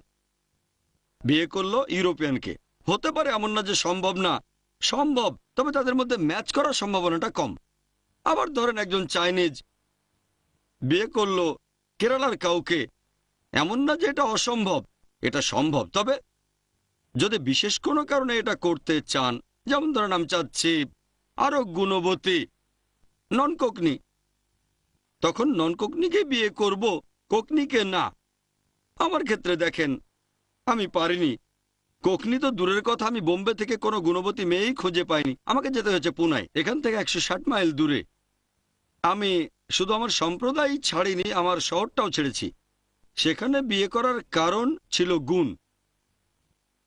বিয়ে করলো ইউরোপিয়ানকে। হতে পারে এমন না যে সম্ভব না, সম্ভব, তবে তাদের মধ্যে ম্যাচ করার সম্ভাবনাটা কম। আবার ধরেন একজন চাইনিজ বিয়ে করলো কেরালার কাউকে। এমন না যে এটা অসম্ভব, এটা সম্ভব। তবে যদি বিশেষ কোনো কারণে এটা করতে চান, যেমন ধরেন আমি চাচ্ছি আরো গুণবতী নন কোকনি, তখন নন কোকনিকে বিয়ে করব, কোকনিকে না। আমার ক্ষেত্রে দেখেন, আমি পারিনি। কোকনি তো দূরের কথা, আমি বোম্বে থেকে কোনো গুণবতী মেয়েই খুঁজে পাইনি। আমাকে যেতে হয়েছে পুনায়, এখান থেকে 160 মাইল দূরে। আমি শুধু আমার সম্প্রদায় ছাড়িনি, আমার শহরটাও ছেড়েছি। সেখানে বিয়ে করার কারণ ছিল গুণ।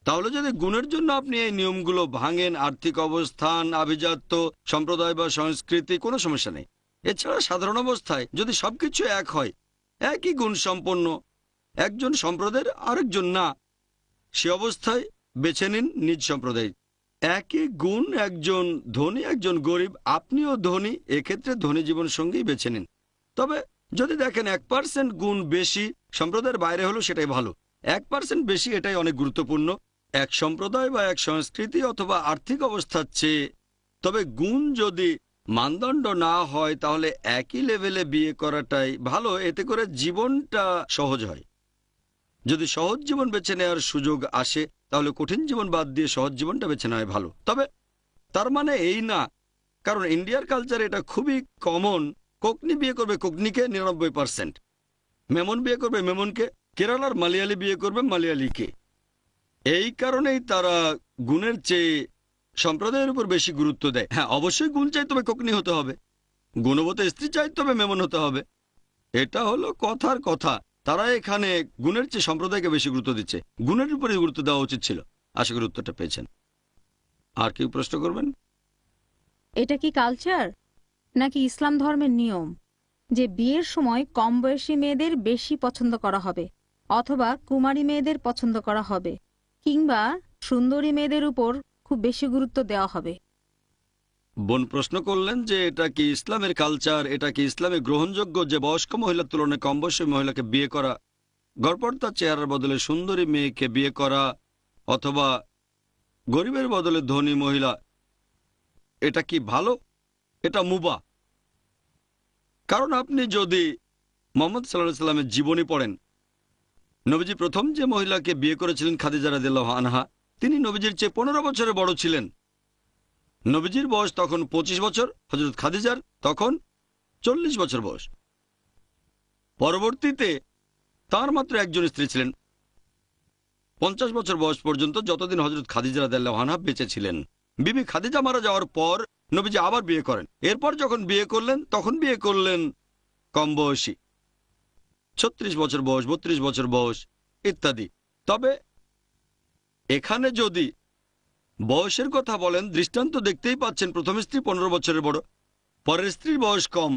তাহলে যদি গুণের জন্য আপনি এই নিয়মগুলো ভাঙেন, আর্থিক অবস্থান, আভিজাত্য, সম্প্রদায় বা সংস্কৃতি, কোনো সমস্যা নেই। এছাড়া সাধারণ অবস্থায় যদি সবকিছু এক হয়, একই গুণ সম্পন্ন, একজন সম্প্রদায়ের আরেকজন না, সে অবস্থায় বেছে নিন নিজ সম্প্রদায়। একই গুণ, একজন ধনী একজন গরিব, আপনিও ধনী, এক্ষেত্রে ধনী জীবনসঙ্গী বেছে নিন। তবে যদি দেখেন 1% গুণ বেশি, সম্প্রদায়ের বাইরে হলো সেটাই ভালো। 1% বেশি, এটাই অনেক গুরুত্বপূর্ণ। এক সম্প্রদায় বা এক সংস্কৃতি অথবা আর্থিক অবস্থার চেয়ে। তবে গুণ যদি মানদণ্ড না হয়, তাহলে একই লেভেলে বিয়ে করাটাই ভালো। এতে করে জীবনটা সহজ হয়। যদি সহজ জীবন বেছে নেওয়ার সুযোগ আসে, তাহলে কঠিন জীবন বাদ দিয়ে সহজ জীবনটা বেছে নেওয়া ভালো। তবে তার মানে এই না, কারণ ইন্ডিয়ার কালচারে এটা খুবই কমন, কোকনি বিয়ে করবে কোকনিকে 99%, মেমন বিয়ে করবে মেমনকে, কেরালার মালয়ালি বিয়ে করবে মালয়ালিকে। এই কারণেই তারা গুণের চেয়ে সম্প্রদায়ের উপর বেশি গুরুত্ব দেয়। হ্যাঁ, অবশ্যই গুণ চাই, তবে কোকনি হতে হবে। গুণবতী স্ত্রী চাই, তবে মেমন হতে হবে। এটা হলো কথার কথা। তারা এখানে গুণের চেয়ে সম্প্রদায়কে বেশি গুরুত্ব দিচ্ছে। গুণের উপরে গুরুত্ব দেওয়া উচিত ছিল। আশা করি উত্তরটা পেয়েছেন। আর কেউ প্রশ্ন করবেন? এটা কি কালচার নাকি ইসলাম ধর্মের নিয়ম যে বিয়ের সময় কম বয়সী মেয়েদের বেশি পছন্দ করা হবে, অথবা কুমারী মেয়েদের পছন্দ করা হবে, কিংবা সুন্দরী মেয়েদের উপর খুব বেশি গুরুত্ব দেওয়া হবে? বোন প্রশ্ন করলেন যে এটা কি ইসলামের কালচার, এটা কি ইসলামে গ্রহণযোগ্য যে বয়স্ক মহিলার তুলনায় কম বয়সী মহিলাকে বিয়ে করা, গড়পড়তা চেহারার বদলে সুন্দরী মেয়েকে বিয়ে করা, অথবা গরিবের বদলে ধনী মহিলা, এটা কি ভালো? এটা মুবাহ। কারণ আপনি যদি মুহাম্মদ সাল্লাল্লাহু আলাইহি সাল্লামের জীবনী পড়েন, নবীজি প্রথম যে মহিলাকে বিয়ে করেছিলেন খাদিজা রাদিয়াল্লাহু আনহা, তিনি নবীজির চেয়ে 15 বছরের বড় ছিলেন। নবীজির বয়স তখন 25 বছর, হযরত খাদিজার তখন 40 বছর বয়স। পরবর্তীতে তার মাত্র একজন স্ত্রী ছিলেন 50 বছর বয়স পর্যন্ত, যতদিন হযরত খাদিজা রাদিয়াল্লাহু আনহা বেঁচে ছিলেন। বিবি খাদিজা মারা যাওয়ার পর নবীজি আবার বিয়ে করেন। এরপর যখন বিয়ে করলেন, তখন বিয়ে করলেন কম বয়সী, 36 বছর বয়স, 32 বছর বয়স ইত্যাদি। তবে এখানে যদি বয়সের কথা বলেন, দৃষ্টান্ত দেখতেই পাচ্ছেন, প্রথম স্ত্রী 15 বছরের বড়, পরের স্ত্রীর বয়স কম।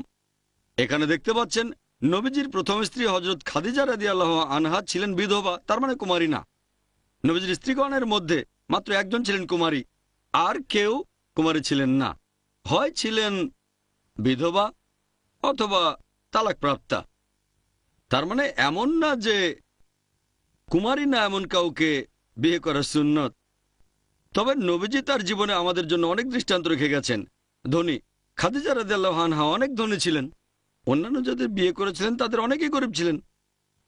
এখানে দেখতে পাচ্ছেন নবীজির প্রথম স্ত্রী হযরত খাদিজা রাদিয়াল্লাহু আনহা ছিলেন বিধবা, তার মানে কুমারী না। নবীজির স্ত্রীগণের মধ্যে মাত্র একজন ছিলেন কুমারী, আর কেউ কুমারী ছিলেন না। হয় ছিলেন বিধবা অথবা তালাকপ্রাপ্তা। তার মানে এমন না যে কুমারী না এমন কাউকে বিয়ে করা সুন্নত। তবে নবীজি তার জীবনে আমাদের জন্য অনেক দৃষ্টান্ত রেখে গেছেন। ধনী খাদিজা রাদিয়াল্লাহু আনহা অনেক ধনী ছিলেন, অন্যান্য যাদের বিয়ে করেছিলেন তাদের অনেকেই গরিব ছিলেন।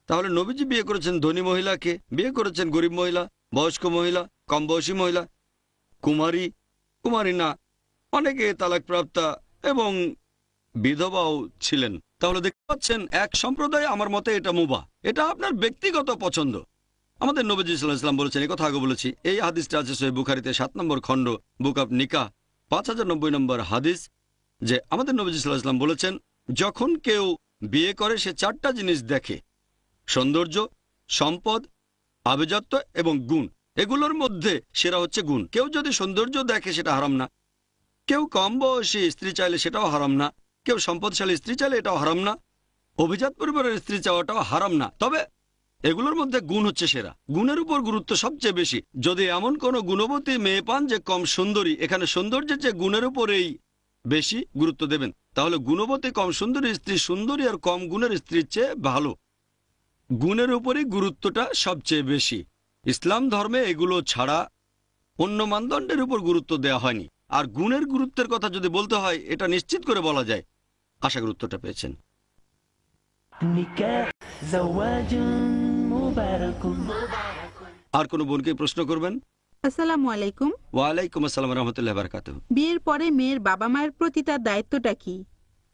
তাহলে নবীজি বিয়ে করেছেন ধনী মহিলাকে, বিয়ে করেছেন গরিব মহিলা, বয়স্ক মহিলা, কম বয়সী মহিলা, কুমারী, কুমারী না, অনেকে তালাকপ্রাপ্তা এবং বিধবাও ছিলেন। তাহলে দেখতে পাচ্ছেন এক সম্প্রদায়, আমার মতে এটা মুবাহ। এটা আপনার ব্যক্তিগত পছন্দ। আমাদের নবীজি সাল্লাল্লাহু আলাইহি ওয়াসাল্লাম বলেছেন, এই কথা আগে বলেছি, এই হাদিসটা আছে সহিহ বুখারীতে 7 নম্বর খণ্ড, বুক অব নিকাহ, 5090 নম্বর হাদিস, যে আমাদের নবীজি সাল্লাল্লাহু আলাইহি ওয়াসাল্লাম বলেছেন, যখন কেউ বিয়ে করে সে 4টা জিনিস দেখে: সৌন্দর্য, সম্পদ, আভিজাত্য এবং গুণ। এগুলোর মধ্যে সেরা হচ্ছে গুণ। কেউ যদি সৌন্দর্য দেখে সেটা হারাম না, কেউ কম বয়সী স্ত্রী চাইলে সেটাও হারাম না, কেউ সম্পদশালী স্ত্রী চাইলে এটাও হারাম না, অভিজাত পরিবারের স্ত্রী চাওয়াটাও হারাম না। তবে এগুলোর মধ্যে গুণ হচ্ছে সেরা। গুণের উপর গুরুত্ব সবচেয়ে বেশি। যদি এমন কোনো গুণবতী মেয়ে পান যে কম সুন্দরী, এখানে সৌন্দর্যের চেয়ে গুণের উপরেই বেশি গুরুত্ব দেবেন, তাহলে গুণবতী কম সুন্দরী স্ত্রী সুন্দরী আর কম গুণের স্ত্রীর চেয়ে ভালো। গুণের উপরই গুরুত্বটা সবচেয়ে বেশি। ইসলাম ধর্মে এগুলো ছাড়া অন্য মানদণ্ডের উপর গুরুত্ব দেওয়া হয়নি। আর গুণের গুরুত্বের কথা যদি বলতে হয়, এটা নিশ্চিত করে বলা যায়। আশা গুরুত্বটা পেয়েছেন। nikah zawajun mubarakun. আর কোনো বোনকে প্রশ্ন করবেন? আসসালামু আলাইকুম। ওয়ালাইকুম আসসালাম রহমতুল্লাহ বারাকাতুহু। বিয়ের পরে মেয়ের বাবা মায়ের প্রতি তার দায়িত্বটা কি?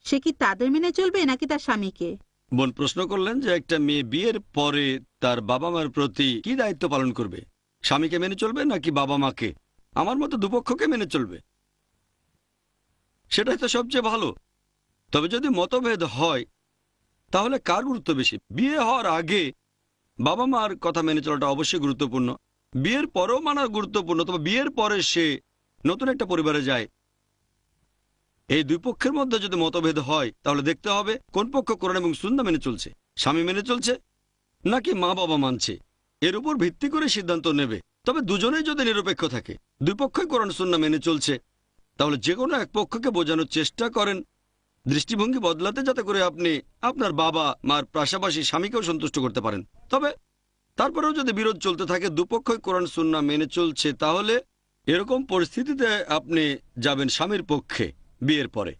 সে কি তাদের মেনে চলবে নাকি তার স্বামীকে? বোন প্রশ্ন করলেন যে একটা মেয়ে বিয়ের পরে তার বাবা মার প্রতি কি দায়িত্ব পালন করবে, স্বামীকে মেনে চলবে নাকি বাবা মাকে? আমার মতো দুপক্ষকে মেনে চলবে, সেটাই তো সবচেয়ে ভালো। তবে যদি মতভেদ হয় তাহলে কার গুরুত্ব বেশি? বিয়ে হওয়ার আগে বাবা মার কথা মেনে চলাটা অবশ্যই গুরুত্বপূর্ণ, বিয়ের পরেও মানা গুরুত্বপূর্ণ। তবে বিয়ের পরে সে নতুন একটা পরিবারে যায়, এই দুই পক্ষের মধ্যে যদি মতভেদ হয় তাহলে দেখতে হবে কোন পক্ষ কোরআন এবং সুন্নাহ মেনে চলছে, স্বামী মেনে চলছে নাকি মা বাবা মানছে। এর উপর ভিত্তি করে সিদ্ধান্ত নেবে। তবে দুজনেই যদি নিরপেক্ষ থাকে, দুই পক্ষই কোরআন সুন্নাহ মেনে চলছে, তাহলে যে কোনো এক পক্ষকে বোঝানোর চেষ্টা করেন, দৃষ্টিভঙ্গি বদলাতে, যাতে করে আপনি আপনার বাবা মার পাশাপাশি স্বামীকেও সন্তুষ্ট করতে পারেন। তবে তারপরেও যদি বিরোধ চলতে থাকে, দুপক্ষই কোরআন সুন্নাহ মেনে চলছে, তাহলে এরকম পরিস্থিতিতে আপনি যাবেন স্বামীর পক্ষে বিয়ের পরে।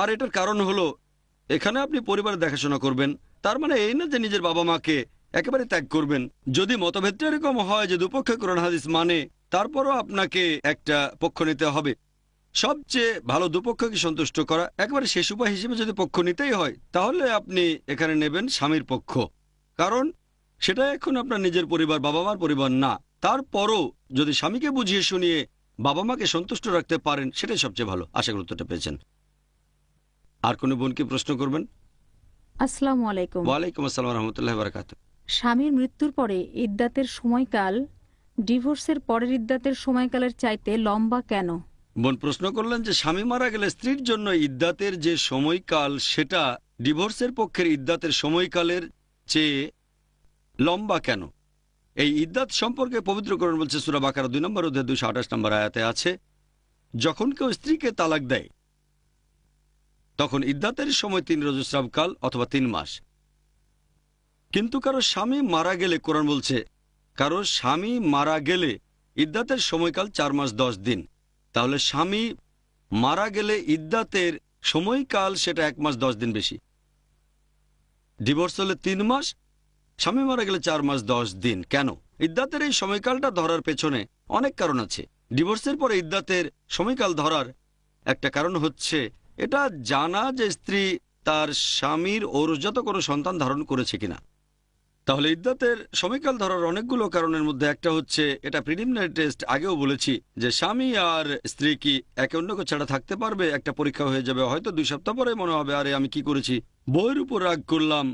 আর এটার কারণ হলো, এখানে আপনি পরিবার দেখাশোনা করবেন, তার মানে এই না যে নিজের বাবা মাকে একেবারে ত্যাগ করবেন। যদি মতভেদটা এরকম হয় যে দুপক্ষে কোরআন হাদিস মানে, তারপরও আপনাকে একটা পক্ষ নিতে হবে। সবচেয়ে ভালো দুপক্ষকে সন্তুষ্ট করা। একেবারে শেষ উপায় হিসেবে যদি পক্ষ নিতেই হয়, তাহলে আপনি এখানে নেবেন স্বামীর পক্ষ, কারণ সেটা এখন আপনার নিজের পরিবার, বাবা মার পরিবার না। তারপরও যদি স্বামীকে বুঝিয়ে শুনিয়ে বাবা মাকে সন্তুষ্ট রাখতে পারেন, সেটাই সবচেয়ে ভালো। আশা করি উত্তরটা পেয়েছেন। আর কোনো বোনকে প্রশ্ন করবেন? আসসালামু আলাইকুম। ওয়ালাইকুম আসসালাম রহমতুল্লাহ বারাকাতুহু। স্বামীর মৃত্যুর পরে ইদ্দাতের সময়কাল ডিভোর্সের পরের ইদ্দাতের সময়কালের চাইতে লম্বা কেন? বোন প্রশ্ন করলেন যে স্বামী মারা গেলে স্ত্রীর জন্য ইদ্দাতের যে সময়কাল, সেটা ডিভোর্সের পক্ষের ইদ্দাতের সময়কালের চেয়ে লম্বা কেন। এই ইদ্দাত সম্পর্কে পবিত্র কোরআন বলছে, সূরা বাকারা 2 নম্বর অধ্যায় 228 নম্বর আয়াতে আছে, যখন কেউ স্ত্রীকে তালাক দেয় তখন ইদ্দাতের সময় 3 রজস্রাবকাল অথবা 3 মাস। কিন্তু কারো স্বামী মারা গেলে, কোরআন বলছে কারো স্বামী মারা গেলে ইদ্দাতের সময়কাল 4 মাস 10 দিন। তাহলে স্বামী মারা গেলে ইদ্দাতের সময়কাল সেটা 1 মাস 10 দিন বেশি। ডিভোর্স হলে 3 মাস, স্বামী মারা গেলে 4 মাস 10 দিন। কেন? ইদ্দাতের এই সময়কালটা ধরার পেছনে অনেক কারণ আছে। ডিভোর্সের পরে ইদ্দাতের সময়কাল ধরার একটা কারণ হচ্ছে এটা জানা যে স্ত্রী তার স্বামীর ঔরসজাত কোনো সন্তান ধারণ করেছে কিনা। তাহলে ইদ্দাতের সময়কাল ধরার অনেকগুলো কারণের মধ্যে একটা হচ্ছে এটা প্রিলিমিনারি টেস্ট। আগেও বলেছি যে স্বামী আর স্ত্রী কি একে অন্যকে ছাড়া থাকতে পারবে, একটা পরীক্ষা হয়ে যাবে। হয়তো 2 সপ্তাহ পরে মনে হবে, আরে আমি কি করেছি, বউয়ের উপর রাগ করলাম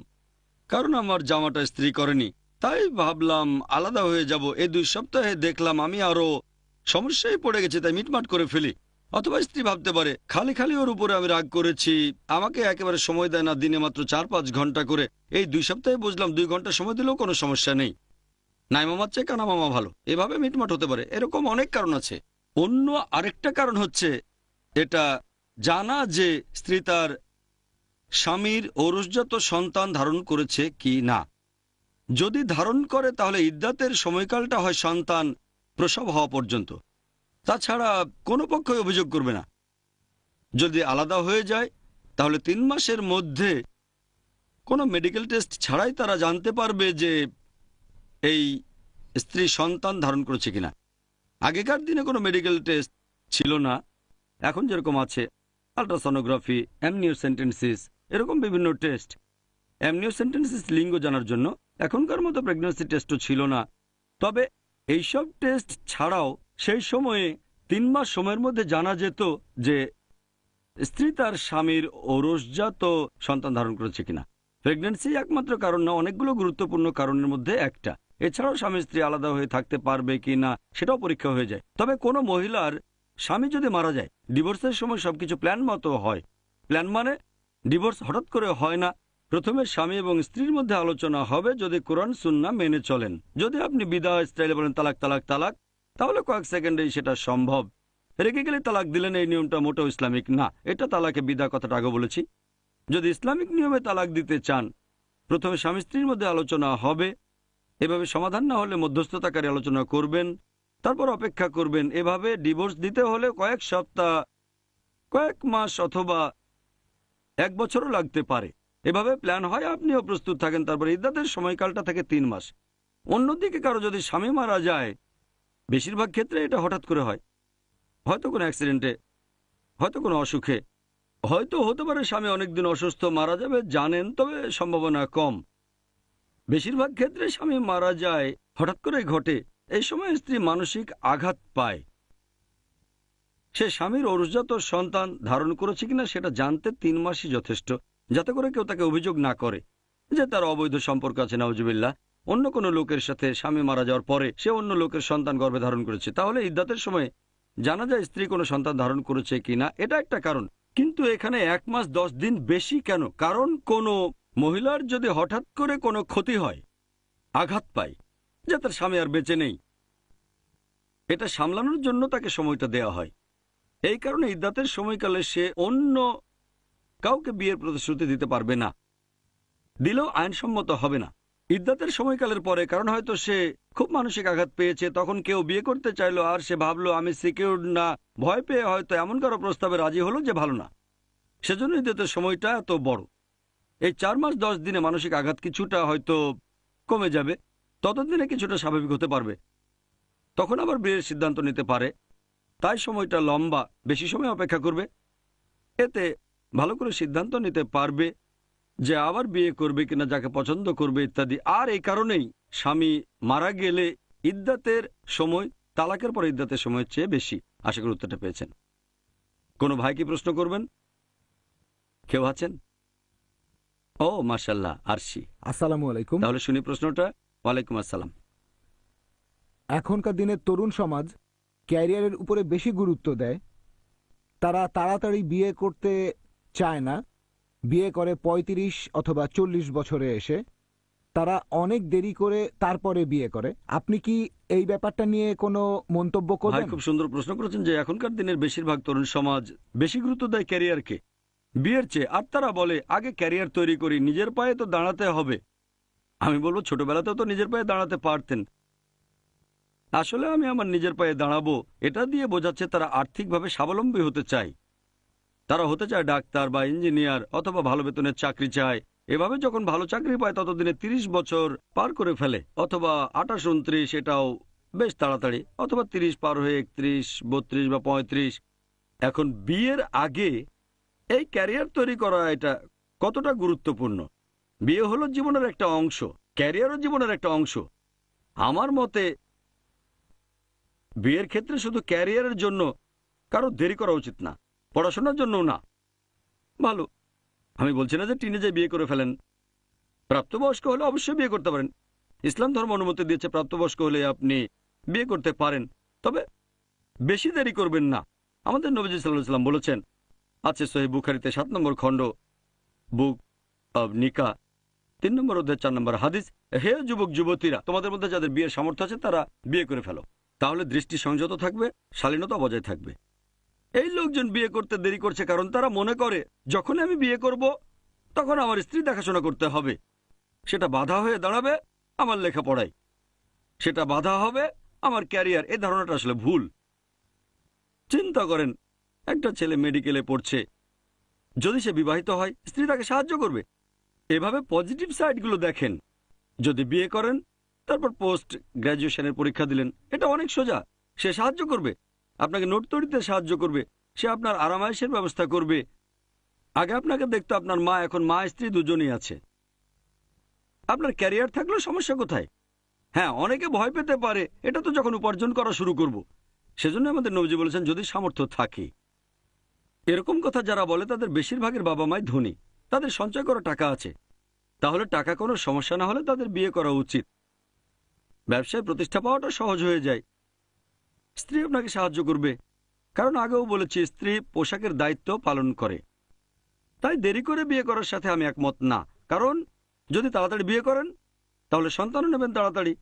কারণ আমার জামাটা স্ত্রী করেনি, তাই ভাবলাম আলাদা হয়ে যাব। এই 2 সপ্তাহে দেখলাম আমি আরো সমস্যায় পড়ে গেছি, তাই মিটমাট করে ফেলি। অথবা স্ত্রী ভাবতে পারে খালি খালি ওর উপরে আমি রাগ করেছি, আমাকে একেবারে সময় দেয় না, দিনে মাত্র 4-5 ঘন্টা করে। এই 2 সপ্তাহে বুঝলাম 2 ঘন্টা সময় দিলেও কোনো সমস্যা নেই, নাই মামার চেয়ে কানা মামা ভালো। এভাবে মিটমাট হতে পারে। এরকম অনেক কারণ আছে। অন্য আরেকটা কারণ হচ্ছে এটা জানা যে স্ত্রী তার স্বামীর ঔরসজাত সন্তান ধারণ করেছে কি না। যদি ধারণ করে তাহলে ইদ্দাতের সময়কালটা হয় সন্তান প্রসব হওয়া পর্যন্ত, তাছাড়া কোনো পক্ষই অভিযোগ করবে না। যদি আলাদা হয়ে যায় তাহলে 3 মাসের মধ্যে কোনো মেডিকেল টেস্ট ছাড়াই তারা জানতে পারবে যে এই স্ত্রী সন্তান ধারণ করেছে কিনা। আগেকার দিনে কোনো মেডিকেল টেস্ট ছিল না, এখন যেরকম আছে আল্ট্রাসনোগ্রাফি, অ্যামনিওসেন্টেন্সিস, এরকম বিভিন্ন টেস্ট। অ্যামনিওসেন্টেন্সিস লিঙ্গ জানার জন্য, এখনকার মতো প্রেগন্যান্সি টেস্টও ছিল না। তবে এইসব টেস্ট ছাড়াও সেই সময়ে 3 মাস সময়ের মধ্যে জানা যেত যে স্ত্রী তার স্বামীর ঔরসজাত সন্তান ধারণ করেছে কিনা। প্রেগন্যান্সি একমাত্র কারণ না, অনেকগুলো গুরুত্বপূর্ণ কারণের মধ্যে একটা। এছাড়াও স্বামী স্ত্রী আলাদা হয়ে থাকতে পারবে কি না সেটাও পরীক্ষা হয়ে যায়। তবে কোনো মহিলার স্বামী যদি মারা যায়, ডিভোর্সের সময় সবকিছু প্ল্যান মতো হয়। প্ল্যান মানে ডিভোর্স হঠাৎ করে হয় না। প্রথমে স্বামী এবং স্ত্রীর মধ্যে আলোচনা হবে, যদি কোরআন সুন্নাহ মেনে চলেন। যদি আপনি বিদায় স্টাইলে বলেন তালাক তালাক তালাক, তাহলে কয়েক সেকেন্ডেই সেটা সম্ভব। রেগে গেলে তালাক দিলেন, এই নিয়মটা মোটেও ইসলামিক না। এটা তালাকে বিদায় কথাটা আগে বলেছি। যদি ইসলামিক নিয়মে তালাক দিতে চান, প্রথমে স্বামী স্ত্রীর মধ্যে আলোচনা হবে। এভাবে সমাধান না হলে মধ্যস্থতাকারী আলোচনা করবেন, তারপর অপেক্ষা করবেন। এভাবে ডিভোর্স দিতে হলে কয়েক সপ্তাহ, কয়েক মাস অথবা 1 বছরও লাগতে পারে। এভাবে প্ল্যান হয়, আপনিও প্রস্তুত থাকেন। তারপর ইদ্দাতের সময়কালটা থেকে 3 মাস। অন্যদিকে কারো যদি স্বামী মারা যায়, বেশিরভাগ ক্ষেত্রে এটা হঠাৎ করে হয়, হয়তো কোনো অ্যাক্সিডেন্টে, হয়তো কোনো অসুখে, হয়তো হতে পারে স্বামী অনেকদিন অসুস্থ, মারা যাবে জানেন, তবে সম্ভাবনা কম। বেশিরভাগ ক্ষেত্রে স্বামী মারা যায় হঠাৎ করে ঘটে। এই সময় স্ত্রী মানসিক আঘাত পায়। সে স্বামীর ঔরসজাত সন্তান ধারণ করেছে কিনা সেটা জানতে 3 মাসই যথেষ্ট, যাতে করে কেউ তাকে অভিযোগ না করে যে তার অবৈধ সম্পর্ক আছে, নাউজুবিল্লাহ। অন্য কোনো লোকের সাথে স্বামী মারা যাওয়ার পরে সে অন্য লোকের সন্তান গর্ভে ধারণ করেছে, তাহলে ইদ্দাতের সময় জানা যায় স্ত্রী কোনো সন্তান ধারণ করেছে কিনা। এটা একটা কারণ। কিন্তু এখানে 1 মাস 10 দিন বেশি কেন? কারণ কোনো মহিলার যদি হঠাৎ করে কোনো ক্ষতি হয়, আঘাত পায়, যে তার স্বামী আর বেঁচে নেই, এটা সামলানোর জন্য তাকে সময়টা দেওয়া হয়। এই কারণে ইদ্দাতের সময়কালে সে অন্য কাউকে বিয়ের প্রতিশ্রুতি দিতে পারবে না, দিলেও আইনসম্মত হবে না। ইদ্দাতের সময়কালের পরে, কারণ হয়তো সে খুব মানসিক আঘাত পেয়েছে, তখন কেউ বিয়ে করতে চাইলো, আর সে ভাবলো আমি সিকিউরড না, ভয় পেয়ে হয়তো এমন কারো প্রস্তাবে রাজি হলো যে ভালো না, সেজন্য ইদ্দাতের সময়টা এত বড়। এই 4 মাস 10 দিনে মানসিক আঘাত কিছুটা হয়তো কমে যাবে, ততদিনে কিছুটা স্বাভাবিক হতে পারবে, তখন আবার বিয়ের সিদ্ধান্ত নিতে পারে। তাই সময়টা লম্বা, বেশি সময় অপেক্ষা করবে, এতে ভালো করে সিদ্ধান্ত নিতে পারবে যে আবার বিয়ে করবে কিনা, যাকে পছন্দ করবে ইত্যাদি। আর এই কারণেই স্বামী মারা গেলে ইদ্দাতের সময় তালাকের পর ইদ্দাতের সময়ের চেয়ে বেশি। আশা করি উত্তরটা পেয়েছেন। কোনো ভাই কি প্রশ্ন করবেন? কেউ আছেন? ও মাশাআল্লাহ, আরশি। আসসালামু আলাইকুম। তাহলে শুনি প্রশ্নটা। ওয়ালাইকুম আসসালাম। এখনকার দিনের তরুণ সমাজ ক্যারিয়ারের উপরে বেশি গুরুত্ব দেয়। তারা তাড়াতাড়ি বিয়ে করতে চায় না, বিয়ে করে 35 অথবা 40 বছরে এসে। তারা অনেক দেরি করে তারপরে বিয়ে করে। আপনি কি এই ব্যাপারটা নিয়ে কোনো মন্তব্য ভাই করবেন? খুব সুন্দর প্রশ্ন করেছেন যে এখনকার দিনের বেশিরভাগ তরুণ সমাজ বেশি গুরুত্ব দেয় ক্যারিয়ারকে বিয়ের চেয়ে। আর তারা বলে আগে ক্যারিয়ার তৈরি করি, নিজের পায়ে তো দাঁড়াতে হবে। আমি বলবো ছোটবেলাতেও তো নিজের পায়ে দাঁড়াতে পারতেন। আসলে আমি আমার নিজের পায়ে দাঁড়াবো এটা দিয়ে বোঝাচ্ছে তারা আর্থিকভাবে স্বাবলম্বী হতে চায়। তারা হতে চায় ডাক্তার বা ইঞ্জিনিয়ার অথবা ভালো বেতনের চাকরি চায়। এভাবে যখন ভালো চাকরি পায় ততদিনে 30 বছর পার করে ফেলে, অথবা 28, 29, এটাও বেশ তাড়াতাড়ি, অথবা 30 পার হয়ে 31, 32 বা 35। এখন বিয়ের আগে এই ক্যারিয়ার তৈরি করা এটা কতটা গুরুত্বপূর্ণ? বিয়ে হলো জীবনের একটা অংশ, ক্যারিয়ারও জীবনের একটা অংশ। আমার মতে বিয়ের ক্ষেত্রে শুধু ক্যারিয়ারের জন্য কারো দেরি করা উচিত না, পড়াশোনার জন্যও না। ভালো, আমি বলছি না যে টিনেজে বিয়ে করে ফেলেন। প্রাপ্তবয়স্ক হলে অবশ্যই বিয়ে করতে পারেন। ইসলাম ধর্ম অনুমতি দিয়েছে প্রাপ্তবয়স্ক হলে আপনি বিয়ে করতে পারেন, তবে বেশি দেরি করবেন না। আমাদের নবীজি সাল্লাল্লাহু আলাইহি ওয়াসাল্লাম বলেছেন, আছে সহিহ বুখারীতে 7 নম্বর খণ্ড, বুক অব নিকা, 3 নম্বর অধ্যায় 4 নম্বর হাদিস, হে যুবক যুবতীরা, তোমাদের মধ্যে যাদের বিয়ের সামর্থ্য আছে তারা বিয়ে করে ফেলো, তাহলে দৃষ্টি সংযত থাকবে, শালীনতা বজায় থাকবে। এই লোকজন বিয়ে করতে দেরি করছে কারণ তারা মনে করে যখন আমি বিয়ে করব তখন আমার স্ত্রী দেখাশোনা করতে হবে, সেটা বাধা হয়ে দাঁড়াবে আমার লেখাপড়ায়, সেটা বাধা হবে আমার ক্যারিয়ার। এই ধারণাটা আসলে ভুল। চিন্তা করেন, একটা ছেলে মেডিকেলে পড়ছে, যদি সে বিবাহিত হয় স্ত্রী তাকে সাহায্য করবে। এভাবে পজিটিভ সাইডগুলো দেখেন। যদি বিয়ে করেন তারপর পোস্ট গ্র্যাজুয়েশনের পরীক্ষা দিলেন, এটা অনেক সোজা। সে সাহায্য করবে, আপনাকে নোট তৈরিতে সাহায্য করবে, সে আপনার আরামায়েশের ব্যবস্থা করবে। আগে আপনাকে দেখতো আপনার মা, এখন মা স্ত্রী দুজনই আছে। আপনার ক্যারিয়ার থাকলেও সমস্যা কোথায়? হ্যাঁ, অনেকে ভয় পেতে পারে, এটা তো যখন উপার্জন করা শুরু করব। সেজন্য আমাদের নবীজি বলেছেন যদি সামর্থ্য থাকে। এরকম কথা যারা বলে তাদের বেশিরভাগের বাবা মাই ধনী, তাদের সঞ্চয় করা টাকা আছে, তাহলে টাকা কোনো সমস্যা না হলে তাদের বিয়ে করা উচিত। ব্যবসায় প্রতিষ্ঠা পাওয়াটা সহজ হয়ে যায়। স্ত্রী আপনাকে সাহায্য করবে, কারণ আগেও বলেছি স্ত্রী পোশাকের দায়িত্ব পালন করে। তাই দেরি করে বিয়ে করার সাথে আমি একমত না, কারণ যদি তাড়াতাড়ি বিয়ে করেন তাহলে সন্তানও নেবেন তাড়াতাড়ি।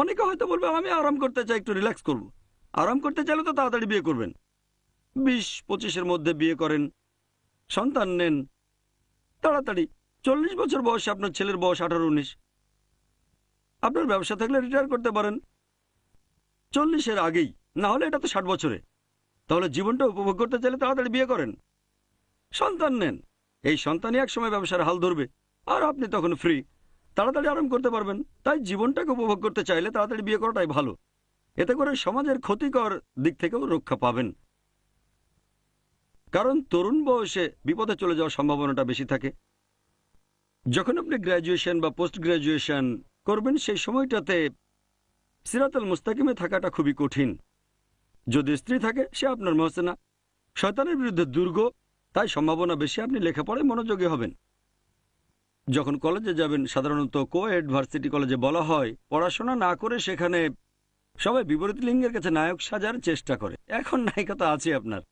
অনেকে হয়তো বলবে আমি আরাম করতে চাই, একটু রিল্যাক্স করব। আরাম করতে চাইলে তো তাড়াতাড়ি বিয়ে করবেন। 20-25-এর মধ্যে বিয়ে করেন, সন্তান নেন তাড়াতাড়ি। 40 বছর বয়সে আপনার ছেলের বয়স 18-19। আপনার ব্যবসা থাকলে রিটায়ার করতে পারেন 40-এর আগেই, না হলে এটা তো 60 বছরে। তাহলে জীবনটা উপভোগ করতে চাইলে তাড়াতাড়ি বিয়ে করেন, সন্তান নেন। এই সন্তানই এক সময় ব্যবসার হাল ধরবে, আর আপনি তখন ফ্রি, তাড়াতাড়ি আরাম করতে পারবেন। তাই জীবনটাকে উপভোগ করতে চাইলে তাড়াতাড়ি বিয়ে করাটাই ভালো। এতে করে সমাজের ক্ষতিকর দিক থেকেও রক্ষা পাবেন, কারণ তরুণ বয়সে বিপদে চলে যাওয়ার সম্ভাবনাটা বেশি থাকে। যখন আপনি গ্র্যাজুয়েশন বা পোস্ট গ্র্যাজুয়েশন করবেন, সেই সময়টাতে সিরাতুল মুস্তাকিমে থাকাটা খুবই কঠিন। যদি স্ত্রী থাকে, সে আপনার মহসেনা, শয়তানের বিরুদ্ধে দুর্গ, তাই সম্ভাবনা বেশি আপনি লেখাপড়ায় মনোযোগী হবেন। যখন কলেজে যাবেন, সাধারণত কোএড ভার্সিটি কলেজে বলা হয় পড়াশোনা না করে সেখানে সবাই বিপরীত লিঙ্গের কাছে নায়ক সাজার চেষ্টা করে। এখন নায়িকা তো আছে আপনার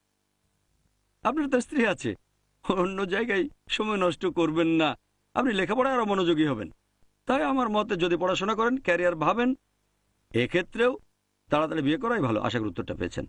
তো স্ত্রী আছে, অন্য জায়গায় সময় নষ্ট করবেন না, আপনি লেখাপড়ায় আরো মনোযোগী হবেন। তাই আমার মতে যদি পড়াশোনা করেন, ক্যারিয়ার ভাবেন, এক্ষেত্রেও তাড়াতাড়ি বিয়ে করাই ভালো। আশা করি উত্তরটা পেয়েছেন।